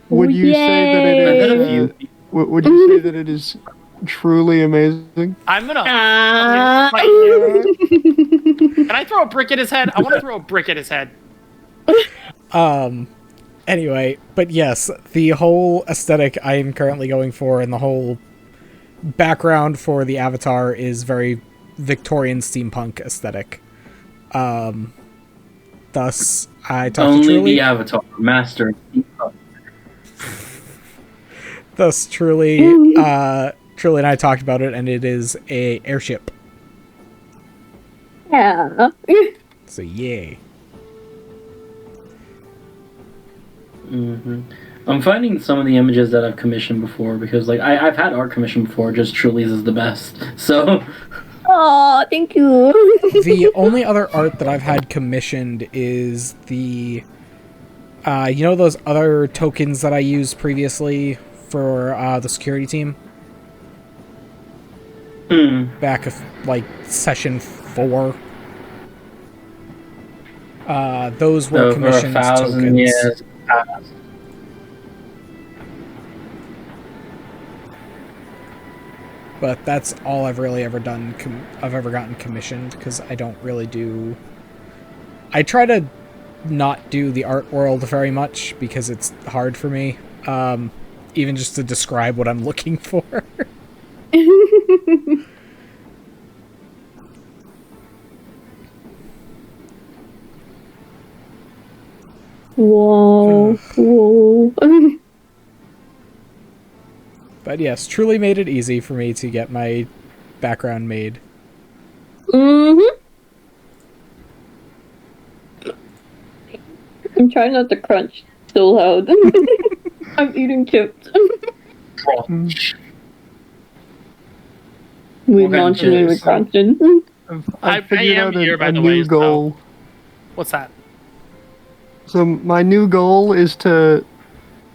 Would you say that it is? Would you say that it is truly amazing? I'm gonna fight you. Can I throw a brick at his head? I want to throw a brick at his head. Anyway, but yes, the whole aesthetic I am currently going for and the whole background for the avatar is very Victorian steampunk aesthetic. Thus, I talked to Truly. Only the avatar, master. Thus, Truly and I talked about it, and it is a airship. Yeah. So, yay. I'm finding some of the images that I've commissioned before, because like I've had art commissioned before, just Truly's is the best. So Oh, thank you. The only other art that I've had commissioned is the you know those other tokens that I used previously for the security team? Back of like session 4. Those were commissioned tokens. Years. But that's all I've really ever done. I've ever gotten commissioned, because I don't really do. I try to not do the art world very much because it's hard for me, even just to describe what I'm looking for. Whoa. Whoa. But yes, Truly made it easy for me to get my background made. Mm-hmm. I'm trying not to crunch so loud. I'm eating chips. We're munching and we're crunching. I figured out a the new way, goal. What's that? So my new goal is to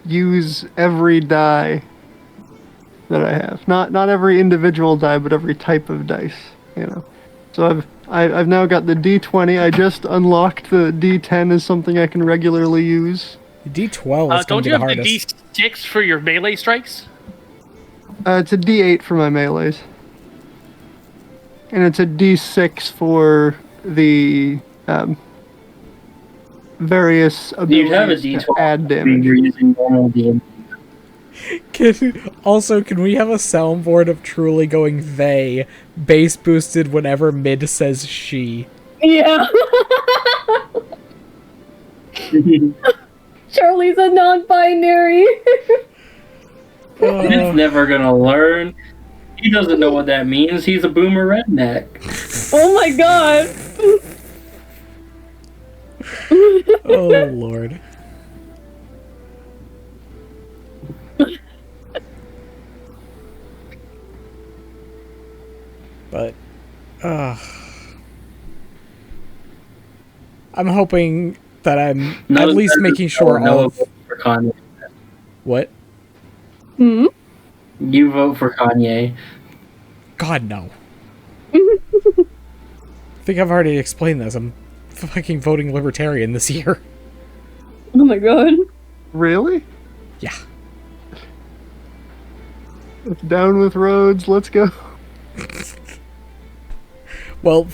use every die that I have. Not every individual die, but every type of dice. You know. So I've now got the D20. I just unlocked the D10 as something I can regularly use. D12 is don't you the have hardest. the D6 for your melee strikes? It's a D8 for my melees. And it's a D6 for the various abilities to add damage. You're using normal D&D. Can we have a soundboard of Truly going they, bass boosted whenever Mid says she? Yeah. Charlie's a non-binary. He's never gonna learn. He doesn't know what that means. He's a boomer redneck. Oh my god. Oh Lord. But, I'm hoping that I'm at least making sure all of... For Kanye. What? Hmm? You vote for Kanye. God, no. I think I've already explained this. I'm fucking voting Libertarian this year. Oh my god. Really? Yeah. It's down with Rhodes. Let's go. Well,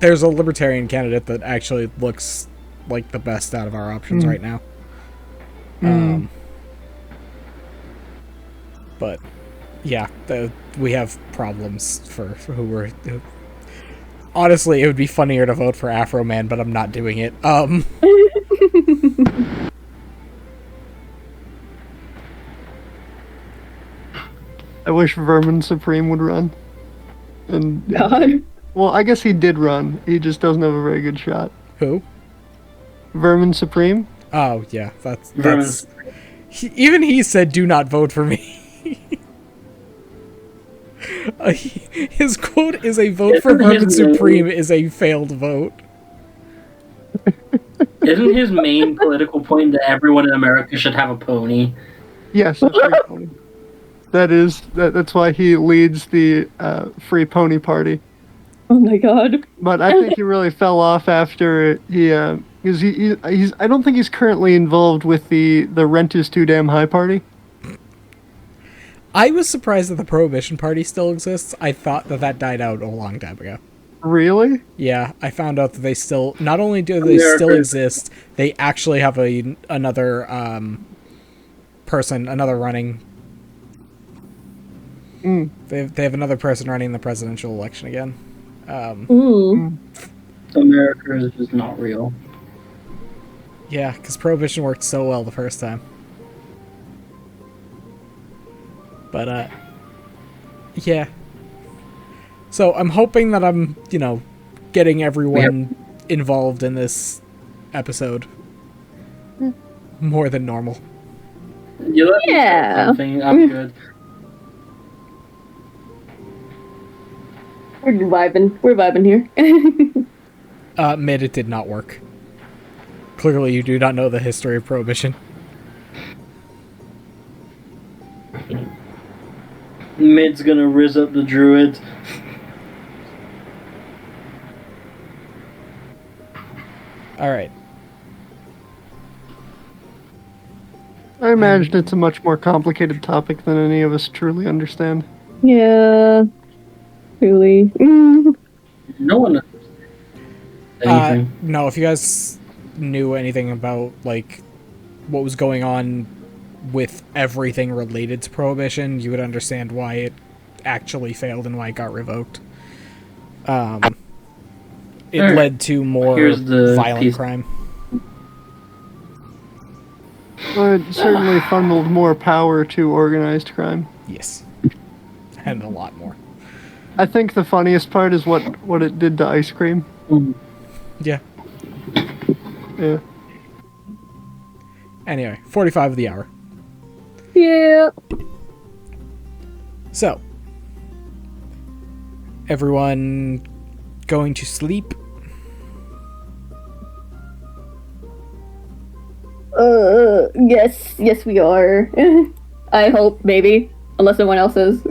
there's a Libertarian candidate that actually looks like the best out of our options right now. But, yeah, we have problems for who we're... Honestly, it would be funnier to vote for Afro Man, but I'm not doing it. I wish Vermin Supreme would run. And God. well, I guess he did run. He just doesn't have a very good shot. Who? Vermin Supreme? Oh, yeah, that's even he said, "Do not vote for me." His quote is, "A vote for Vermin Supreme is a failed vote." Isn't his main political point that everyone in America should have a pony? Yes, a free pony. That's why he leads the Free Pony Party. Oh my god. But I think he really fell off after because he's I don't think he's currently involved with the Rent is Too Damn High party. I was surprised that the Prohibition Party still exists. I thought that died out a long time ago. Really? Yeah, I found out that they still... Not only do they still exist, they actually have another person, another running... They have another person running the presidential election again. America is just not real. Yeah, because Prohibition worked so well the first time. But, yeah. So I'm hoping that I'm, getting everyone involved in this episode more than normal. Yeah. Something. I'm good. We're vibing. We're vibing here. Mid, it did not work. Clearly you do not know the history of Prohibition. Mid's gonna riz up the druids. Alright. I imagine it's a much more complicated topic than any of us truly understand. Yeah. Really. No one understands anything. No, if you guys knew anything about, what was going on with everything related to Prohibition, you would understand why it actually failed and why it got revoked. It led to more violent crime. Well, it certainly funneled more power to organized crime. Yes. And a lot more. I think the funniest part is what it did to ice cream. Yeah. Yeah. Anyway, 45 of the hour. Yeah. So, everyone going to sleep? Yes we are. I hope, maybe. Unless someone else is.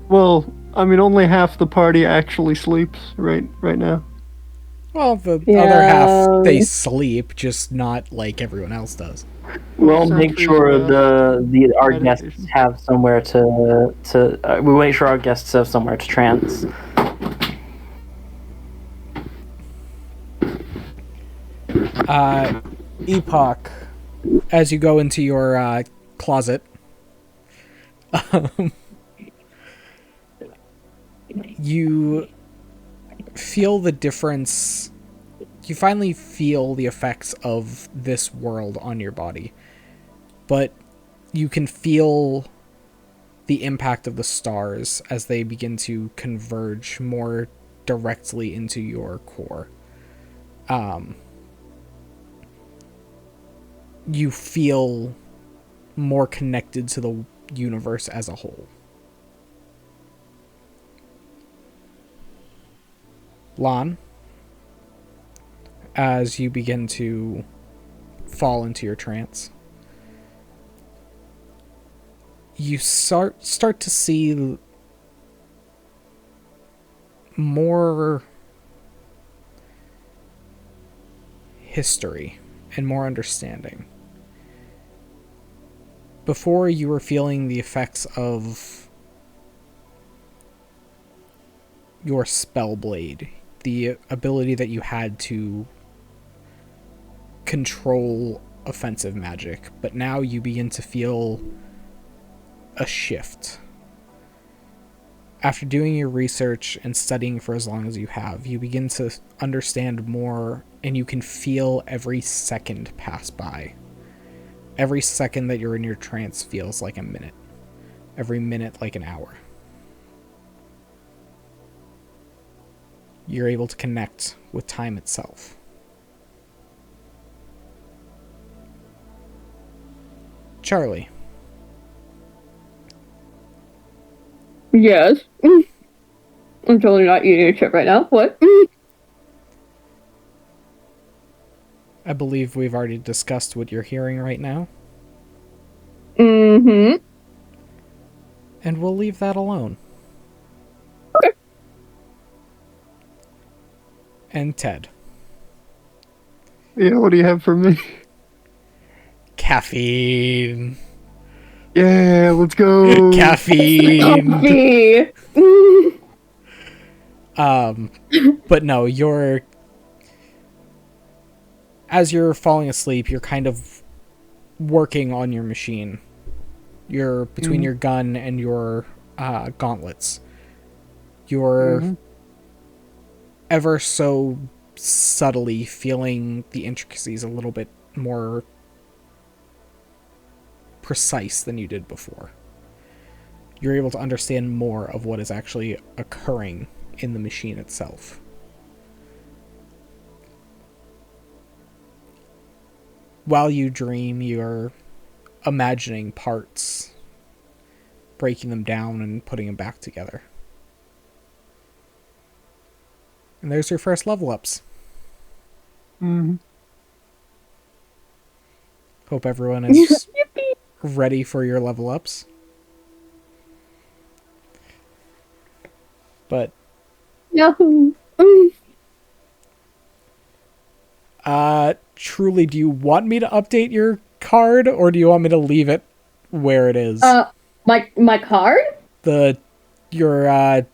Well, I mean, only half the party actually sleeps right now. Well, the other half, they sleep, just not like everyone else does. We'll make sure our guests have somewhere to we'll make sure our guests have somewhere to trance. Epoch, as you go into your closet, you feel the difference you finally feel the effects of this world on your body. But you can feel the impact of the stars as they begin to converge more directly into your core. You feel more connected to the universe as a whole. Lon, as you begin to fall into your trance, you start to see more history and more understanding. Before, you were feeling the effects of your spell blade, the ability that you had to control offensive magic, but now you begin to feel a shift. After doing your research and studying for as long as you have, you begin to understand more, and you can feel every second pass by. Every second that you're in your trance feels like a minute. Every minute like an hour. You're able to connect with time itself. Charlie. Yes. I'm totally not eating a chip right now. What? I believe we've already discussed what you're hearing right now. Mm-hmm. And we'll leave that alone. Okay. And Ted. Yeah, what do you have for me? Caffeine. Yeah, let's go. Caffeine. Coffee. But no, as you're falling asleep, you're kind of working on your machine. You're between your gun and your gauntlets. You're ever so subtly feeling the intricacies a little bit more precise than you did before. You're able to understand more of what is actually occurring in the machine itself. While you dream, you're imagining parts, breaking them down and putting them back together. And there's your first level ups. Mm-hmm. Hope everyone is ready for your level ups. But Yahoo. Truly, do you want me to update your card, or do you want me to leave it where it is? My card? Your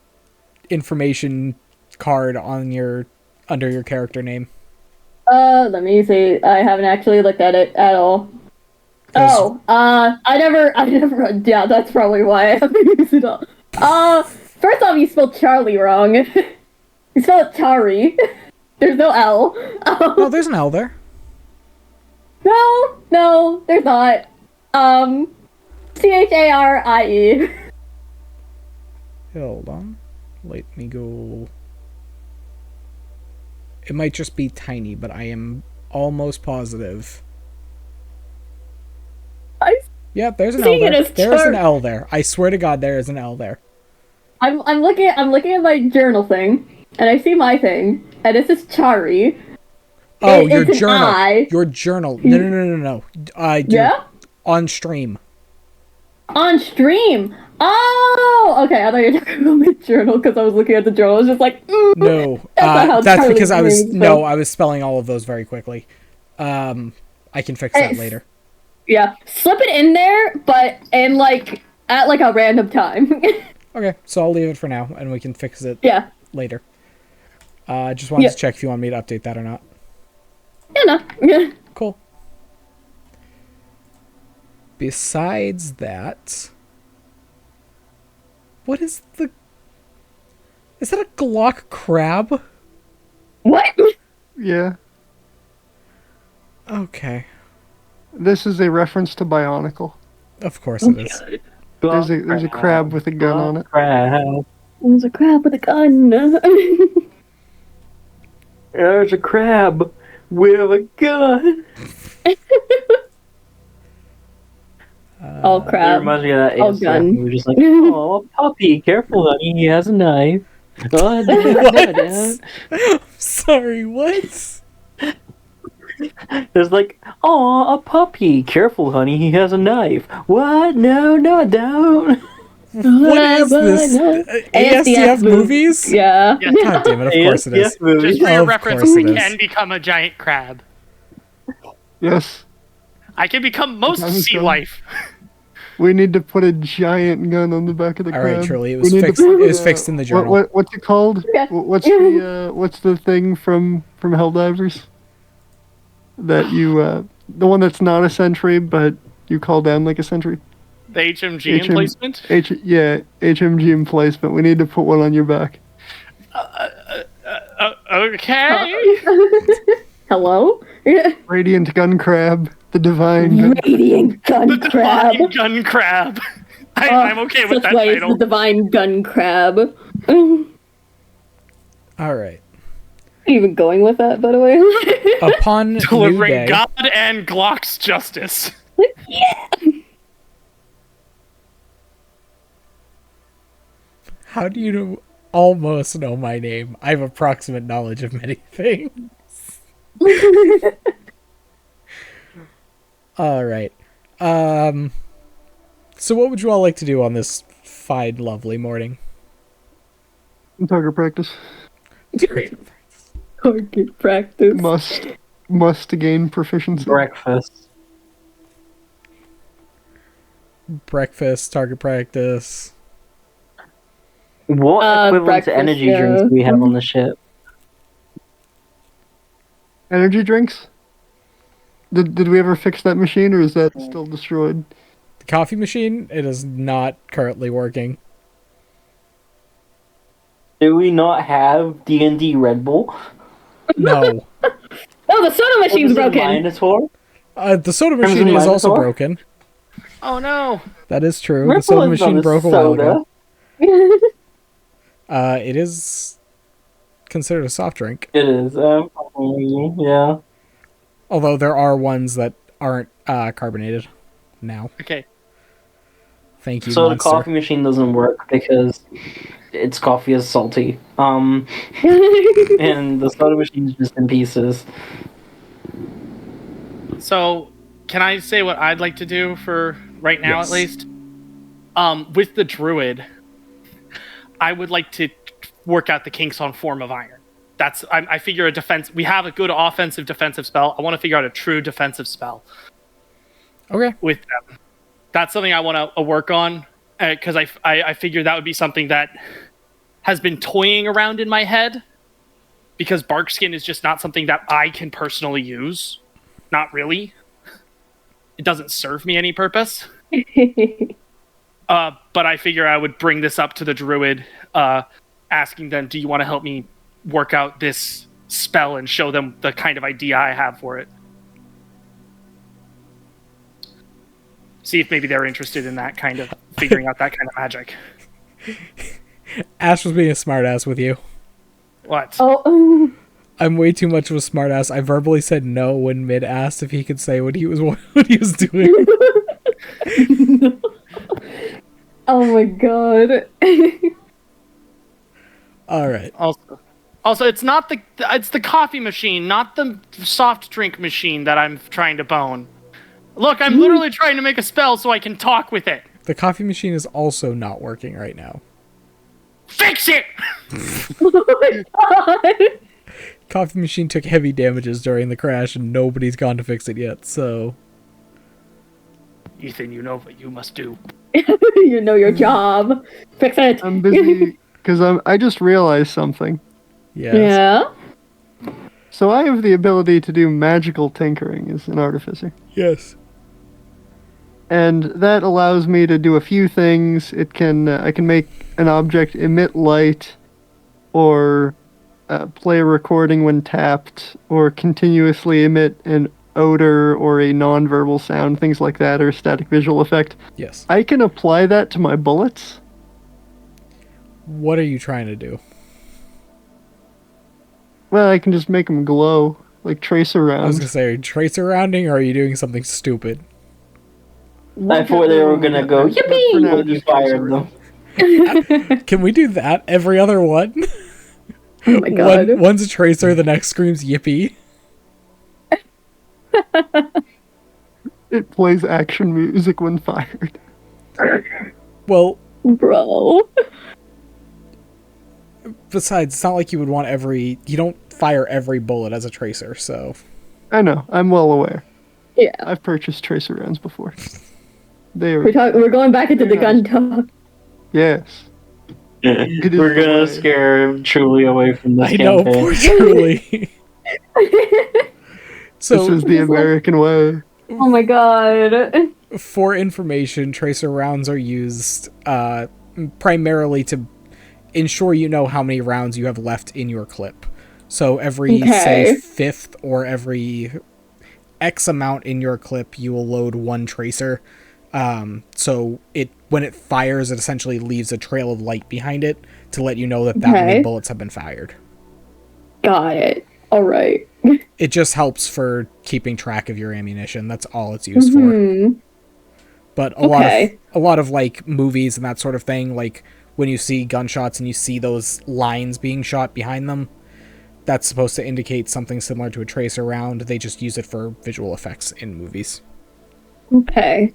information card on under your character name. Let me see. I haven't actually looked at it at all. I never, yeah, that's probably why I haven't used it all. First off, you spelled Charlie wrong. You spelled it Chari. There's no L. No, there's an L there. No, there's not. Charie. Hold on. Let me go. It might just be tiny, but I am almost positive. Yeah, there's an L there. There's an L there. I swear to God, there is an L there. I'm looking at my journal thing, and I see my thing, and it says Chari. Oh, your journal. Your journal. No. Yeah? On stream. On stream? Oh! Okay, I thought you were talking about my journal, because I was looking at the journal. I was just like, No. That's because I was spelling all of those very quickly. I can fix that later. Yeah. Slip it in there, but at a random time. Okay, so I'll leave it for now, and we can fix it later. Just wanted to check if you want me to update that or not. Yeah. Cool. Besides that, what is that a Glock crab? What? Yeah. Okay. This is a reference to Bionicle. Of course it is. There's a crab with a gun on it. Crab. There's a crab with a gun. There's a crab with a gun. All It crab. reminds me of that All ASF gun. movie, just like, oh, puppy, careful, honey, he has a knife. Oh, What? Sorry, what? There's like, oh, a puppy, careful, honey, he has a knife. What? No, I don't. What is this? ASDF movies? Yeah. God damn it, of course it is. Just for your Of reference, course I it is. can become a giant crab. Yes. I can become most Time is sea done. life. We need to put a giant gun on the back of the All crab. right, Truly, it We was need to fixed. put, It was fixed in the journal. What's it called? Yeah. What's the thing from Helldivers? That you the one that's not a sentry, but you call down like a sentry. The HMG emplacement? HMG emplacement. We need to put one on your back. Okay. Hello? Radiant gun crab, the divine gun. Radiant gun crab. Divine gun crab. I'm okay with that Ways, title. the divine gun crab. All right. Even going with that, by the way. Upon new Delivering day, God and Glock's justice. how do you almost know my name? I have approximate knowledge of many things. All right. So what would you all like to do on this fine, lovely morning? Target practice. Target practice. Must gain proficiency. Breakfast, target practice. What equivalent to energy drinks do we have on the ship? Energy drinks? Did we ever fix that machine, or is that still destroyed? The coffee machine, it is not currently working. Do we not have D&D Red Bull? No. Oh, the soda machine's broken. Minotaur? The soda machine is also broken. Oh no. That is true. Red The soda Bull is machine not a broke a while soda. ago. It is considered a soft drink. It is. Yeah. Although there are ones that aren't carbonated now. Okay. Thank you, So Monster. the coffee machine doesn't work because its coffee is salty. And the soda machine's just in pieces. So, can I say what I'd like to do for right now, Yes. at least? With the druid, I would like to work out the kinks on Form of Iron. I figure a defense. We have a good offensive defensive spell. I want to figure out a true defensive spell. Okay. With them, that's something I want to work on because I figure that would be something that has been toying around in my head. Because bark skin is just not something that I can personally use. Not really. It doesn't serve me any purpose. But I figure I would bring this up to the druid, asking them, do you want to help me work out this spell and show them the kind of idea I have for it? See if maybe they're interested in that kind of, figuring out that kind of magic. Ash was being a smartass with you. What? Oh. I'm way too much of a smartass. I verbally said no when Mid asked if he could say what he was doing. Oh my god. All right. Also, it's the coffee machine, not the soft drink machine that I'm trying to bone. Look, I'm literally trying to make a spell so I can talk with it. The coffee machine is also not working right now. Fix it! Oh my god. Coffee machine took heavy damages during the crash and nobody's gone to fix it yet, so... Ethan, you know what you must do. You know your job. Fix it. I'm busy because I just realized something. Yes. Yeah? So I have the ability to do magical tinkering as an artificer. Yes. And that allows me to do a few things. I can make an object emit light, or play a recording when tapped, or continuously emit an odor or a non-verbal sound, things like that, or a static visual effect. Yes. I can apply that to my bullets. What are you trying to do? Well, I can just make them glow, like tracer rounds. I was gonna say, are you tracer rounding, or are you doing something stupid? I thought they were gonna go, yippee, when you fired them. Can we do that every other one? Oh my god. One's a tracer, the next screams yippee. It plays action music when fired. Well, Bro. besides, it's not like you would want you don't fire every bullet as a tracer, so. I know, I'm well aware. Yeah. I've purchased tracer rounds before. We're going back into the gun talk. Yes. We're gonna scare Truly away from this campaign. I know, poor Truly. So, this is the American way. Oh my god. For information, tracer rounds are used primarily to ensure you know how many rounds you have left in your clip. So every, say, fifth or every X amount in your clip, you will load one tracer. So when it fires, it essentially leaves a trail of light behind it to let you know that many bullets have been fired. Got it. All right. It just helps for keeping track of your ammunition. That's all it's used for. But a lot of like movies and that sort of thing, like when you see gunshots and you see those lines being shot behind them, that's supposed to indicate something similar to a tracer round. They just use it for visual effects in movies. Okay.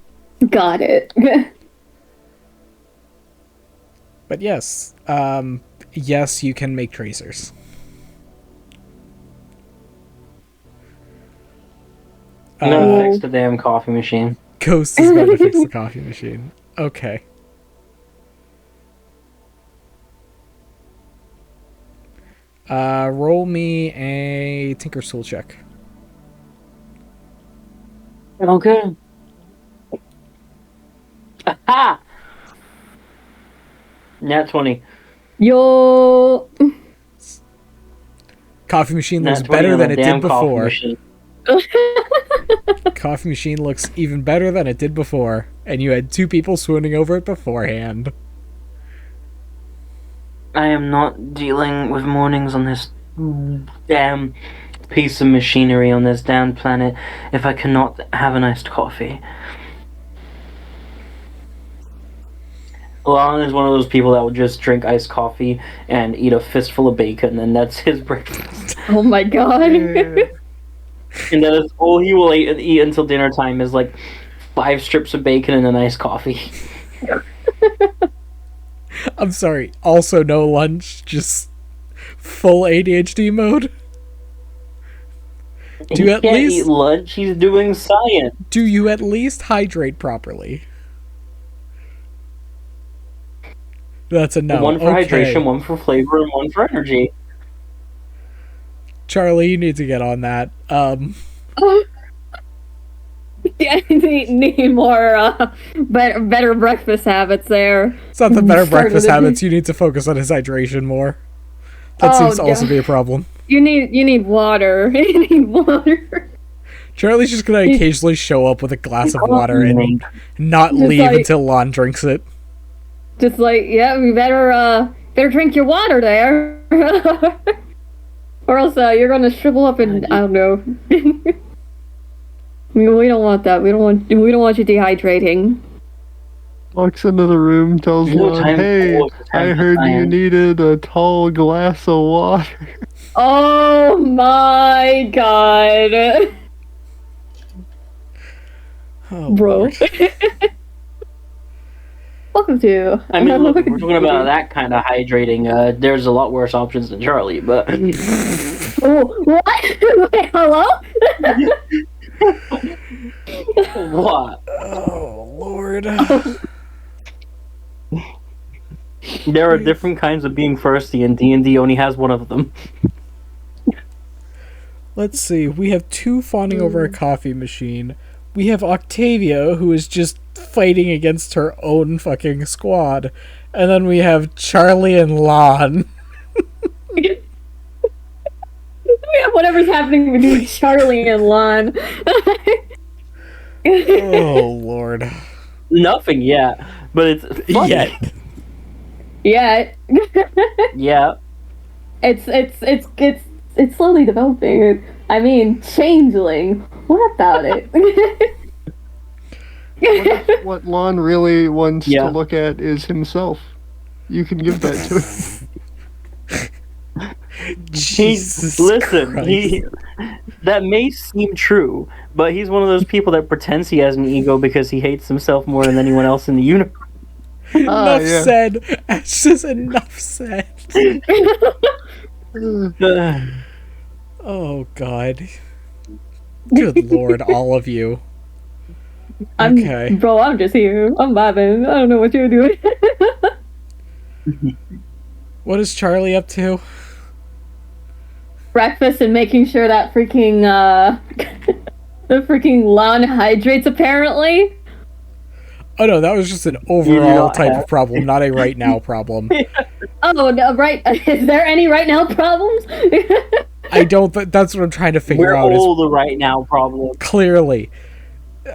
Got it. But yes, yes, you can make tracers. I'm gonna fix the damn coffee machine. Ghost is going to fix the coffee machine. Okay. Roll me a Tinker's Tool check. Okay. Aha! Nat 20. Yo. Coffee machine looks Nat 20 better on than the it damn did coffee before. machine. Coffee machine looks even better than it did before, and you had 2 people swooning over it beforehand. I am not dealing with mornings on this damn piece of machinery on this damn planet if I cannot have an iced coffee. Lon is one of those people that will just drink iced coffee and eat a fistful of bacon, and that's his breakfast. Oh my god. And that is all he will eat until dinner time is like 5 strips of bacon and a nice coffee. I'm sorry, also no lunch, just full ADHD mode? Do you He at can't least eat lunch, he's doing science. Do you at least hydrate properly? That's a no. One for okay. hydration, one for flavor, and one for energy. Charlie, you need to get on that. Yeah, need more better breakfast habits there. It's not the better breakfast habits. You need to focus on his hydration more. That seems to also be a problem. You need water. You need water. Charlie's just gonna occasionally show up with a glass of water and not leave until Lon drinks it. Just like, yeah, we better drink your water there, or else you're gonna shrivel up and I don't know. We don't want that. We don't want you dehydrating. Walks into the room, tells Lon, "Hey, I heard you needed a tall glass of water." Oh my god. Oh, bro. Welcome to. I mean, look, if we're talking about that kind of hydrating, there's a lot worse options than Charlie, but. Oh, what? Wait, hello? What? Oh, Lord. There are different kinds of being thirsty, and D&D only has one of them. Let's see. We have 2 fawning over a coffee machine. We have Octavia, who is just fighting against her own fucking squad. And then we have Charlie and Lon. Whatever's happening between Charlie and Lon. Oh Lord. Nothing yet, but it's funny. Yeah. Yeah. It's slowly developing. I mean, changeling. What about it? What Lon really wants to look at is himself. You can give that to him. That may seem true, but he's one of those people that pretends he has an ego because he hates himself more than anyone else in the universe. Enough said. It's just enough said. Oh God. Good Lord, all of you. Okay. Bro, I'm just here. I'm vibing. I don't know what you're doing. What is Charlie up to? Breakfast and making sure that freaking the freaking Lon hydrates apparently. Oh no, that was just an overall type of problem, not a right now problem. Oh no, right? Is there any right now problems? I don't. That's what I'm trying to figure out. We're all the right now problem. Clearly,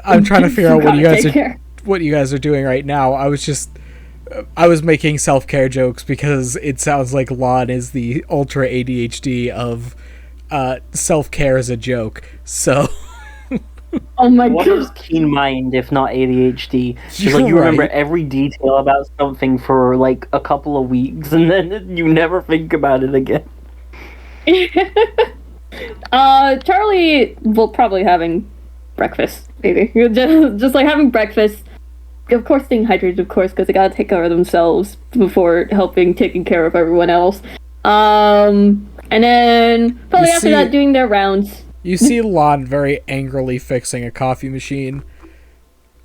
I'm trying to figure out what you guys are doing right now. I was making self-care jokes because it sounds like Lon is the ultra ADHD of self-care as a joke. So. Oh my God. What is keen mind if not ADHD? It's like you remember every detail about something for like a couple of weeks and then you never think about it again. Charlie will probably having breakfast, maybe. Just like having breakfast. Of course, staying hydrated, of course, because they gotta take care of themselves before taking care of everyone else. And then probably after that, doing their rounds. You see Lon very angrily fixing a coffee machine,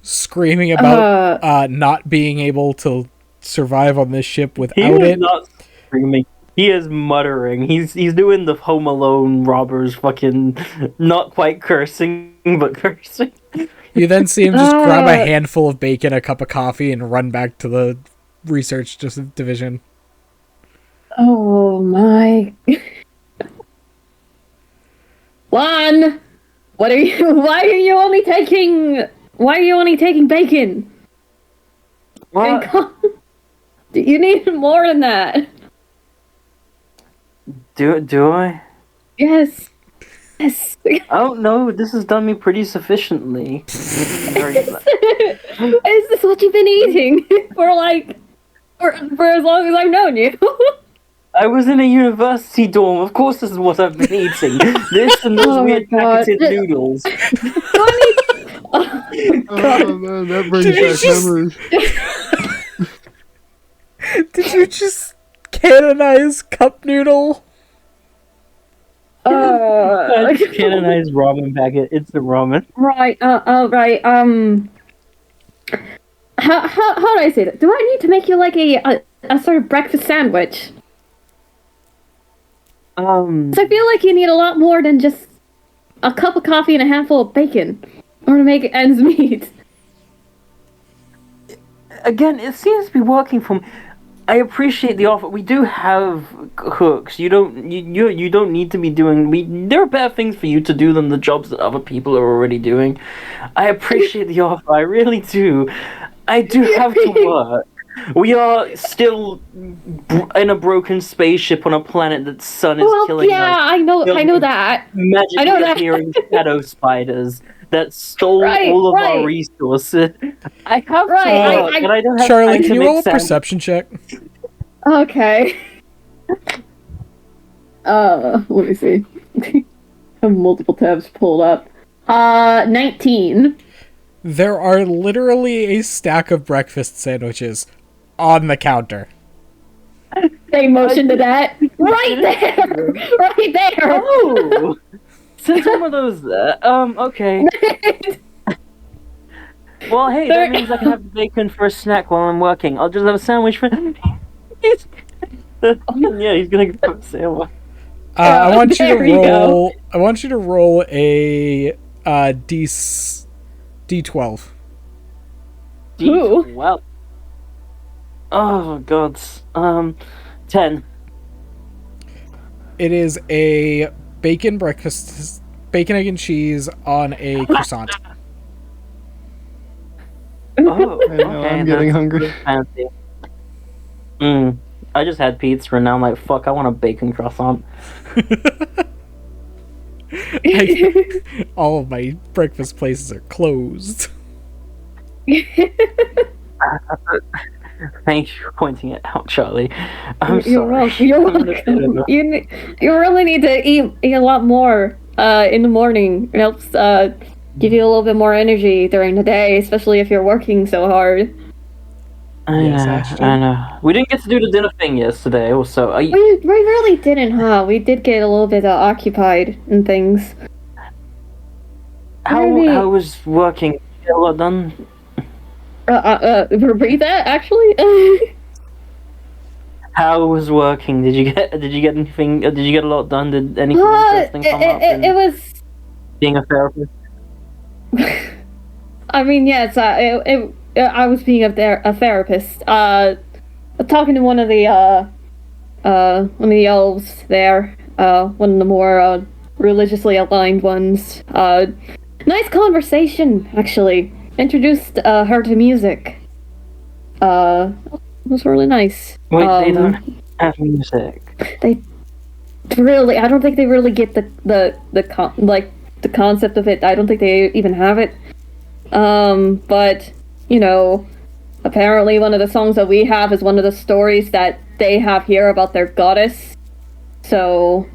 screaming about not being able to survive on this ship without it. Not screaming. He is muttering. He's doing the Home Alone robbers fucking not quite cursing, but cursing. You then see him just grab a handful of bacon, a cup of coffee, and run back to the research division. Oh my. Lon, why are you only taking bacon? What? You need more than that. Do I? Yes. Oh no, this has done me pretty sufficiently. Is this what you've been eating for as long as I've known you? I was in a university dorm. Of course, this is what I've been eating. This and those weird packaged noodles. Oh man, that brings back memories. Did you just canonize cup noodle? Canonized ramen packet. It's the ramen. Right. Right. How do I say that? Do I need to make you like a sort of breakfast sandwich? So I feel like you need a lot more than just a cup of coffee and a handful of bacon, or to make ends meet. Again, it seems to be working for me. I appreciate the offer. We do have cooks. You don't need to be doing. There are better things for you to do than the jobs that other people are already doing. I appreciate the offer. I really do. I do have to work. We are still in a broken spaceship on a planet that sun is killing us. Yeah, I know that. Magically appearing shadow spiders that stole all of our resources. I have to work, and I don't have Charlie, time can to you make roll a perception check? Okay. Let me see. I have multiple tabs pulled up. 19. There are literally a stack of breakfast sandwiches on the counter. They motion to that. Right there! Right there! Oh! Since some of those, okay. Well, hey, that means I can have bacon for a snack while I'm working. I'll just have a sandwich for... Yeah, he's gonna go for a sandwich. I want you to roll a D12. D12. Oh god. 10. It is a bacon breakfast, bacon, egg, and cheese on a croissant. Oh, I know, okay, I'm getting hungry. Fancy. I just had pizza and now I'm like, fuck, I want a bacon croissant. All of my breakfast places are closed. Thanks for pointing it out, Charlie. I'm You're sorry. welcome. You really need to eat a lot more in the morning. It helps give you a little bit more energy during the day, especially if you're working so hard. Yes, I know. We didn't get to do the dinner thing yesterday, also. We really didn't, huh? We did get a little bit occupied and things. How was working? Did you get a lot done? Repeat that, actually? How was working? Did you get anything? Did you get a lot done? Did anything interesting come up? It was being a therapist. I mean, yes. I was being a therapist. Talking to one of the elves there. One of the more religiously aligned ones. Nice conversation, actually. Introduced her to music. It was really nice. Wait, they don't have music. They really, I don't think they really get the concept of it. I don't think they even have it. But you know, apparently one of the songs that we have is one of the stories that they have here about their goddess. So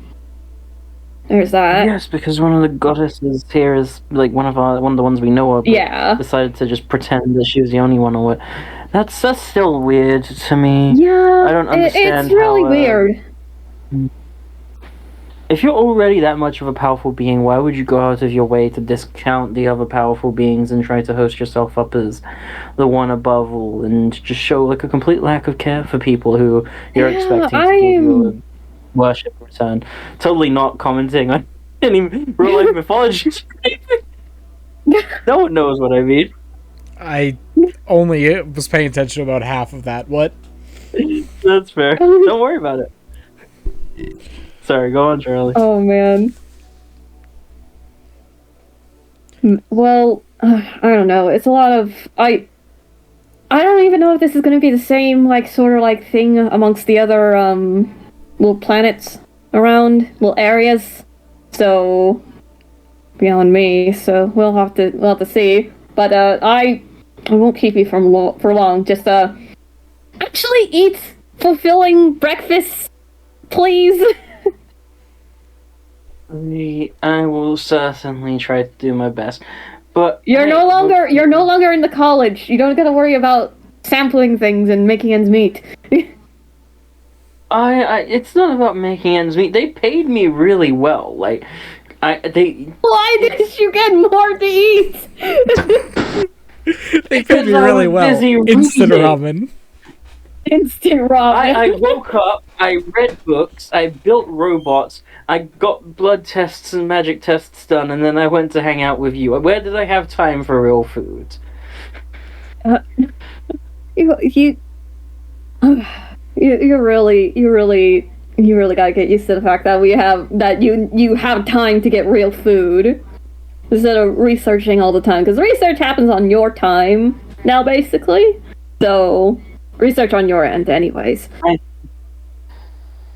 there's that. Yes, because one of the goddesses here is like one of the ones we know of. Yeah. Decided to just pretend that she was the only one, or what? That's still weird to me. Yeah. I don't understand. It's really weird. If you're already that much of a powerful being, why would you go out of your way to discount the other powerful beings and try to host yourself up as the one above all, and just show like a complete lack of care for people who you're expecting to give you a worship return? Totally not commenting on any real life mythology. No one knows what I mean. I only was paying attention to about half of that. What? That's fair. Don't worry about it. Sorry, go on, Charlie. Oh, man. Well, I don't know. It's a lot of... I don't even know if this is going to be the same, like, sort of, like, thing amongst the other, little planets around, little areas. So, beyond me, so we'll have to see. But, I won't keep you for long. Just, actually eat fulfilling breakfast, please. I will certainly try to do my best, but you're no longer in the college. You don't gotta worry about sampling things and making ends meet. It's not about making ends meet. They paid me really well. Like, they. Why did you get more to eat? They paid me really well. Instant ramen. Instant ramen. I woke up, I read books, I built robots, I got blood tests and magic tests done, and then I went to hang out with you. Where did I have time for real food? You really gotta get used to the fact that you have time to get real food instead of researching all the time, because research happens on your time now, basically. So. Research on your end, anyways.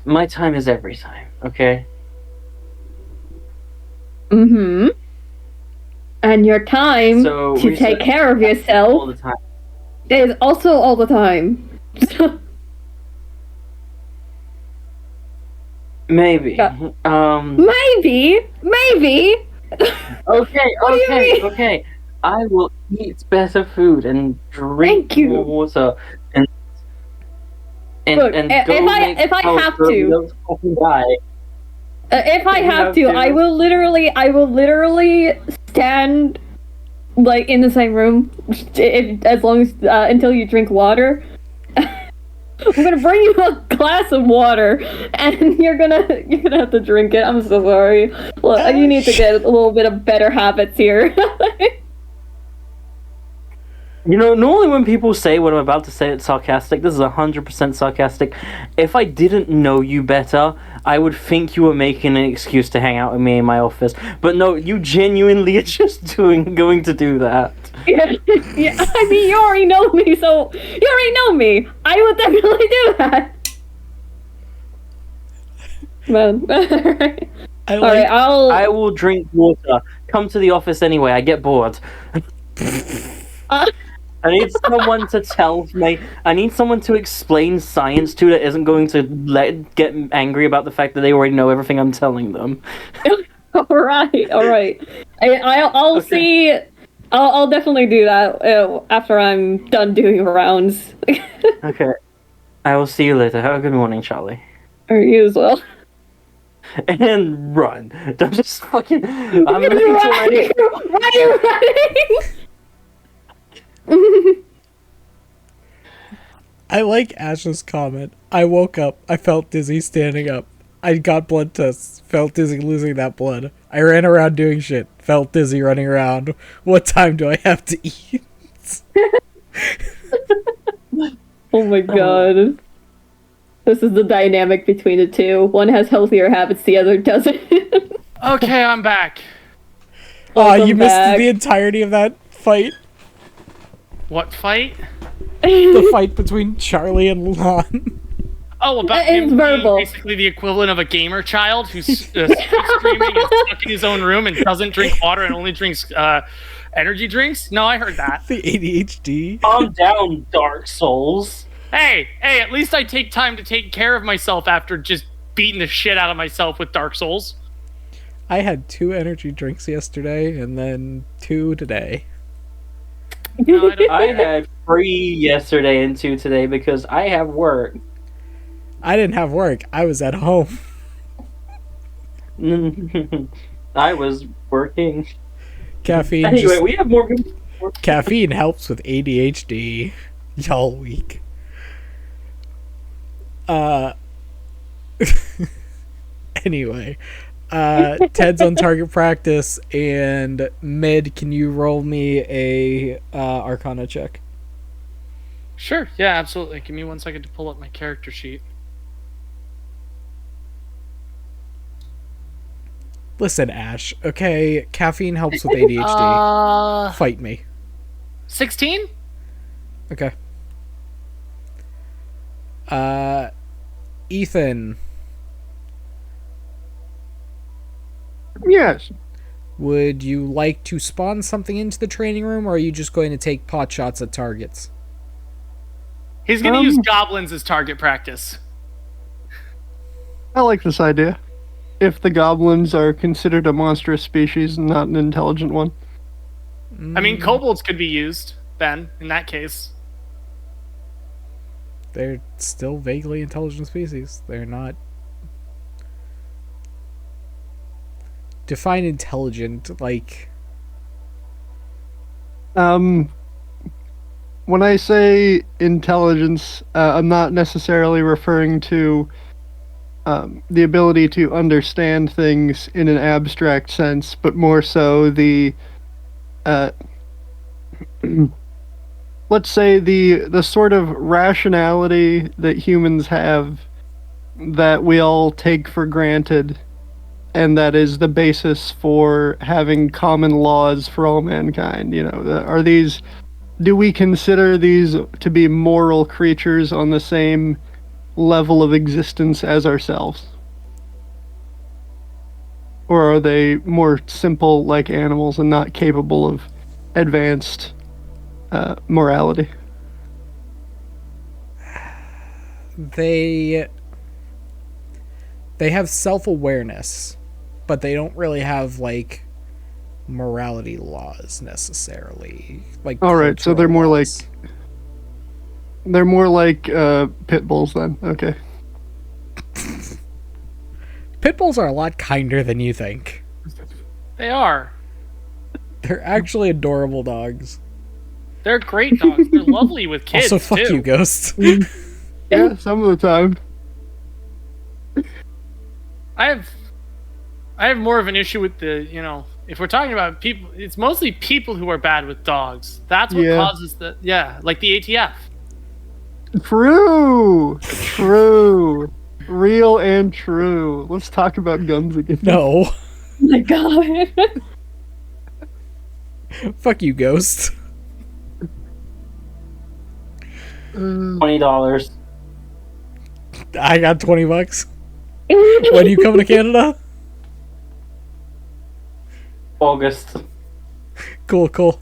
My time is every time, okay? Mm-hmm. And your time to take care of yourself all the time. Is also all the time. Maybe. Maybe. Okay. I will eat better food and drink more water and Look, if I have to, I will literally stand like in the same room as long as until you drink water. I'm gonna bring you a glass of water, and you're gonna have to drink it. I'm so sorry. Look, you need to get a little bit of better habits here. You know, normally when people say what I'm about to say, it's sarcastic. This is 100% sarcastic. If I didn't know you better, I would think you were making an excuse to hang out with me in my office. But no, you genuinely are just going to do that. Yeah, I mean, you already know me, so you already know me. I would definitely do that. Man. Alright, I will drink water. Come to the office anyway, I get bored. I need someone to tell me. I need someone to explain science to that isn't going to get angry about the fact that they already know everything I'm telling them. all right. I'll Okay. see. I'll definitely do that after I'm done doing rounds. Okay. I will see you later. Have a good morning, Charlie. Or you as well. And run. Don't just fucking. I'm Why ready to run. are you running? I like Ash's comment. I woke up. I felt dizzy standing up. I got blood tests. Felt dizzy losing that blood. I ran around doing shit. Felt dizzy running around. What time do I have to eat? Oh my god. This is the dynamic between the two. One has healthier habits, the other doesn't. Okay, I'm back. Oh, Welcome you missed back. the entirety of that fight. What fight? The fight between Charlie and Lon. Oh, about It's him being verbal. basically the equivalent of a gamer child who's streaming and stuck in his own room and doesn't drink water and only drinks energy drinks. No, I heard that. The ADHD. Calm down, Dark Souls. Hey, at least I take time to take care of myself after just beating the shit out of myself with Dark Souls. I had 2 energy drinks yesterday and then 2 today. No, I don't. I had 3 yesterday and 2 today because I have work. I didn't have work. I was at home. I was working. Caffeine. Anyway, we have more good. Caffeine helps with ADHD. Y'all weak. Anyway, Ted's on target practice, and Mid, can you roll me a Arcana check? Sure, yeah, absolutely. Give me 1 second to pull up my character sheet. Listen, Ash. Okay, caffeine helps with ADHD. Fight me. 16? Okay. Ethan, Yes. would you like to spawn something into the training room, or are you just going to take pot shots at targets? He's gonna use goblins as target practice. I like this idea. If the goblins are considered a monstrous species and not an intelligent one. I mean, kobolds could be used, then, in that case. They're still vaguely intelligent species. They're not... Define intelligent, like... When I say intelligence, I'm not necessarily referring to the ability to understand things in an abstract sense, but more so the let's say the sort of rationality that humans have that we all take for granted, and that is the basis for having common laws for all mankind. You know, do we consider these to be moral creatures on the same level of existence as ourselves? Or are they more simple like animals and not capable of advanced morality? They have self-awareness, but they don't really have, like, morality laws necessarily. Like, all right, so they're more laws. like pit bulls then. Okay. Pit bulls are a lot kinder than you think. They are. They're actually adorable dogs. They're great dogs. They're lovely with kids, Also, fuck too. you, Ghost. Yeah, some of the time. I have I have more of an issue with the, if we're talking about people, it's mostly people who are bad with dogs. That's what causes like the ATF. True. Real and true. Let's talk about guns again. No. Oh my god. Fuck you, Ghost. $20. I got $20. When you come to Canada? August. Cool.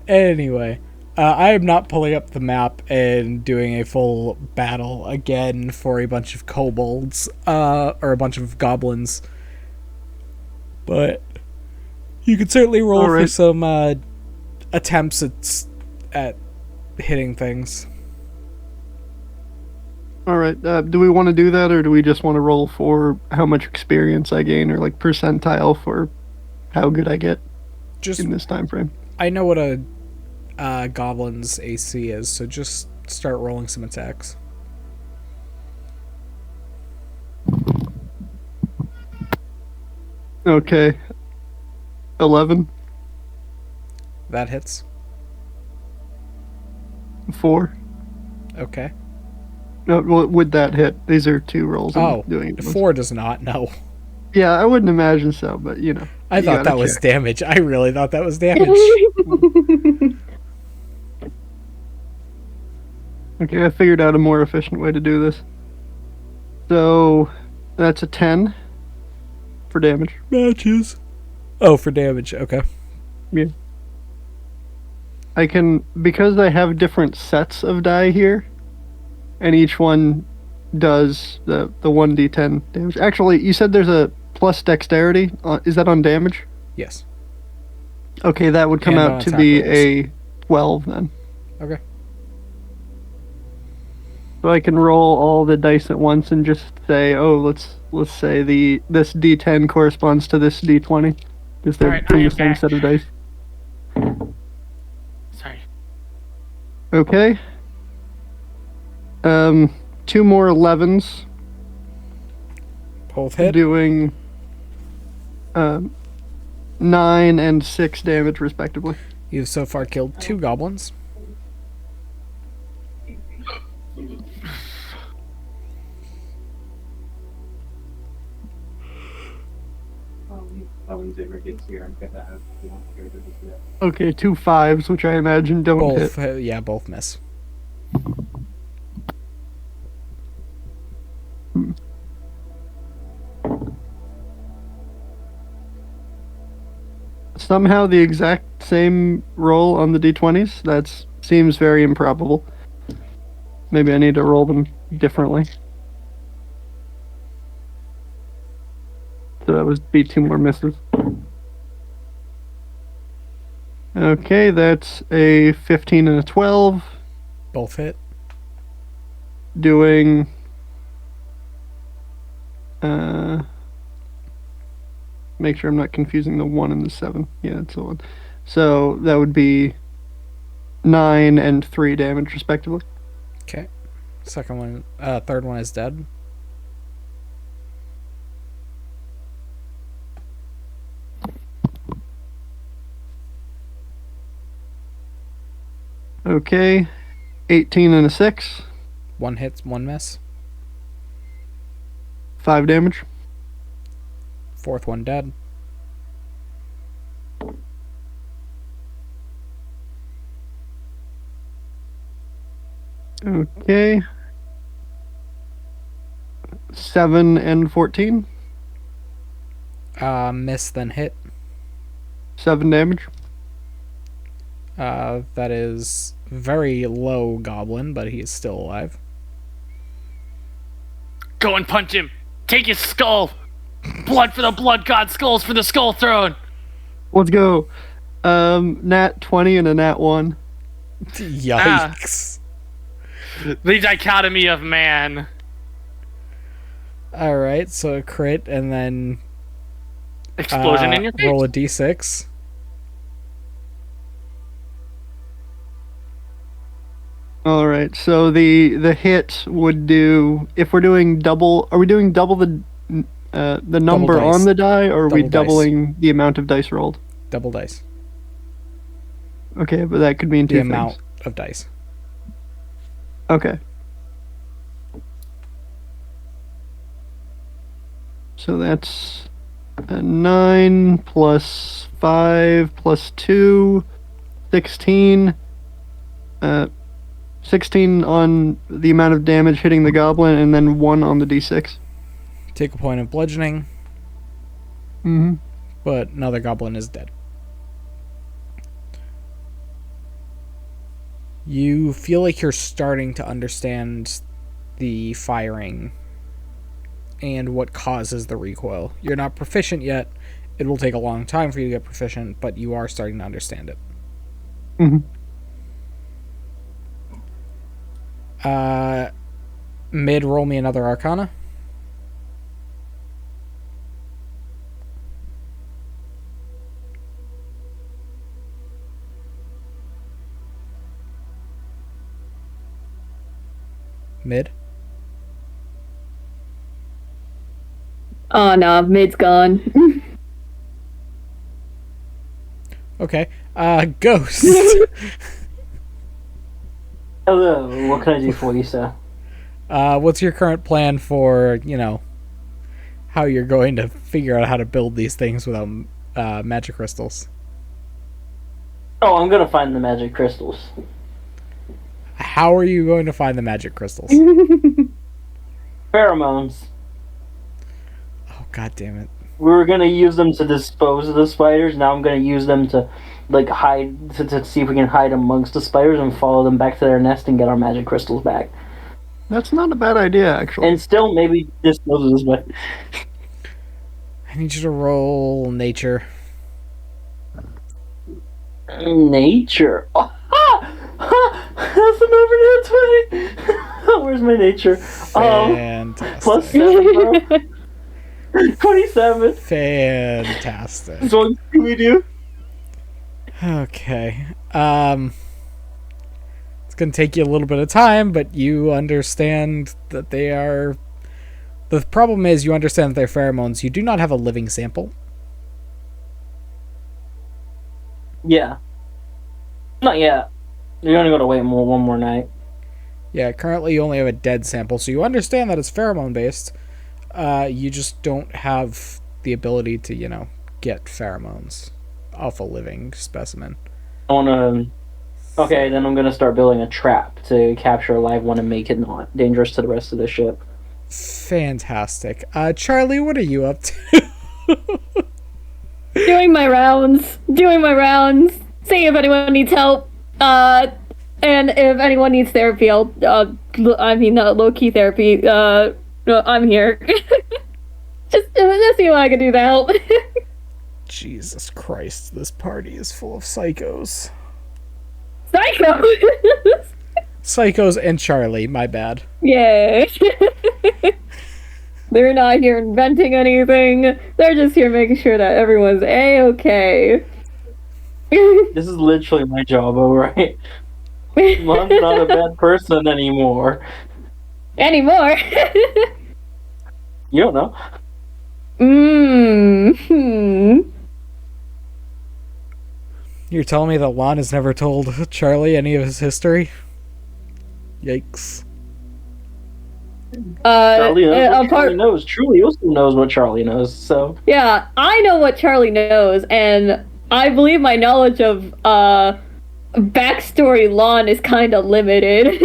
Anyway, I am not pulling up the map and doing a full battle again for a bunch of kobolds, or a bunch of goblins. But you could certainly roll for some attempts at hitting things. Alright, do we want to do that, or do we just want to roll for how much experience I gain, or like percentile for how good I get in this time frame? I know what a goblin's AC is, so just start rolling some attacks. Okay. 11. That hits. 4. Okay. No, would that hit? These are 2 rolls. I'm doing it 4 does not, no. Yeah, I wouldn't imagine so, but I thought that was damage. I really thought that was damage. Okay, I figured out a more efficient way to do this. So, that's a 10 for damage. Matches. Oh, for damage, okay. Yeah. I can, because I have different sets of die here, and each one does the 1d10 damage. Actually, you said there's a plus dexterity. Is that on damage? Yes. Okay, that would come out to be a 12 then. Okay. So I can roll all the dice at once and just say, let's say this d10 corresponds to this d20. Because they're from the same set of dice. Sorry. Okay. 2 more 11s. Both hit. Doing 9 and 6 damage respectively. You've so far killed 2 goblins. Okay, 2 5s, which I imagine don't hit. Yeah, both miss. Somehow the exact same roll on the d20s? That seems very improbable. Maybe I need to roll them differently. So that would be 2 more misses. Okay, that's a 15 and a 12. Both hit. Doing... make sure I'm not confusing the 1 and the 7. Yeah, it's the 1. So that would be 9 and 3 damage respectively. Okay. Third one is dead. Okay, 18 and a 6. 1 hit, 1 miss. 5 damage. 4th one dead. Okay. 7 and 14. Miss then hit. 7 damage. That is very low goblin, but he is still alive. Go and punch him. Take his skull. Blood for the blood god, skulls for the skull throne. Let's go. Nat 20 and a nat 1. Yikes. The dichotomy of man. Alright, so a crit and then explosion in your face. Roll a d6. All right. So the hit would do if we're doing double. Are we doing double the number on the die, or are we doubling the amount of dice rolled? Double dice. Okay, but that could mean two things. The amount of dice. Okay. So that's 9 plus 5 plus 2, 16. 16 on the amount of damage hitting the goblin, and then 1 on the d6. Take a point of bludgeoning. Mm-hmm. But another goblin is dead. You feel like you're starting to understand the firing and what causes the recoil. You're not proficient yet. It will take a long time for you to get proficient, but you are starting to understand it. Mm-hmm. Mid, roll me another Arcana. Mid. Oh no, mid's gone. Okay. Ghost. Hello, what can I do for you, sir? What's your current plan for, how you're going to figure out how to build these things without magic crystals? Oh, I'm gonna find the magic crystals. How are you going to find the magic crystals? Pheromones. Oh, god damn it. We were gonna use them to dispose of the spiders. Now I'm gonna use them to, hide, to see if we can hide amongst the spiders and follow them back to their nest and get our magic crystals back. That's not a bad idea, actually. And still maybe dispose of this way. I need you to roll nature. Nature. Oh, that's an over 20. Where's my nature? Fantastic. Plus 7, bro. 27. Fantastic. So what can we do? Okay. It's gonna take you a little bit of time, but you understand that they are... The problem is you understand that they're pheromones. You do not have a living sample. Yeah. Not yet. You're gonna go to wait one more night. Yeah, currently you only have a dead sample, so you understand that it's pheromone based. You just don't have the ability to, get pheromones off a living specimen. I wanna... Okay, then I'm gonna start building a trap to capture a live one and make it not dangerous to the rest of the ship. Fantastic. Charlie, what are you up to? Doing my rounds. Seeing if anyone needs help. And if anyone needs therapy, low-key therapy. I'm here. just see what I can do to help. Jesus Christ, this party is full of psychos. Psychos? Psychos and Charlie, my bad. Yeah. They're not here inventing anything. They're just here making sure that everyone's A-okay. This is literally my job, alright? Mom's not a bad person anymore. Anymore? You don't know. You're telling me that Lon has never told Charlie any of his history? Yikes. Charlie knows what Charlie knows. Truly also knows what Charlie knows, so... Yeah, I know what Charlie knows, and I believe my knowledge of, backstory Lon is kinda limited.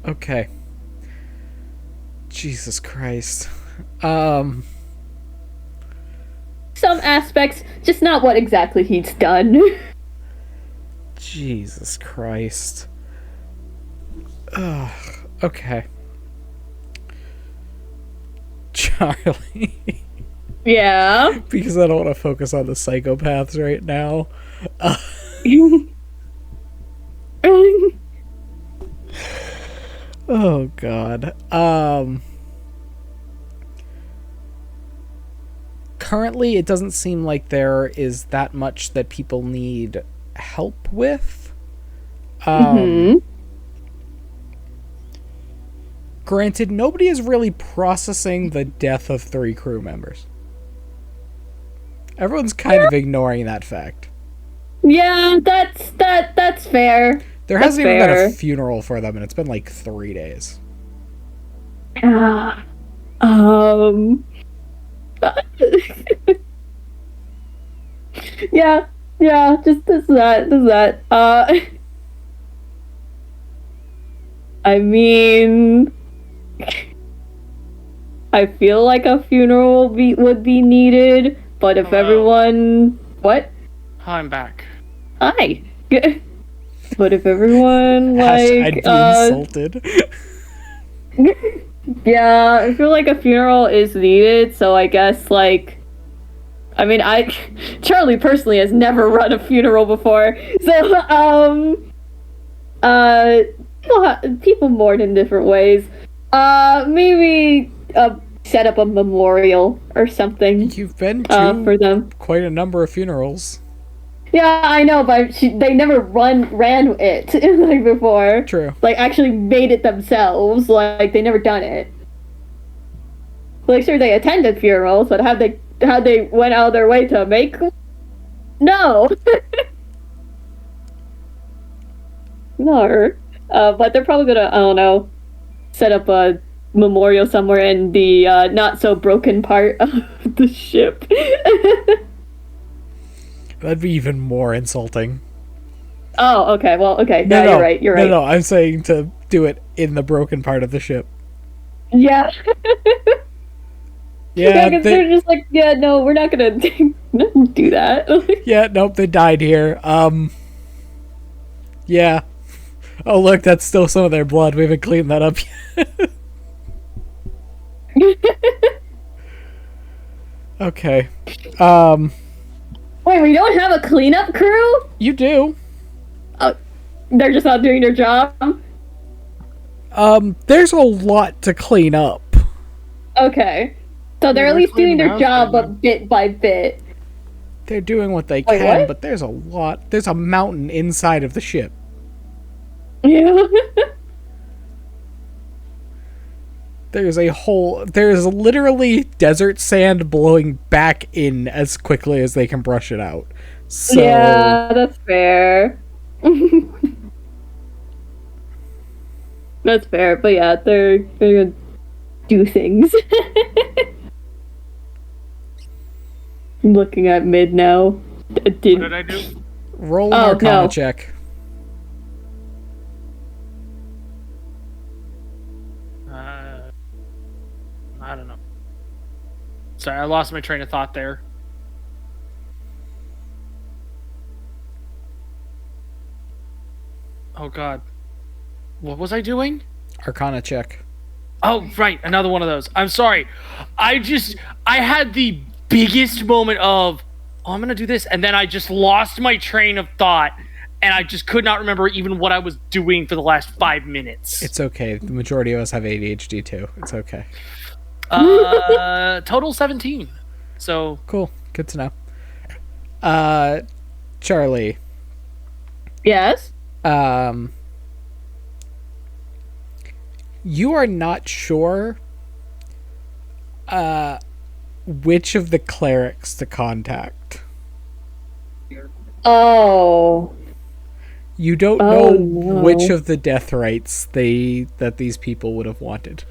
Okay. Jesus Christ. Some aspects, just not what exactly he's done. Jesus Christ. Ugh. Okay. Charlie. Yeah? Because I don't want to focus on the psychopaths right now. Oh, God. currently, it doesn't seem like there is that much that people need help with. Granted, nobody is really processing the death of 3 crew members. Everyone's kind of ignoring that fact. Yeah, that's fair. There hasn't even been a funeral for them, and it's been like 3 days. Yeah, just that. I mean, I feel like a funeral would be needed, but if everyone... What? I'm back. Hi. But if everyone, I'd be insulted. Yeah, I feel like a funeral is needed, so I guess, like... I mean, Charlie personally has never run a funeral before, so, people mourn in different ways. Maybe set up a memorial or something. You've been to for them. Quite a number of funerals. Yeah, I know, but they never ran it like before. True. Like actually made it themselves. Like they never done it. Like sure they attended funerals, but how they went out of their way to make? No. No. But they're probably gonna, I don't know, set up a memorial somewhere in the not so broken part of the ship. That'd be even more insulting. Oh, okay. Well, okay. No, you're right. You're right. No, I'm saying to do it in the broken part of the ship. Yeah. Yeah, because they're just like, yeah, no, we're not gonna do that. Yeah, nope, they died here. Yeah. Oh, look, that's still some of their blood. We haven't cleaned that up yet. Okay. Wait, we don't have a cleanup crew? You do. Oh, they're just not doing their job? There's a lot to clean up. Okay. So they're at least doing their job, but bit by bit. They're doing what they can, but there's a lot. There's a mountain inside of the ship. Yeah. There's literally desert sand blowing back in as quickly as they can brush it out. So, yeah, that's fair. That's fair, but yeah, they're gonna do things. I'm looking at mid now. What did I do? Roll an Arcana check. I don't know. Sorry, I lost my train of thought there. Oh god. What was I doing? Arcana check. Oh, right, another one of those. I'm sorry. I had the biggest moment of, oh, I'm gonna do this, and then I just lost my train of thought, and I just could not remember even what I was doing for the last 5 minutes. It's okay. The majority of us have ADHD too. It's okay. Total 17. So cool. Good to know. Charlie. Yes? You are not sure which of the clerics to contact. Oh. You don't know which of the death rites that these people would have wanted.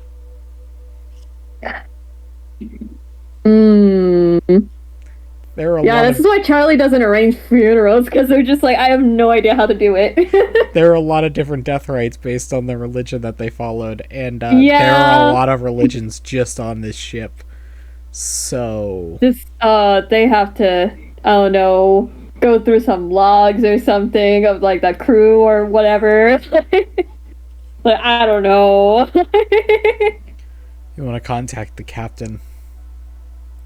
There are this is why Charlie doesn't arrange funerals, because they're just like, I have no idea how to do it. There are a lot of different death rites based on the religion that they followed, and there are a lot of religions just on this ship. So just they have to, I don't know, go through some logs or something of like the crew or whatever. But I don't know. You want to contact the captain?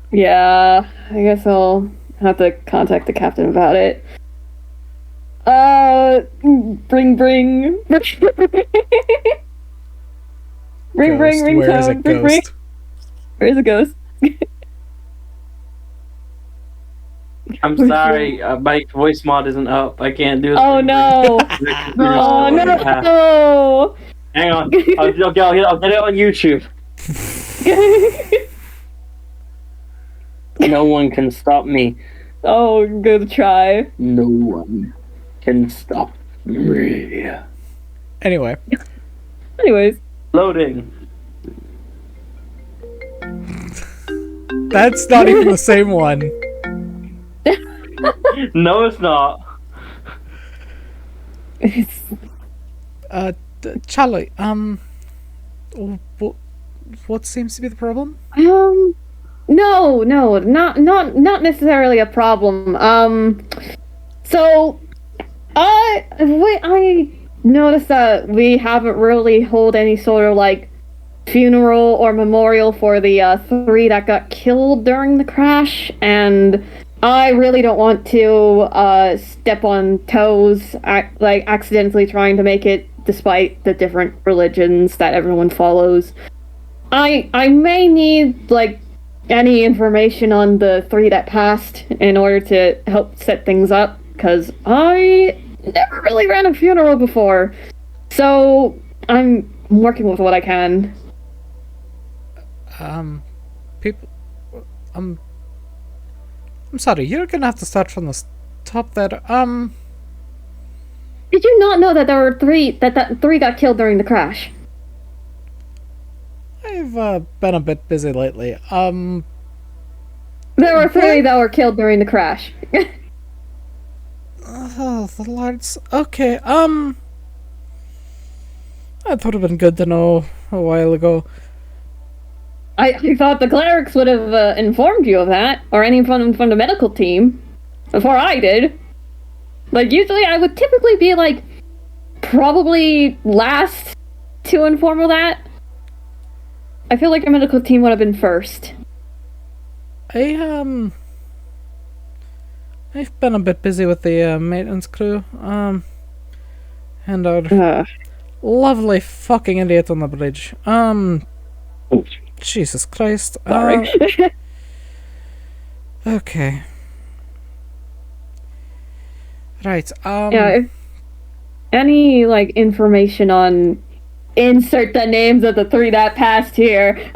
Yeah, I guess I'll have to contact the captain about it. Bring. Bring Where is it, tone. Bring. Where is the ghost? I'm sorry, my voice mod isn't up. I can't do it. Oh no! Oh no! Hang on, I'll get it on YouTube. No one can stop me. Oh, good try. No one can stop me. Anyway. Anyways. Loading. That's not even the same one. No, it's not. Charlie, what seems to be the problem? No, not necessarily a problem. So, I noticed that we haven't really held any sort of like funeral or memorial for the 3 that got killed during the crash, and I really don't want to step on toes, accidentally trying to make it, despite the different religions that everyone follows. I may need like any information on the 3 that passed in order to help set things up, because I never really ran a funeral before, so I'm working with what I can. People, I'm sorry, you're gonna have to start from the top there. Did you not know that there were 3, that 3 got killed during the crash? I've been a bit busy lately. There were 3 that were killed during the crash. Oh, the Lords. Okay, that would have been good to know a while ago. I thought the clerics would have informed you of that, or anyone from the medical team, before I did. Like, usually I would typically be, like, probably last to inform of that. I feel like your medical team would have been first. I've been a bit busy with the maintenance crew, and our lovely fucking idiot on the bridge. Jesus Christ. Sorry. Okay. Right, yeah, any, like, information on insert the names of the 3 that passed here,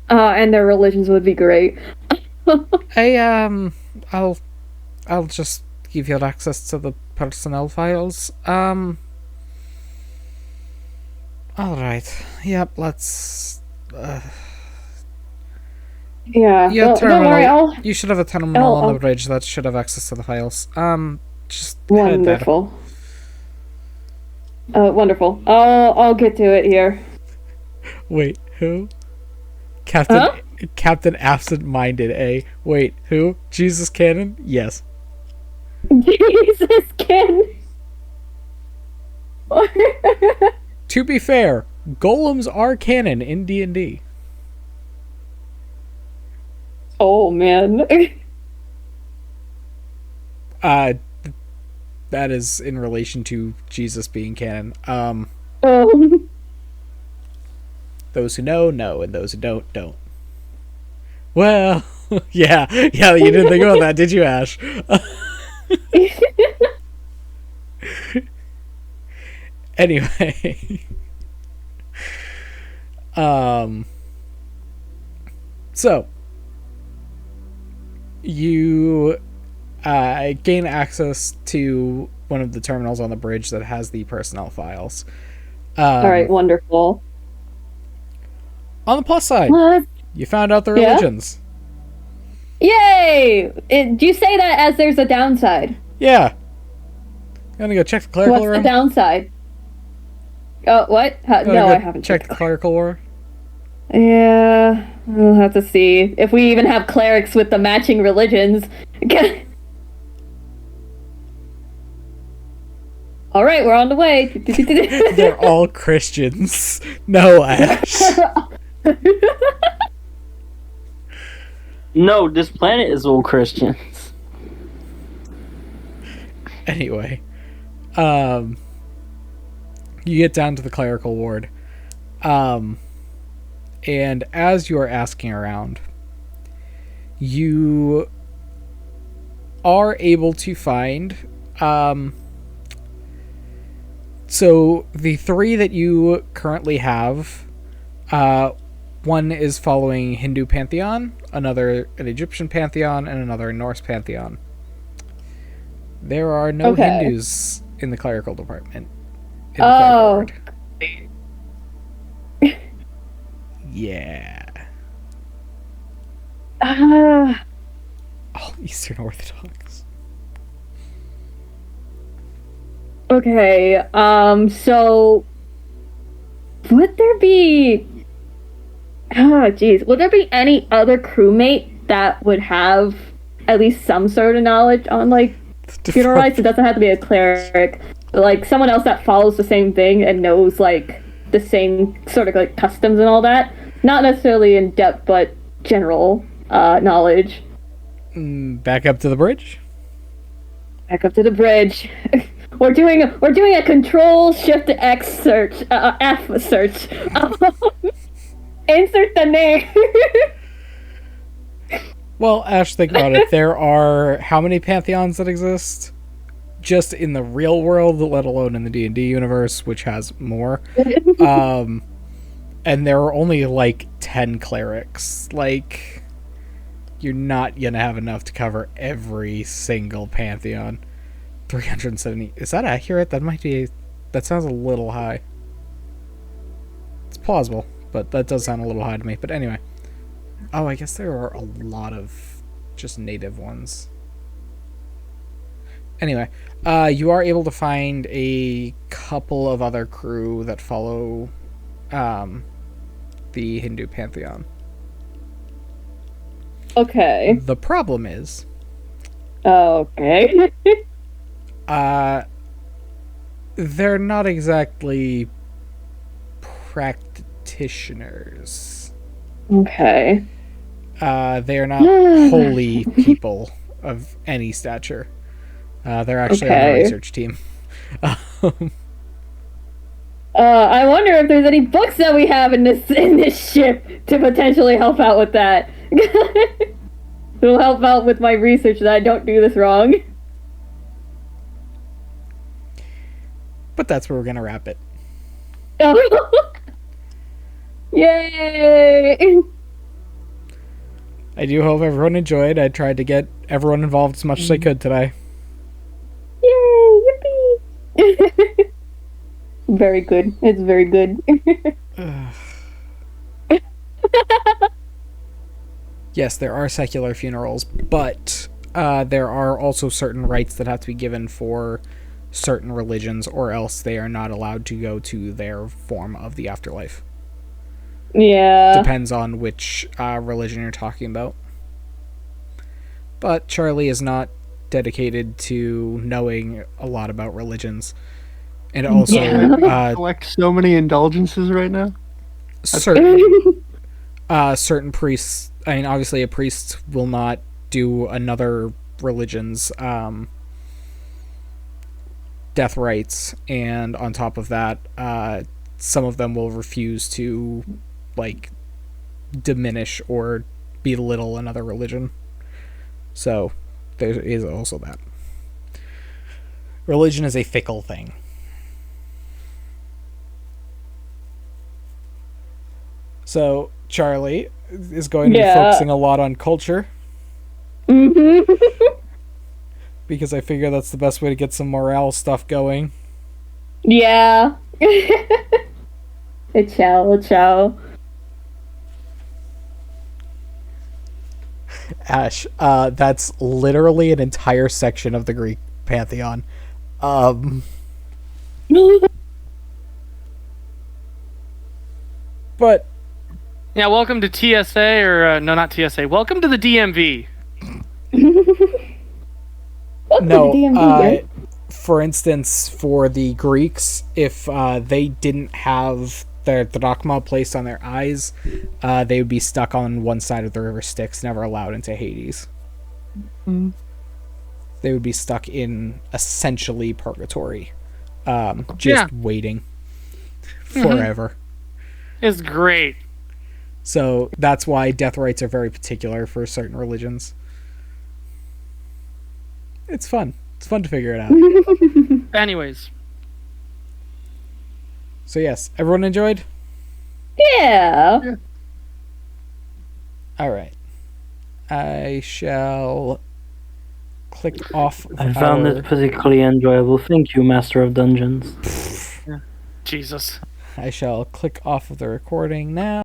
and their religions would be great. I'll just give you access to the personnel files. Alright. Yep, let's... yeah, don't worry, you should have a terminal on the bridge that should have access to the files. Just wonderful. Wonderful. I'll get to it here. Wait, who? Captain Absent-Minded, eh? Wait, who? Jesus Cannon? Yes. Jesus Cannon. To be fair, golems are canon in D&D. Oh man. That is in relation to Jesus being canon. Those who know, and those who don't. Well, yeah, you didn't think about that, did you, Ash? Anyway. So, you gain access to one of the terminals on the bridge that has the personnel files. Alright, wonderful. On the plus side, you found out the religions. Yay! Do you say that as there's a downside? Yeah. You wanna go check the clerical room? What's the downside? Oh, what? No, I haven't checked the clerical war. Yeah, we'll have to see if we even have clerics with the matching religions. Alright, we're on the way. They're all Christians. No, Ash. No, this planet is all Christians. Anyway, you get down to the clerical ward, and as you are asking around, you are able to find. So the 3 that you currently have, one is following Hindu pantheon, another an Egyptian pantheon, and another a Norse pantheon. There are no Hindus in the clerical department. In the clerical ward. Yeah. All Eastern Orthodox. Okay, so would there be would there be any other crewmate that would have at least some sort of knowledge on like funeral rites? It doesn't have to be a cleric, but like someone else that follows the same thing and knows like the same sort of like customs and all that. Not necessarily in depth, but general knowledge. Back up to the bridge. Back up to the bridge. We're doing a Control Shift X search, F search. Insert the name. Well, Ash, think about it. There are how many pantheons that exist? Just in the real world, let alone in the D&D universe, which has more. And there are only like 10 clerics. Like, you're not gonna have enough to cover every single pantheon. 370. Is that accurate? That sounds a little high. It's plausible, but that does sound a little high to me. But anyway. Oh, I guess there are a lot of just native ones. Anyway, you are able to find a couple of other crew that follow the Hindu pantheon. Okay. The problem is... Okay. They're not exactly practitioners. Okay. They are not holy people of any stature. They're actually on the research team. I wonder if there's any books that we have in this ship to potentially help out with that. It'll help out with my research that I don't do this wrong. But that's where we're gonna wrap it. Yay! I do hope everyone enjoyed. I tried to get everyone involved as much as I could today. Yay! Yippee! Very good. It's very good. Yes, there are secular funerals, but there are also certain rites that have to be given for certain religions, or else they are not allowed to go to their form of the afterlife. Yeah. Depends on which religion you're talking about. But Charlie is not dedicated to knowing a lot about religions. And also... collect so many indulgences right now? Certain priests... I mean, obviously a priest will not do another religion's death rites, and on top of that, some of them will refuse to, like, diminish or belittle another religion. So, there is also that. Religion is a fickle thing. So, Charlie is going to be focusing a lot on culture. Mm-hmm. Because I figure that's the best way to get some morale stuff going. Yeah. Ciao. Ash, that's literally an entire section of the Greek pantheon. But... Yeah, welcome to TSA, or no, not TSA. Welcome to the DMV. For instance, for the Greeks, if they didn't have their drachma placed on their eyes, they would be stuck on one side of the river Styx, never allowed into Hades. Mm. They would be stuck in essentially purgatory, waiting forever. It's great. So that's why death rites are very particular for certain religions. It's fun. It's fun to figure it out. Anyways. So yes, everyone enjoyed? Yeah. Alright. I shall click off I found it particularly enjoyable. Thank you, Master of Dungeons. Jesus. I shall click off of the recording now.